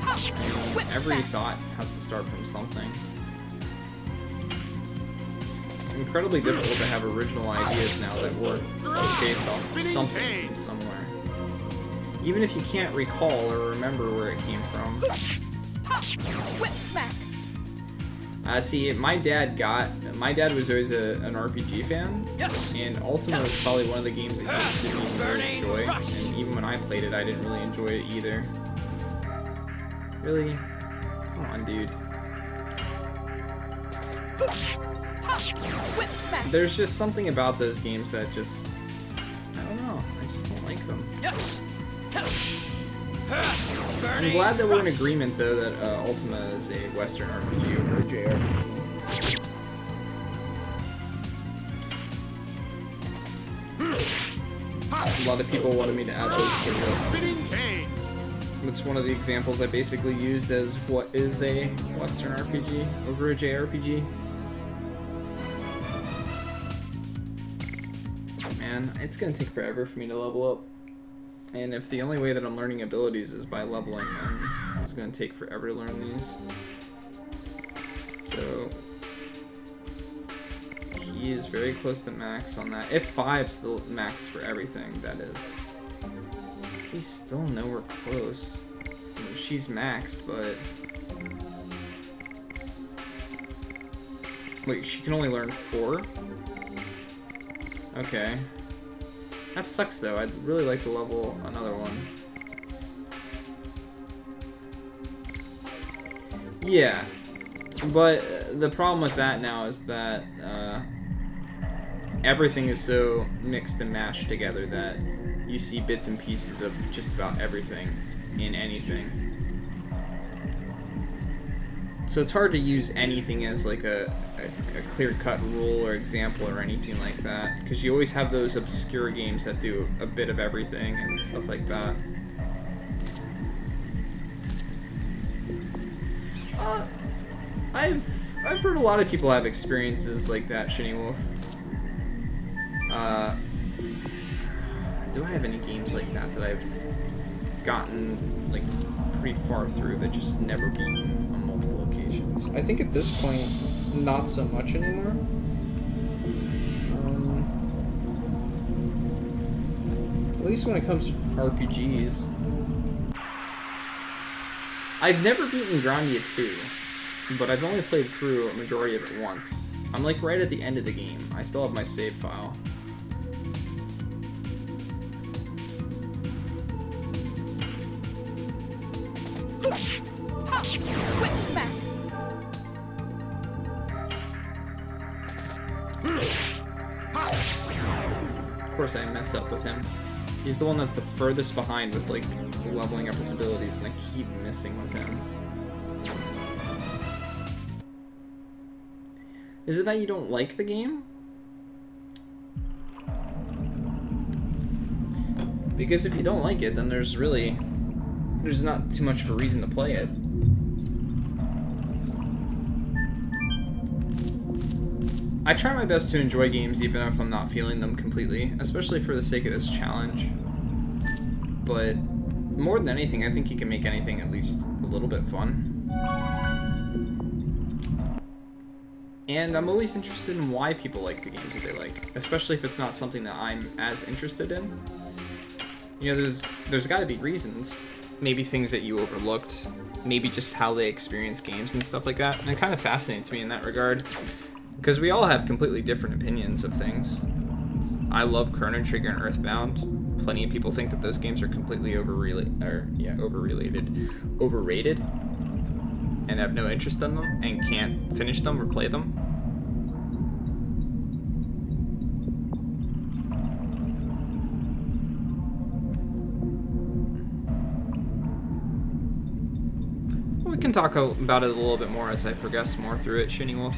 I mean, every thought has to start from something. It's incredibly difficult to have original ideas now that were based off of something from somewhere. Even if you can't recall or remember where it came from. Whip smack. See, my dad was always an RPG fan, and Ultima was probably one of the games that he just didn't even really enjoy, and even when I played it, I didn't really enjoy it either. Really? Come on, dude. Whip smack. There's just something about those games that just, I don't know, I just don't like them. I'm glad that we're in agreement, though, that Ultima is a Western RPG over a JRPG. A lot of people wanted me to add those to the list. Spinning cane. It's one of the examples I basically used as what is a Western RPG over a JRPG. Man, it's gonna take forever for me to level up. And if the only way that I'm learning abilities is by leveling them, it's gonna take forever to learn these. So he is very close to max on that. If 5's the max for everything, that is. He's still nowhere close. I mean, she's maxed, but... Wait, she can only learn 4? Okay. That sucks though, I'd really like to level another one. Yeah, but the problem with that now is that everything is so mixed and mashed together that you see bits and pieces of just about everything in anything. So it's hard to use anything as like a clear-cut rule or example or anything like that, because you always have those obscure games that do a bit of everything and stuff like that. I've heard a lot of people have experiences like that, Shinny Wolf. Do I have any games like that that I've gotten like pretty far through but just never beaten on multiple occasions? I think at this point, not so much anymore. At least when it comes to RPGs. I've never beaten Grandia 2, but I've only played through a majority of it once. I'm like right at the end of the game. I still have my save file. Whip smack. Of course I mess up with him. He's the one that's the furthest behind with like leveling up his abilities, and I keep missing with him. Is it that you don't like the game? Because if you don't like it, then there's not too much of a reason to play it. I try my best to enjoy games even if I'm not feeling them completely, especially for the sake of this challenge. But more than anything, I think you can make anything at least a little bit fun. And I'm always interested in why people like the games that they like, especially if it's not something that I'm as interested in. You know, there's got to be reasons. Maybe things that you overlooked, maybe just how they experience games and stuff like that. And it kind of fascinates me in that regard, because we all have completely different opinions of things. I love Chrono Trigger and Earthbound. Plenty of people think that those games are completely overrated, and have no interest in them and can't finish them or play them. We can talk about it a little bit more as I progress more through it, Shinny Wolf.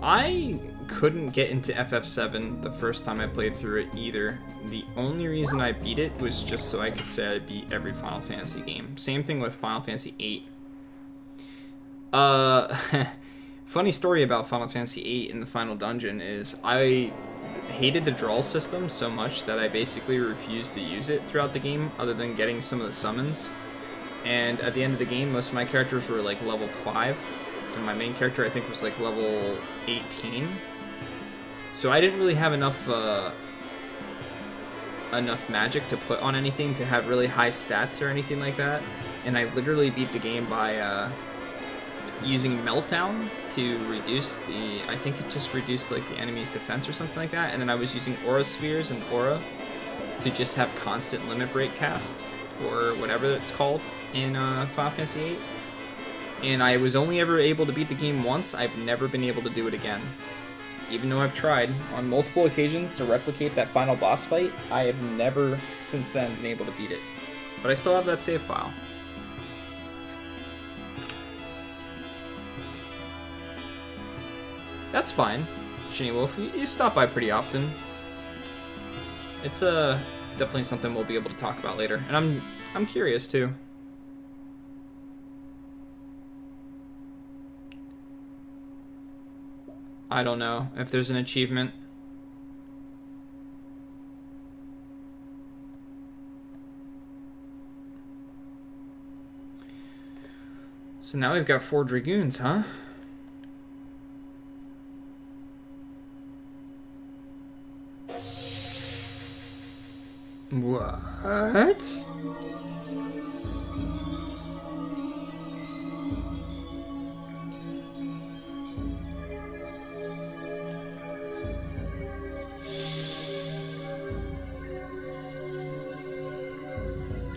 I couldn't get into FF7 the first time I played through it either. The only reason I beat it was just so I could say I beat every Final Fantasy game. Same thing with Final Fantasy VIII. Funny story about Final Fantasy VIII in the final dungeon is I hated the draw system so much that I basically refused to use it throughout the game, other than getting some of the summons. And at the end of the game, most of my characters were like level 5, and my main character I think was like level 18. So I didn't really have enough magic to put on anything to have really high stats or anything like that. And I literally beat the game by using Meltdown to reduce I think it just reduced like the enemy's defense or something like that. And then I was using Aura Spheres and Aura to just have constant limit break cast, or whatever it's called in Final Fantasy VIII. And I was only ever able to beat the game once. I've never been able to do it again. Even though I've tried on multiple occasions to replicate that final boss fight, I have never since then been able to beat it. But I still have that save file. That's fine. Shinny Wolf, you stop by pretty often. It's definitely something we'll be able to talk about later, and I'm curious too. I don't know if there's an achievement. So now we've got 4 Dragoons, huh? What?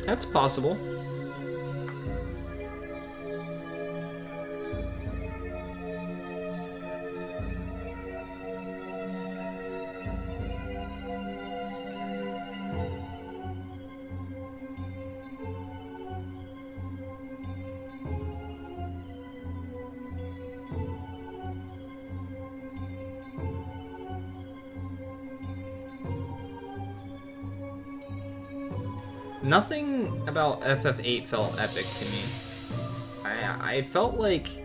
That's possible. Nothing about FF8 felt epic to me. I felt like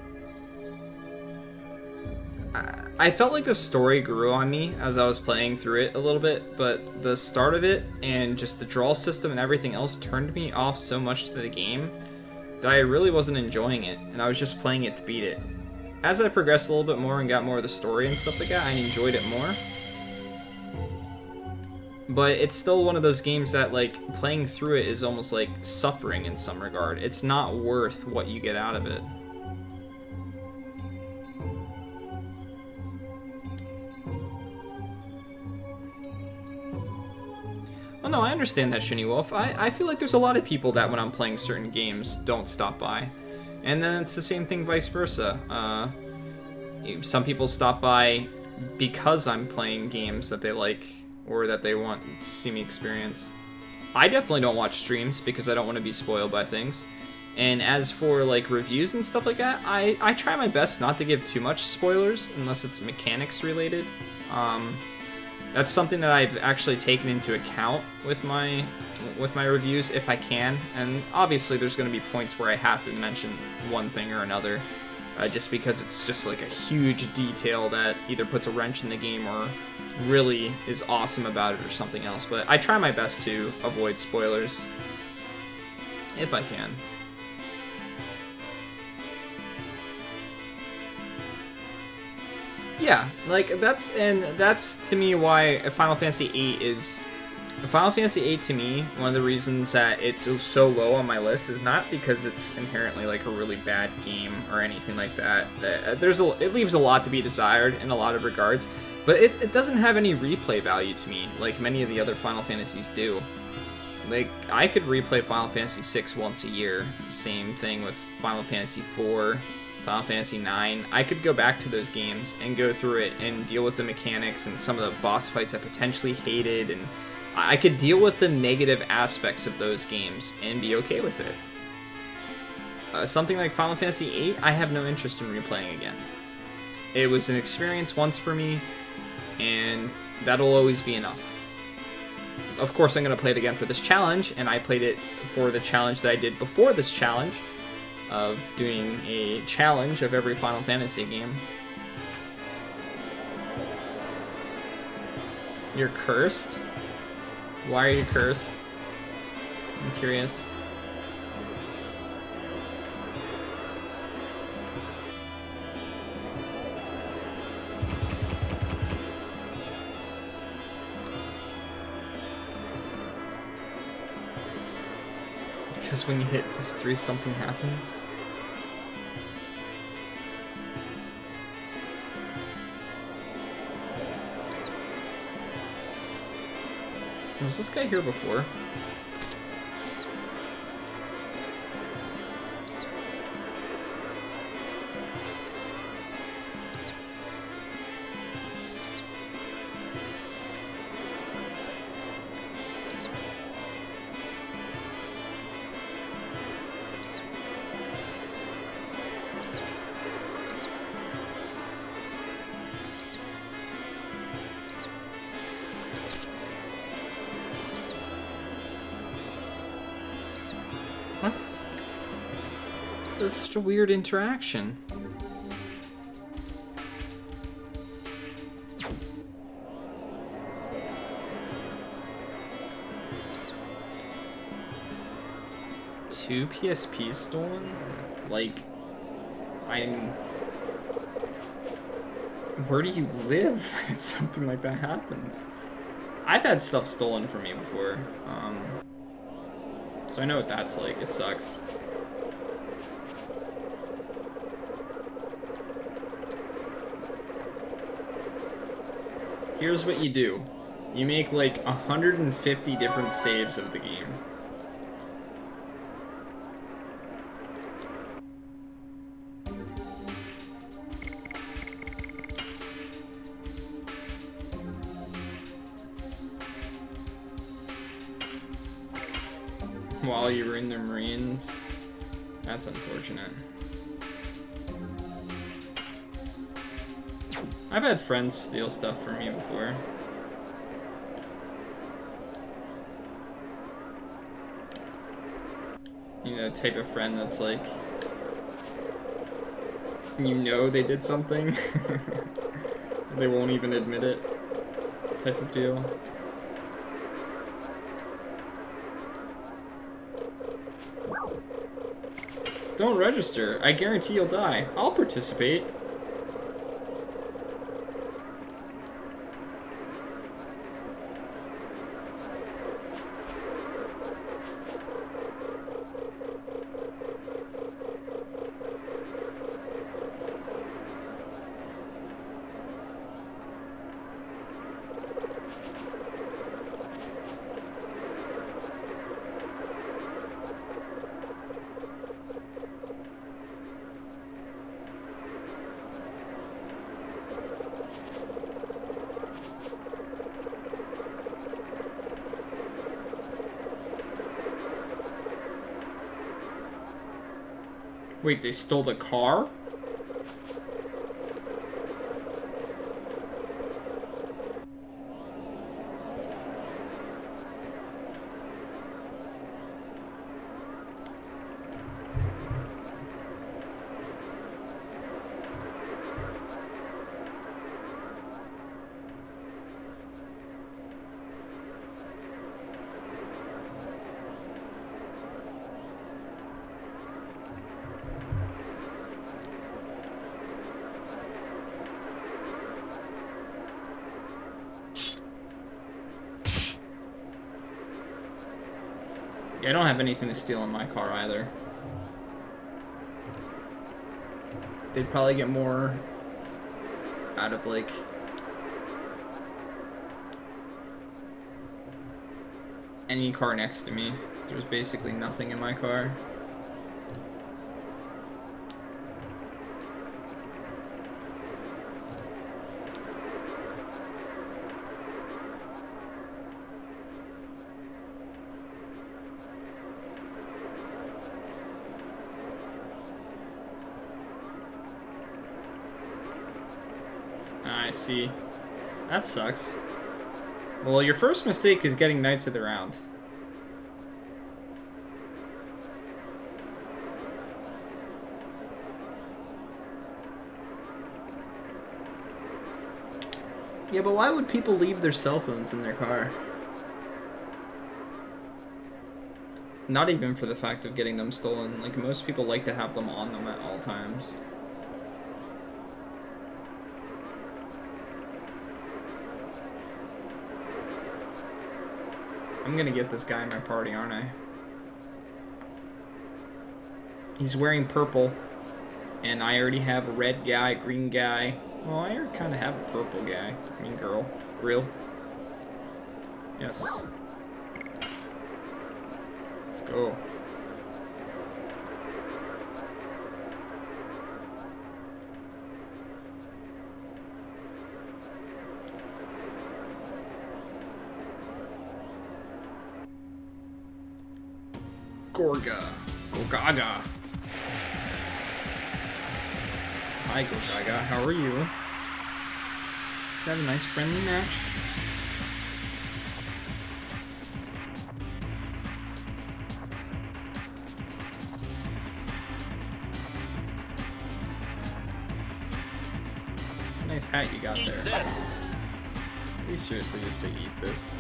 the story grew on me as I was playing through it a little bit, but the start of it and just the draw system and everything else turned me off so much to the game that I really wasn't enjoying it, and I was just playing it to beat it. As I progressed a little bit more and got more of the story and stuff like that, I enjoyed it more. But it's still one of those games that, like, playing through it is almost like suffering in some regard. It's not worth what you get out of it. Oh no, I understand that, Shinny Wolf. I feel like there's a lot of people that when I'm playing certain games don't stop by. And then it's the same thing vice versa. Some people stop by because I'm playing games that they like or that they want to see me experience. I definitely don't watch streams because I don't want to be spoiled by things. And as for like reviews and stuff like that, I try my best not to give too much spoilers unless it's mechanics related. That's something that I've actually taken into account with my reviews if I can. And obviously there's going to be points where I have to mention one thing or another. Just because it's just like a huge detail that either puts a wrench in the game or really is awesome about it or something else. But I try my best to avoid spoilers if I can. Yeah, like that's to me why Final Fantasy VIII is... Final Fantasy VIII to me, one of the reasons that it's so low on my list is not because it's inherently like a really bad game or anything like that. It leaves a lot to be desired in a lot of regards, but it doesn't have any replay value to me like many of the other Final Fantasies do. Like, I could replay Final Fantasy VI once a year. Same thing with Final Fantasy IV, Final Fantasy IX. I could go back to those games and go through it and deal with the mechanics and some of the boss fights I potentially hated, and I could deal with the negative aspects of those games and be okay with it. Something like Final Fantasy VIII, I have no interest in replaying again. It was an experience once for me, and that'll always be enough. Of course, I'm going to play it again for this challenge, and I played it for the challenge that I did before this challenge, of doing a challenge of every Final Fantasy game. You're cursed? Why are you cursed? I'm curious. Because when you hit this 3, something happens. Was this guy here before? Just such a weird interaction. Two PSPs stolen? Like, where do you live that something like that happens? I've had stuff stolen from me before, so I know what that's like. It sucks. Here's what you do. You make like 150 different saves of the game. While you were in the Marines. That's unfortunate. I've had friends steal stuff from me before. You know, type of friend that's like, you know they did something. They won't even admit it. Type of deal. Don't register. I guarantee you'll die. I'll participate. Wait, they stole the car? Yeah, I don't have anything to steal in my car either. They'd probably get more out of, like, any car next to me. There's basically nothing in my car. I see. That sucks. Well, your first mistake is getting Knights of the Round. Yeah, but why would people leave their cell phones in their car? Not even for the fact of getting them stolen. Like, most people like to have them on them at all times. I'm gonna get this guy in my party, aren't I? He's wearing purple, and I already have a red guy, green guy. Well, I already kind of have a purple guy. I mean, grill. Yes. Let's go. Gorgaga. Hi, Gorgaga. How are you? Let's have a nice friendly match. Nice hat you got there. You seriously just say eat this.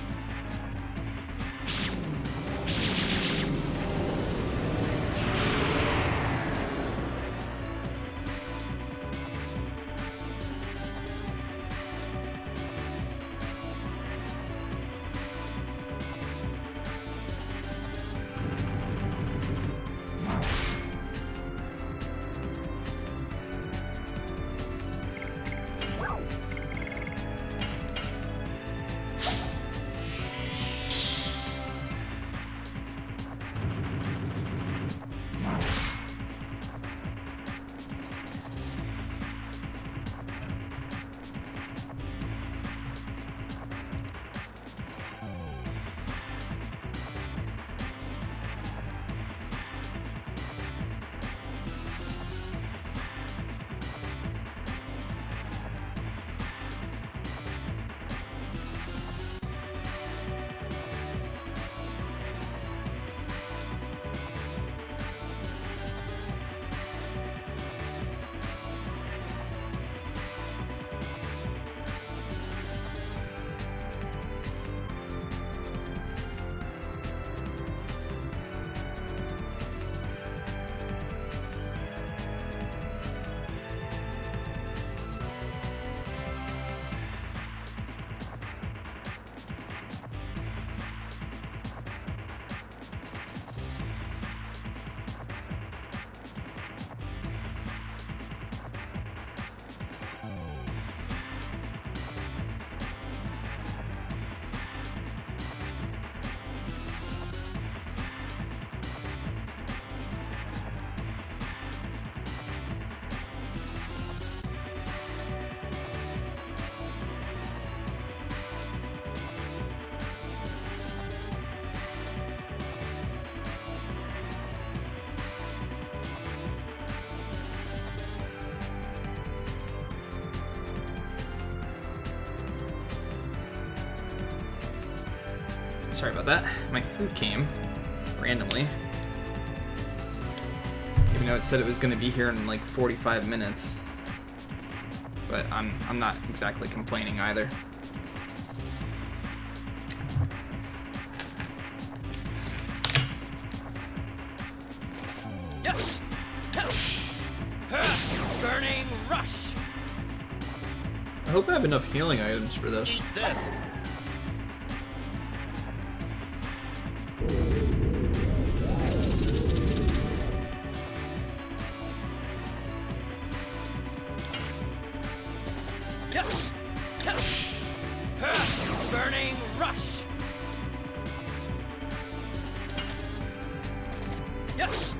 Sorry about that. My food came randomly. Even though it said it was going to be here in like 45 minutes. But I'm not exactly complaining either. Yes. Burning rush. I hope I have enough healing items for this. Eat this. Yes. Burning rush. Yes.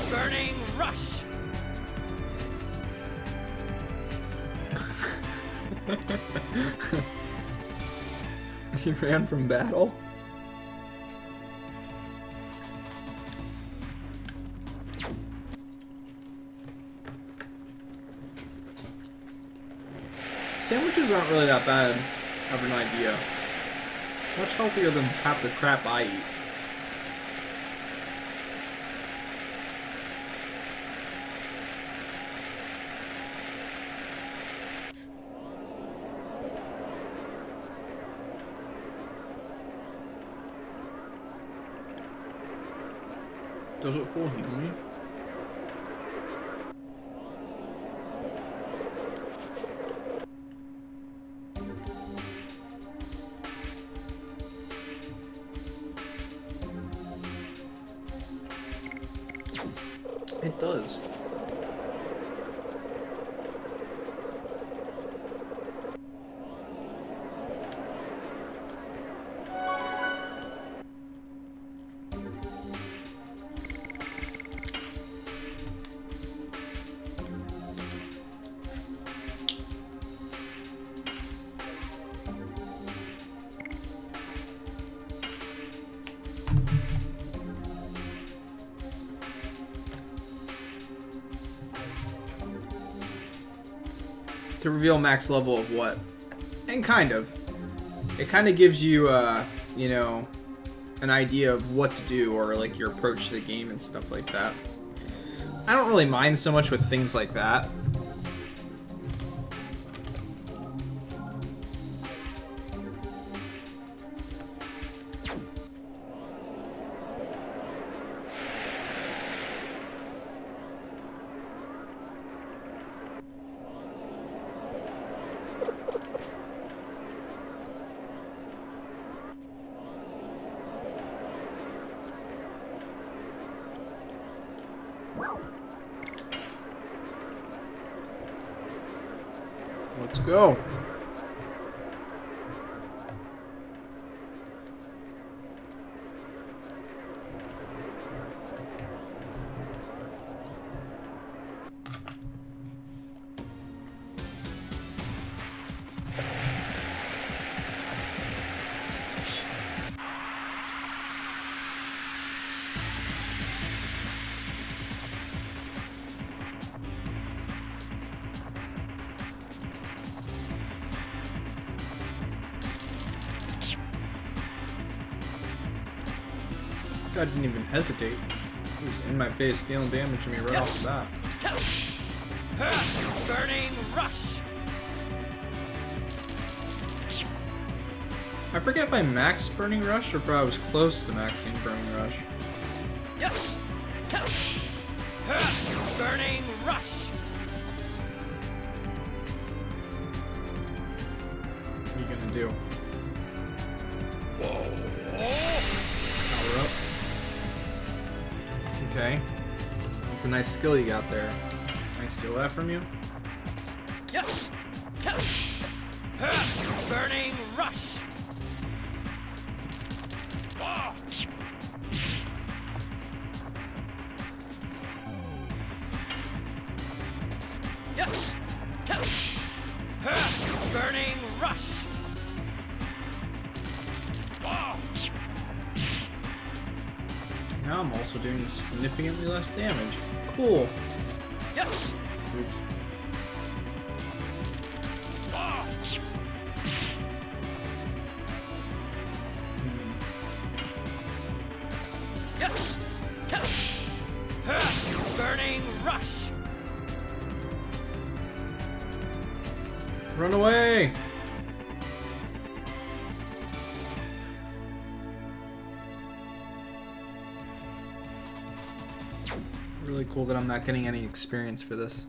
Burning rush. He ran from battle? Sandwiches aren't really that bad, I have an idea. Much healthier than half the crap I eat. Does it full heal me? It does. To reveal max level of what? And kind of. It kind of gives you, you know, an idea of what to do or like your approach to the game and stuff like that. I don't really mind so much with things like that. Let's go. I didn't even hesitate. He was in my face, dealing damage to me right off the bat. Burning rush. I forget if I maxed Burning Rush or if I was close to maxing Burning Rush. Yes. Burning rush. What are you gonna do? Power up. Okay. That's a nice skill you got there. Can I steal that from you? Yes. Burning rush. Yes. Burning rush. Now I'm also doing significantly less damage. Cool. Yes. Oops. Yes. Burning rush. Run away! Really cool that I'm not getting any experience for this.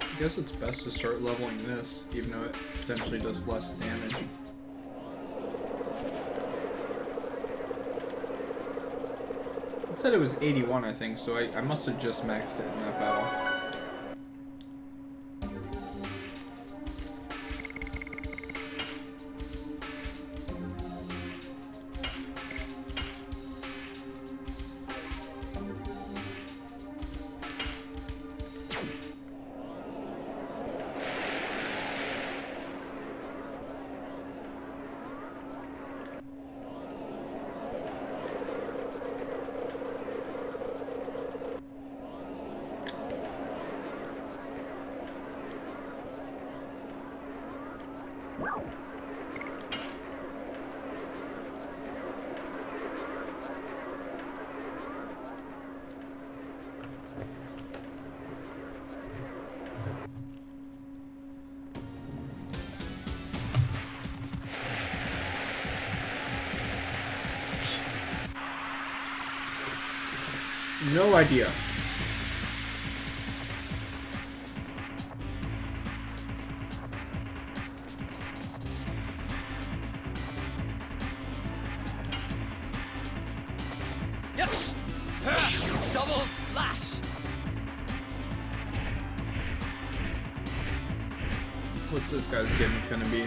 I guess it's best to start leveling this, even though it potentially does less damage. It said it was 81, I think, so I must have just maxed it in that battle. No idea. Yes. Double slash. What's this guy's gimmick gonna be?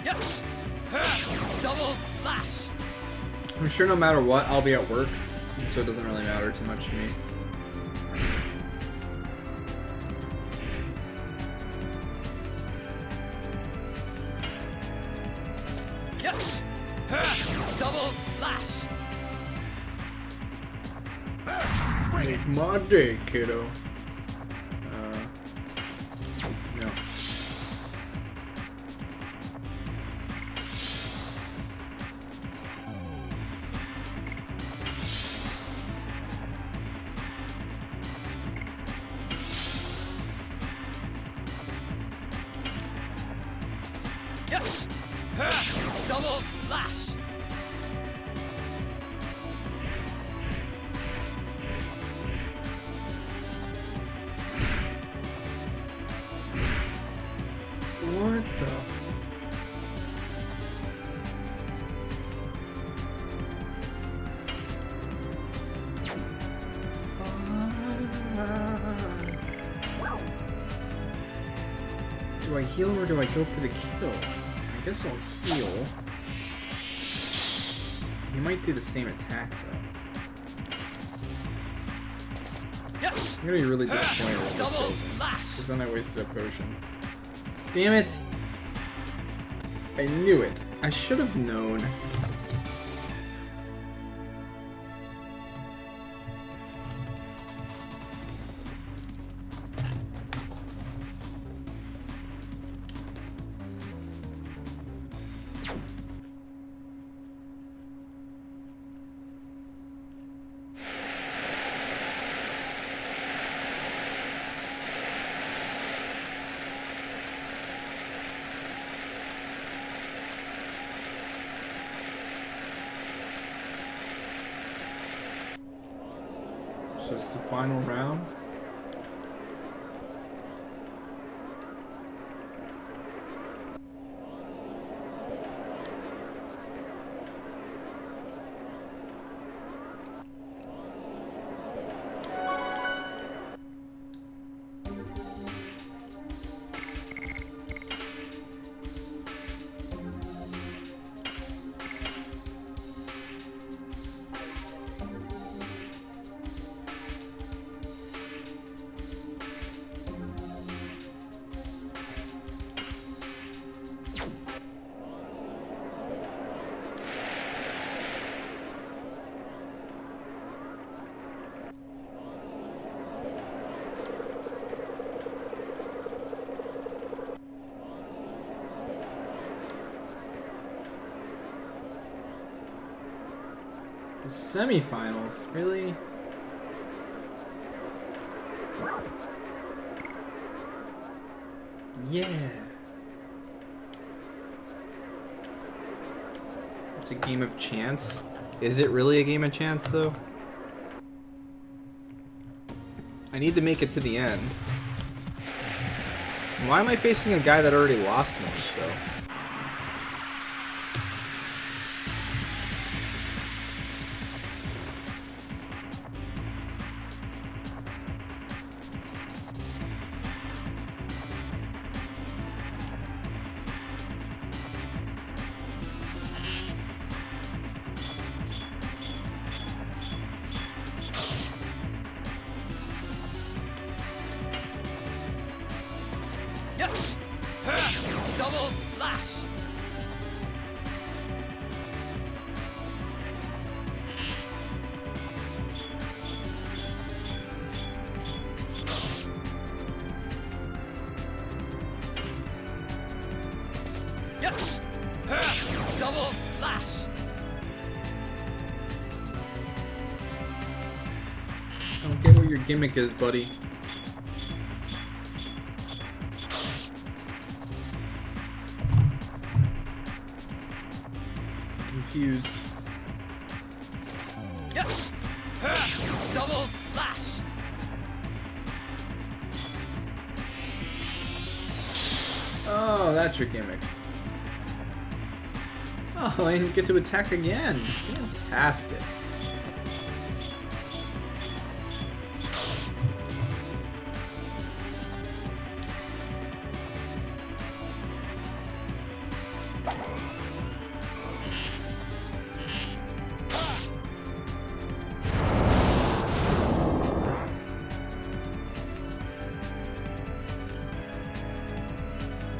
Yes. Double slash. I'm sure no matter what, I'll be at work, so it doesn't really matter too much to me. Yes. Double slash. Make my day, kiddo. Yes! Double slash! What the? Do I heal or do I go for the kill? I guess I'll heal. He might do the same attack though. Yes! I'm gonna be really disappointed if this Double goes in, slash! because then I wasted a potion. Damn it! I knew it. I should have known. So it's the final round. The semifinals, really? Yeah. It's a game of chance. Is it really a game of chance, though? I need to make it to the end. Why am I facing a guy that already lost once, though? Yes! Double slash! Yes! Double slash! I don't get what your gimmick is, buddy. Confused. Yes! Double slash! Oh, that's your gimmick. Oh, and you get to attack again. Fantastic.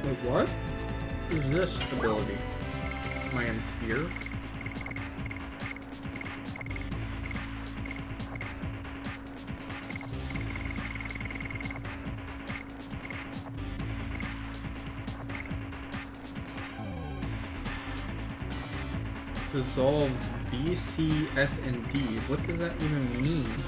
Wait, what? Who's this ability? Am I in fear? Dissolves B, C, F, and D. What does that even mean?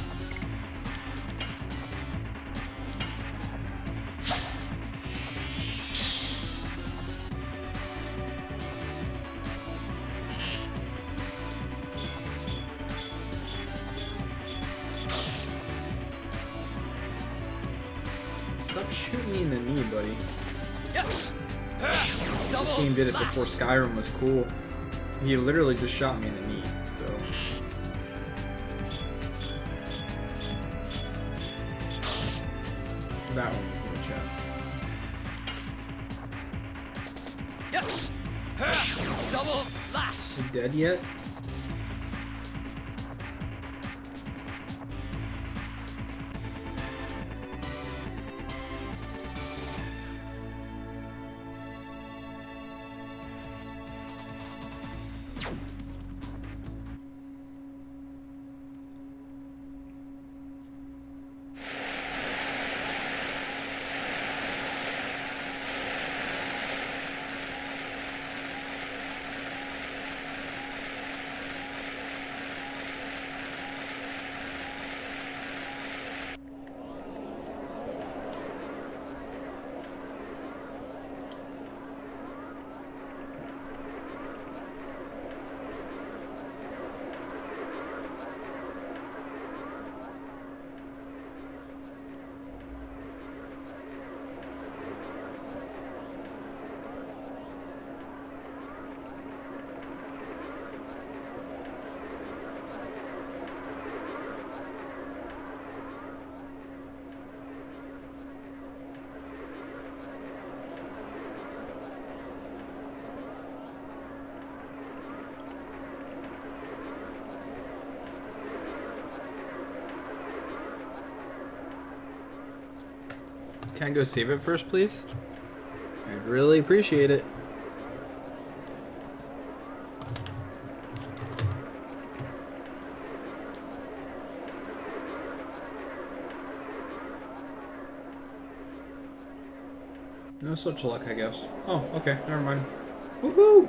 Stop shooting me in the knee, buddy. Yes. This game did it before Skyrim was cool. He literally just shot me in the knee, so... That one was in the chest. Yes. Double slash. You dead yet? Can I go save it first, please? I'd really appreciate it. No such luck, I guess. Oh, okay, never mind. Woohoo!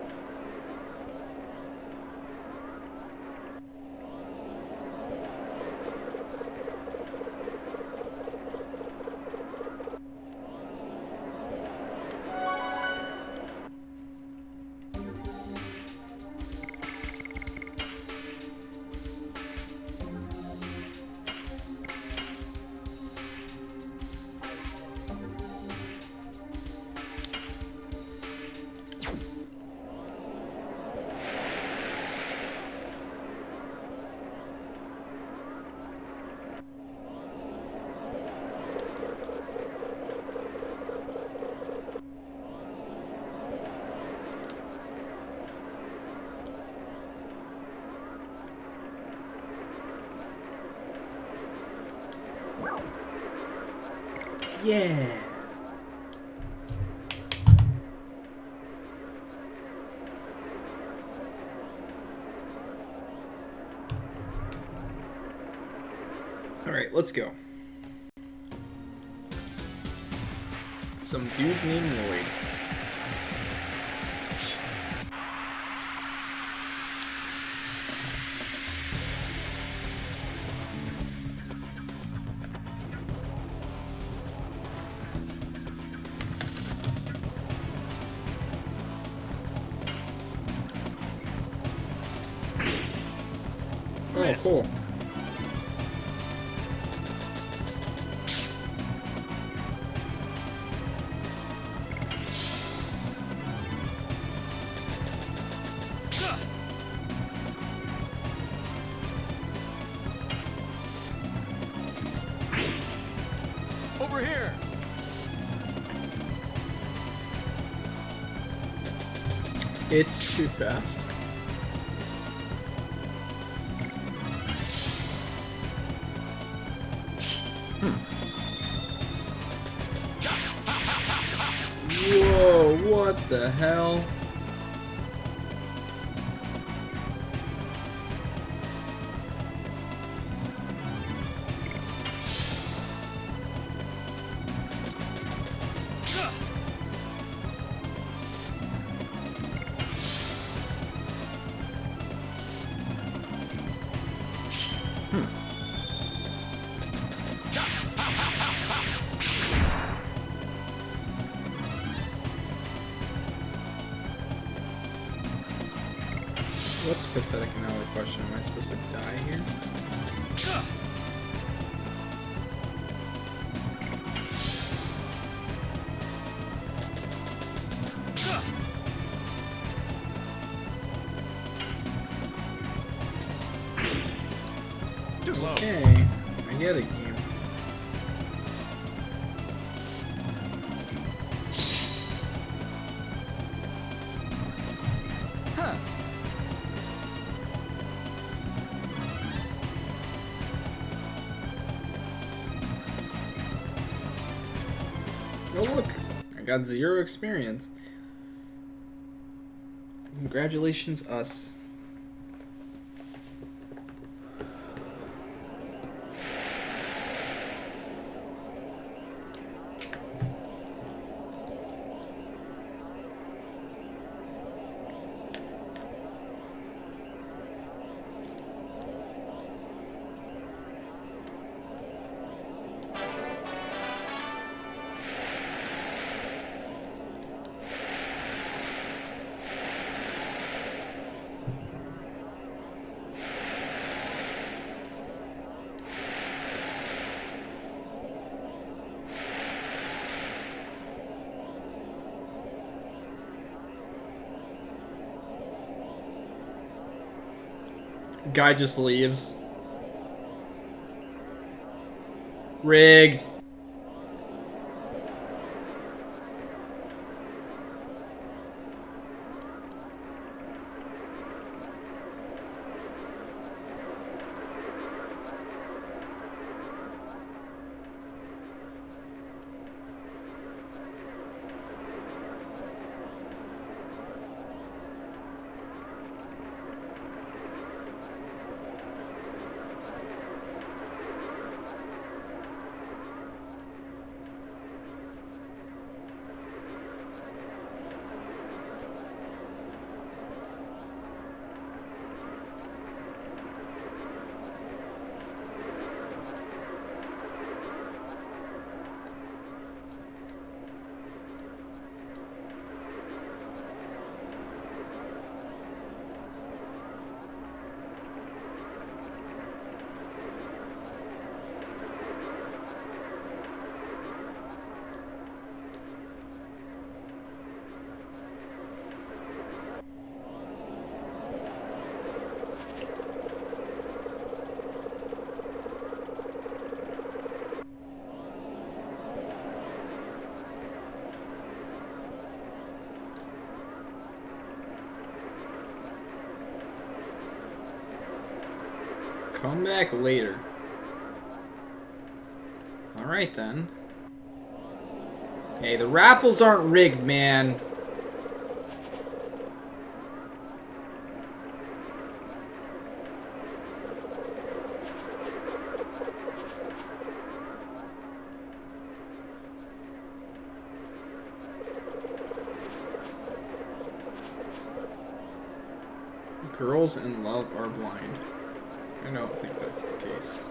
Yeah. All right, let's go. Some dude named Lloyd. Oh, cool. Over here. It's too fast. Whoa, what the hell? What's pathetic and now the question? Am I supposed to die here? get a game. Huh. Oh look, I got 0 experience. Congratulations, us. Guy just leaves. Rigged. Come back later. Alright then. Hey, the raffles aren't rigged, man. Girls in love are blind. I don't think that's the case.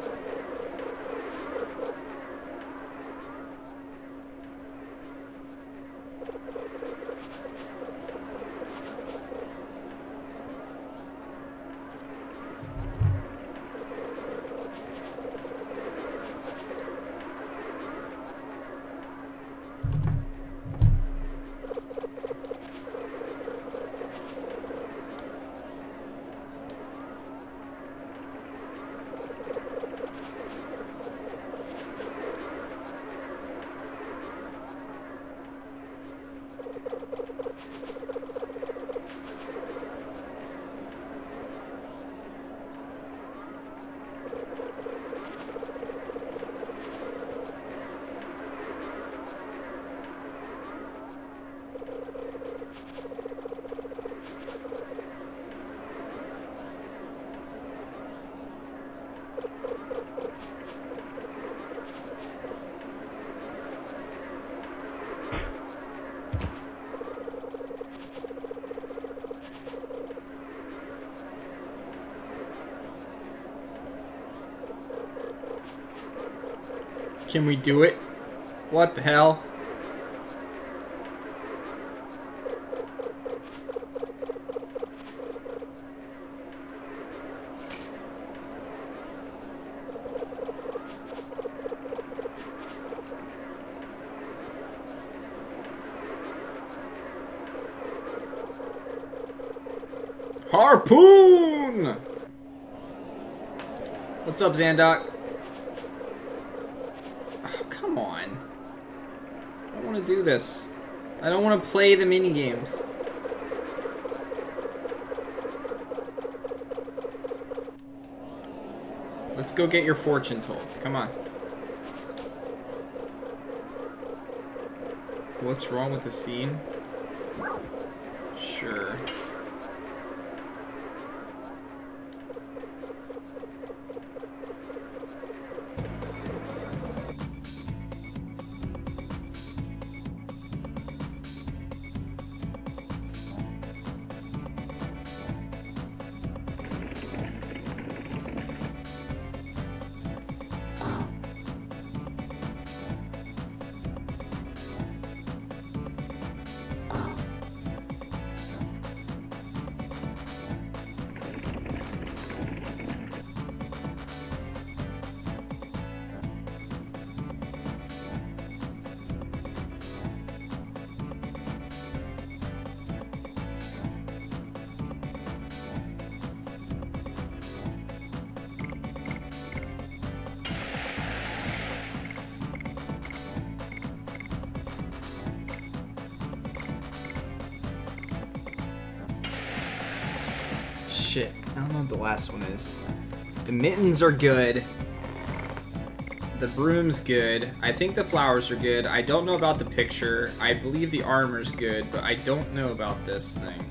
Can we do it? What the hell? Harpoon! What's up, Zandok? on. I don't want to do this. I don't want to play the mini games. Let's go get your fortune told. Come on. What's wrong with the scene? Sure. Shit, I don't know what the last one is. The mittens are good. The broom's good. I think the flowers are good. I don't know about the picture. I believe the armor's good, but I don't know about this thing.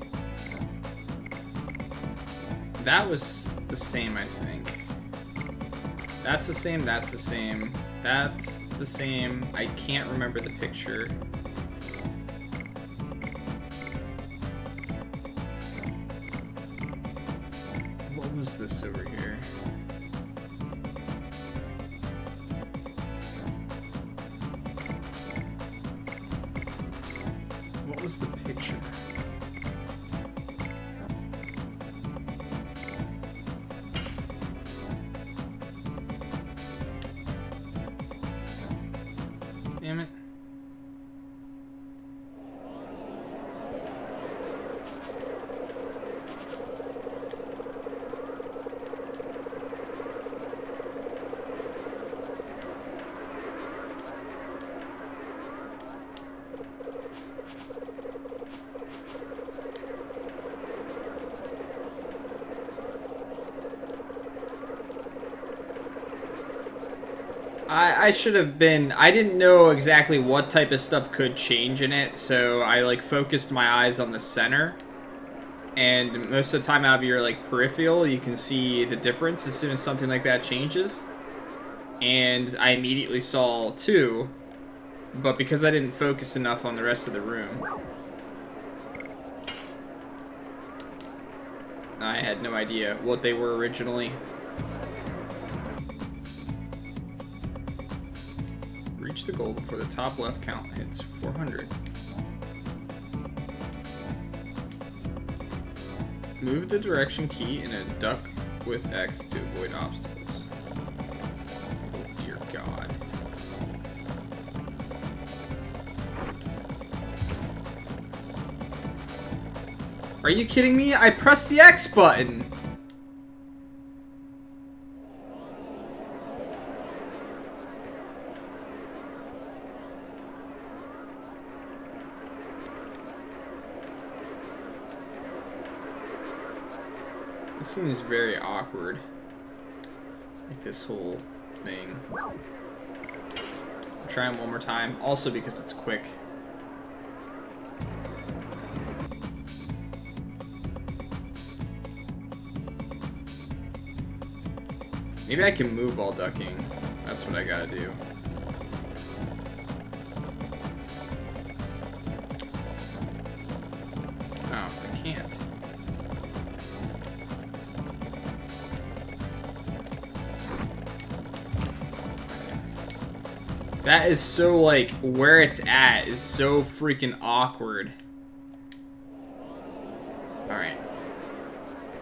That was the same, I think. That's the same, that's the same. That's the same. I can't remember the picture. What was this over here? What was the picture? Damn it. I should have been... I didn't know exactly what type of stuff could change in it, so I, like, focused my eyes on the center. And most of the time out of your, like, peripheral, you can see the difference as soon as something like that changes. And I immediately saw 2, but because I didn't focus enough on the rest of the room, I had no idea what they were originally. Reach the goal before the top left count hits 400. Move the direction key and a duck with X to avoid obstacles. Oh dear God. Are you kidding me? I pressed the X button! This seems very awkward. Like this whole thing. I'll try them one more time. Also because it's quick. Maybe I can move while ducking. That's what I gotta do. Oh, I can't. That is so, like, where it's at is so freaking awkward. Alright.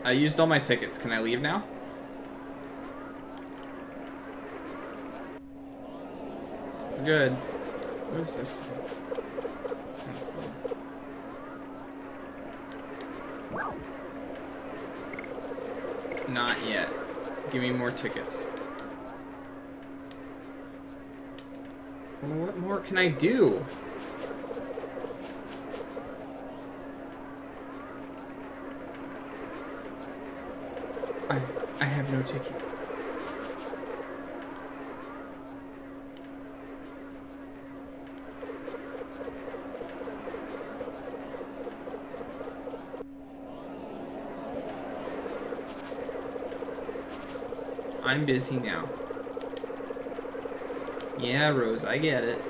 I used all my tickets. Can I leave now? We're good. What is this? Not yet. Give me more tickets. What more can I do? I have no ticket. I'm busy now. Yeah, Rose, I get it.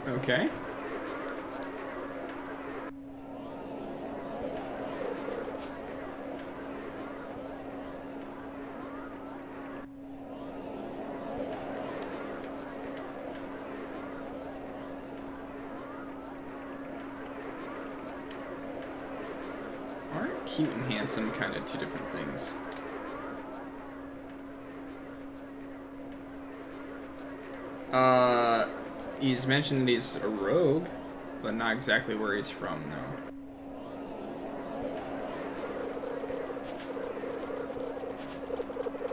Okay. Aren't cute and handsome kind of two different things? He's mentioned that he's a rogue, but not exactly where he's from, no.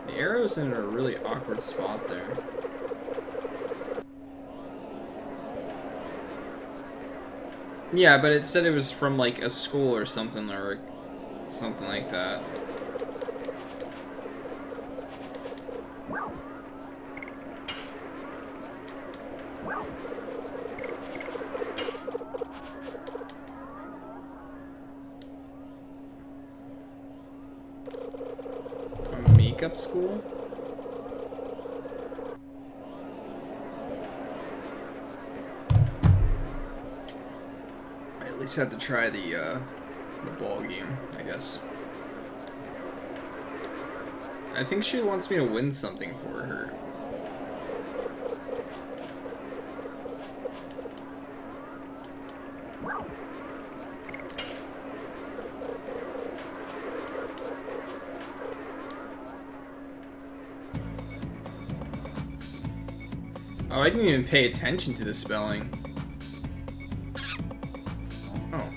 The arrow's in a really awkward spot there. Yeah, but it said it was from like a school or something like that. A makeup school? I at least have to try the ball game, I guess. I think she wants me to win something for her. Oh, I didn't even pay attention to the spelling. Oh.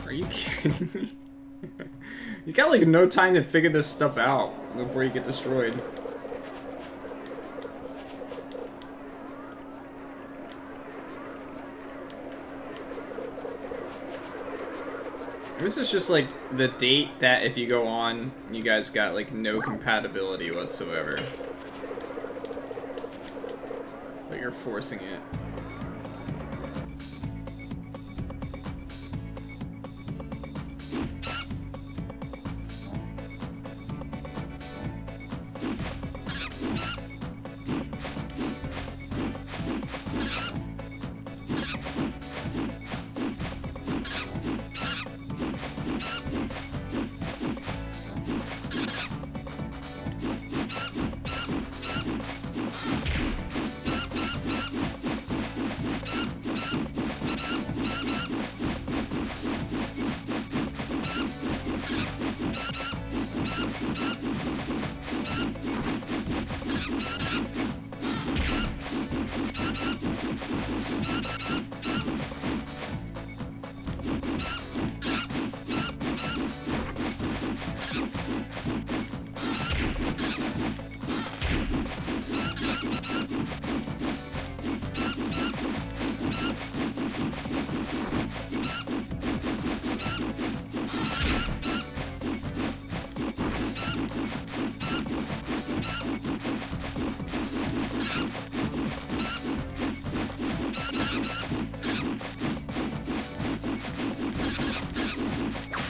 Are you kidding me? You got like no time to figure this stuff out before you get destroyed. This is just like the date that if you go on, you guys got like no compatibility whatsoever. But you're forcing it.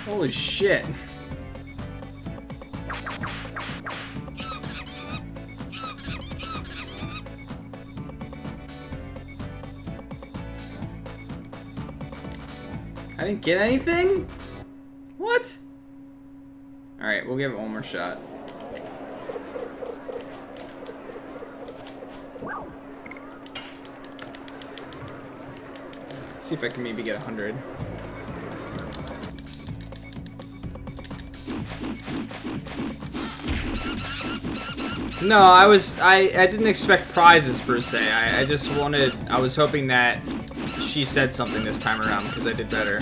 Holy shit. I didn't get anything? What? Alright, we'll give it one more shot. See if I can maybe get 100. No, I didn't expect prizes per se. I just wanted, I was hoping that she said something this time around because I did better.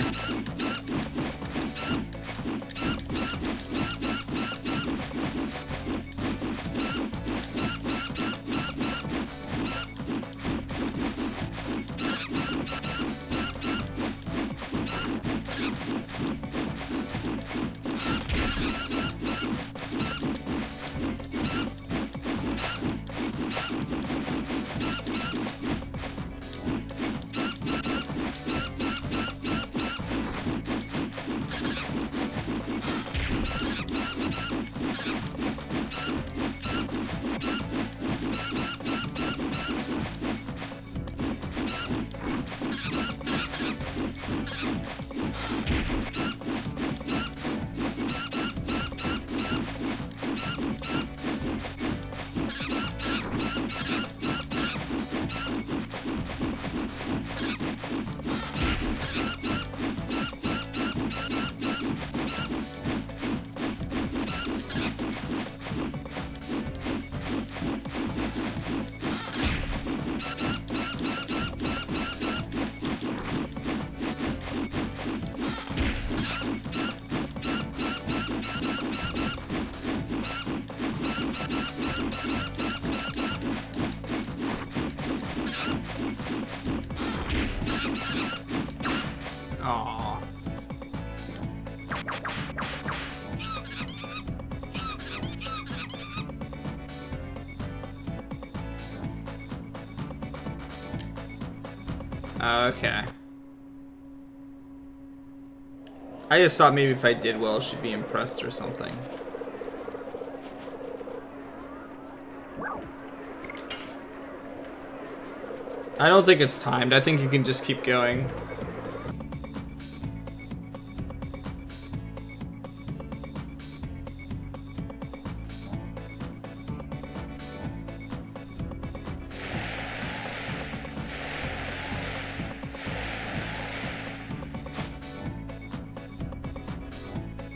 Aww. Okay. I just thought maybe if I did well, she'd be impressed or something. I don't think it's timed. I think you can just keep going.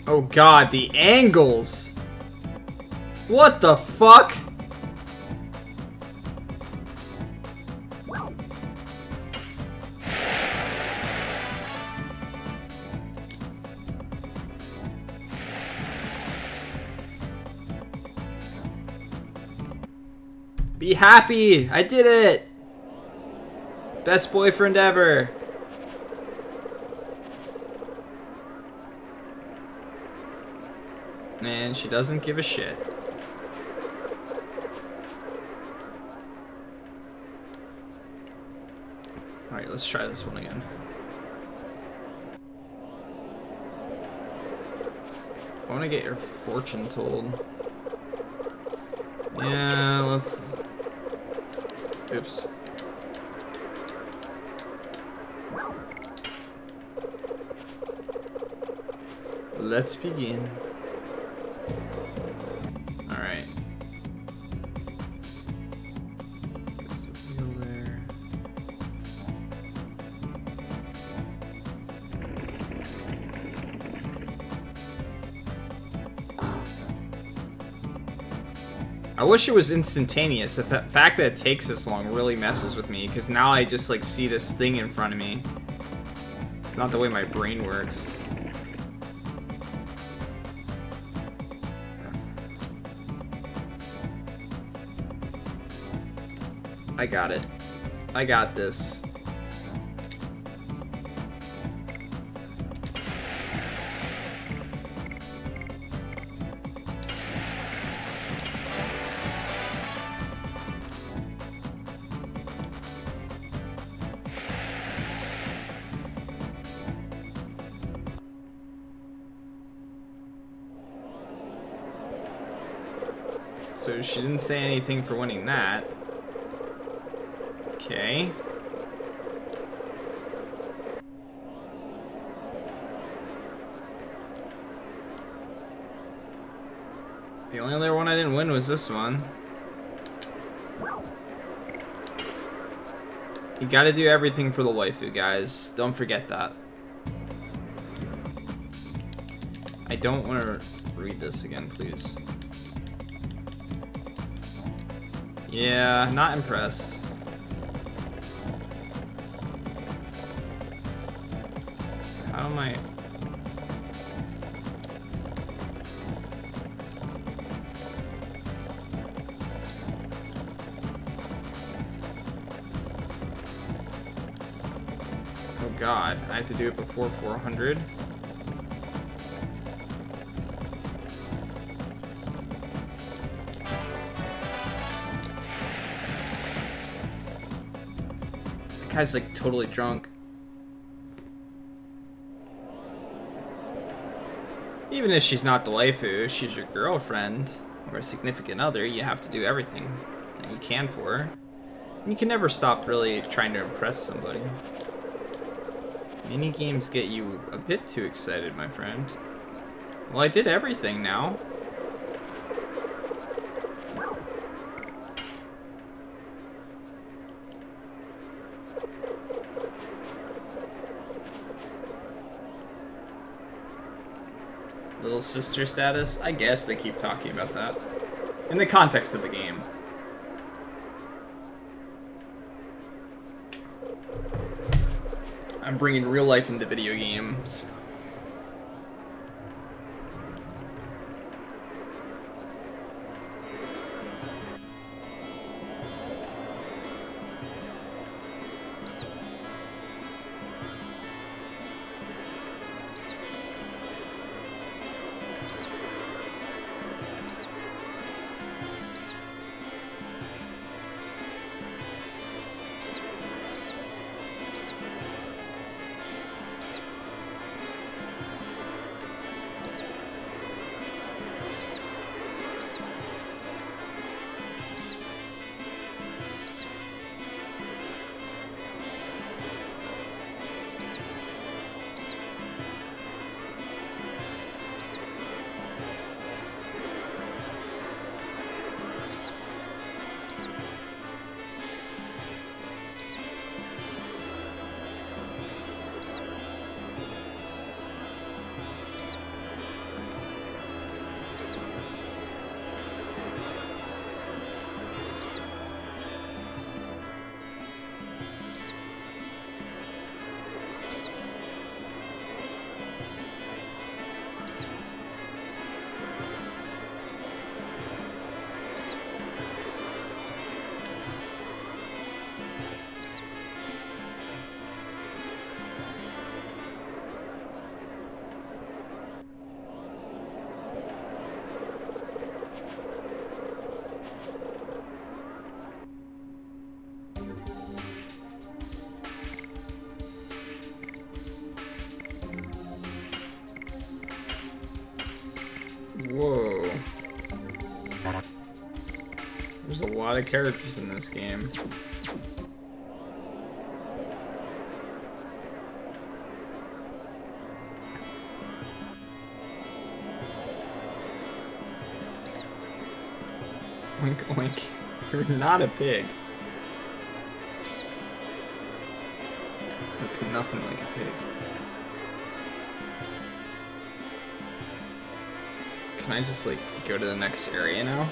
Oh god, the angles! What the fuck? Be happy! I did it! Best boyfriend ever! And she doesn't give a shit. Alright, let's try this one again. I want to get your fortune told. Yeah, let's... Oops. Let's begin. Alright. There. I wish it was instantaneous. The fact that it takes this long really messes with me, because now I just like see this thing in front of me. It's not the way my brain works. I got it. I got this. So she didn't say anything for winning that. Okay. The only other one I didn't win was this one. You gotta do everything for the waifu, guys. Don't forget that. I don't want to read this again, please. Yeah, not impressed. How am I... Oh god, I have to do it before 400. That guy's like totally drunk. Even if she's not the waifu, she's your girlfriend or a significant other, you have to do everything that you can for her. And you can never stop really trying to impress somebody. Mini games get you a bit too excited, my friend. Well, I did everything now. Little sister status? I guess they keep talking about that. In the context of the game. I'm bringing real life into video games. Whoa. There's a lot of characters in this game. Oink oink. You're not a pig. Look nothing like a pig. Can I just, like, go to the next area now?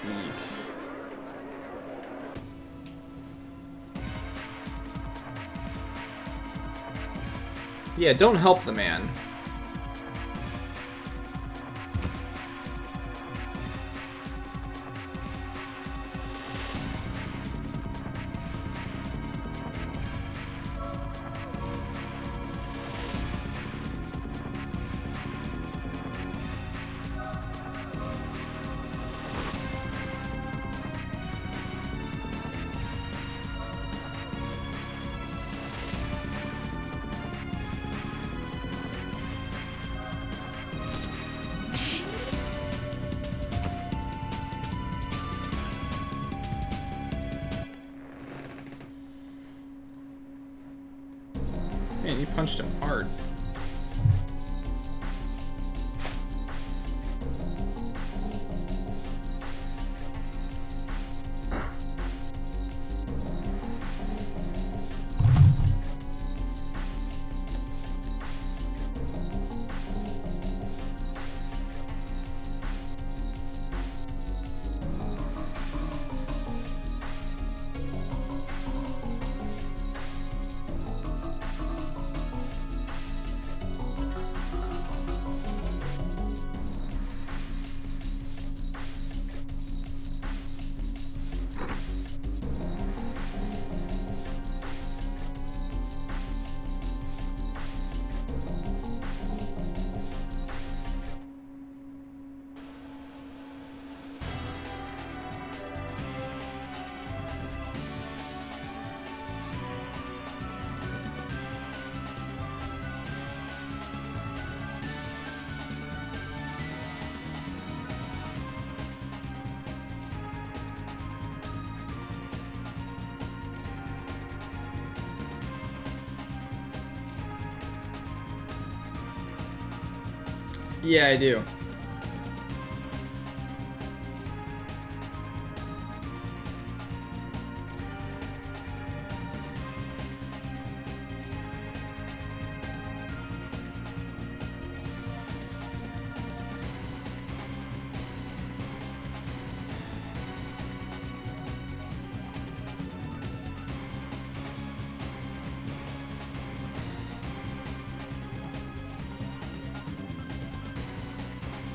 Eek. Yeah, don't help the man. Man, you punched him hard. Yeah, I do.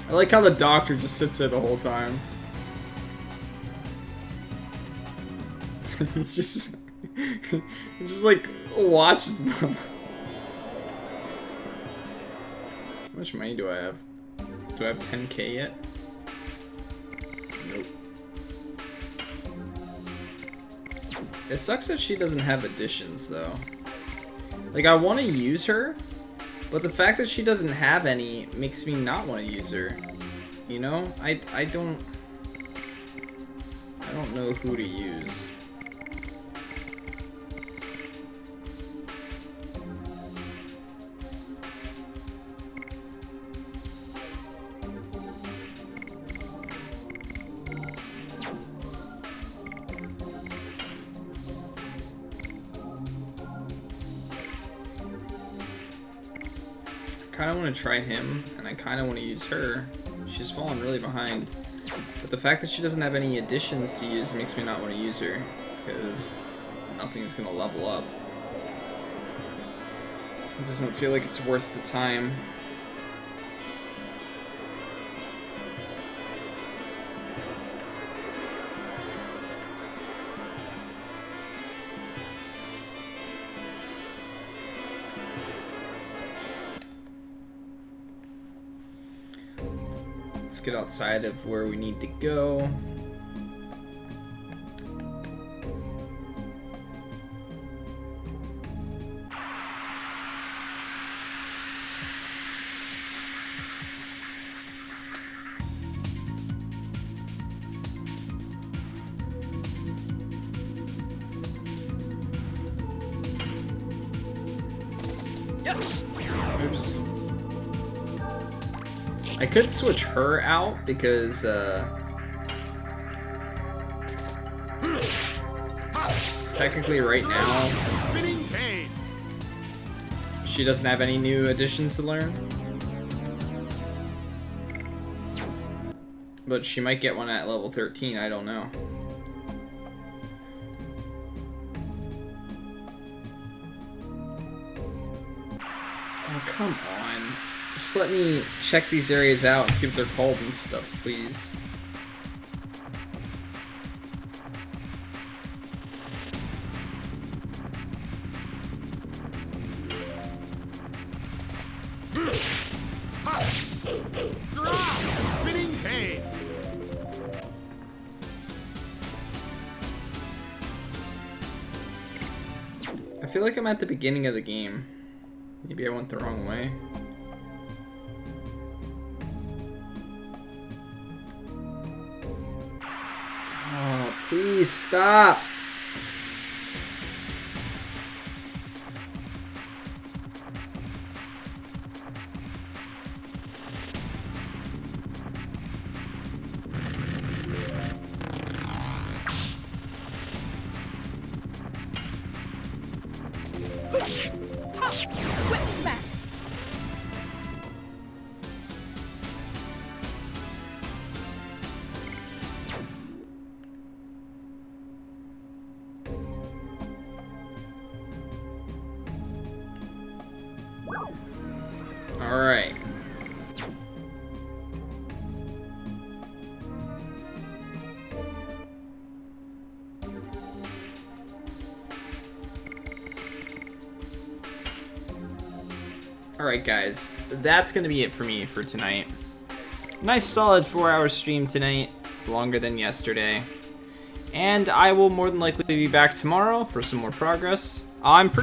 I like how the doctor just sits there the whole time. He's just, he just like watches them. How much money do I have? Do I have 10K yet? Nope. It sucks that she doesn't have additions though. Like I want to use her, but the fact that she doesn't have any makes me not want to use her. You know? I don't know who to use. I kind of want to try him, and I kind of want to use her. She's fallen really behind. But the fact that she doesn't have any additions to use makes me not want to use her, because nothing's going to level up. It doesn't feel like it's worth the time. Let's get outside of where we need to go. Yes. Oops. I could switch her out because technically right now Spinning cane. she doesn't have any new additions to learn. But she might get one at level 13, I don't know. Oh, come on. Just let me check these areas out and see what they're called and stuff, please. Spinning cane. I feel like I'm at the beginning of the game. Maybe I went the wrong way. Oh, please stop! Whip smack. All right. Alright guys, that's going to be it for me for tonight. Nice solid 4-hour stream tonight, longer than yesterday. And I will more than likely be back tomorrow for some more progress. I'm pretty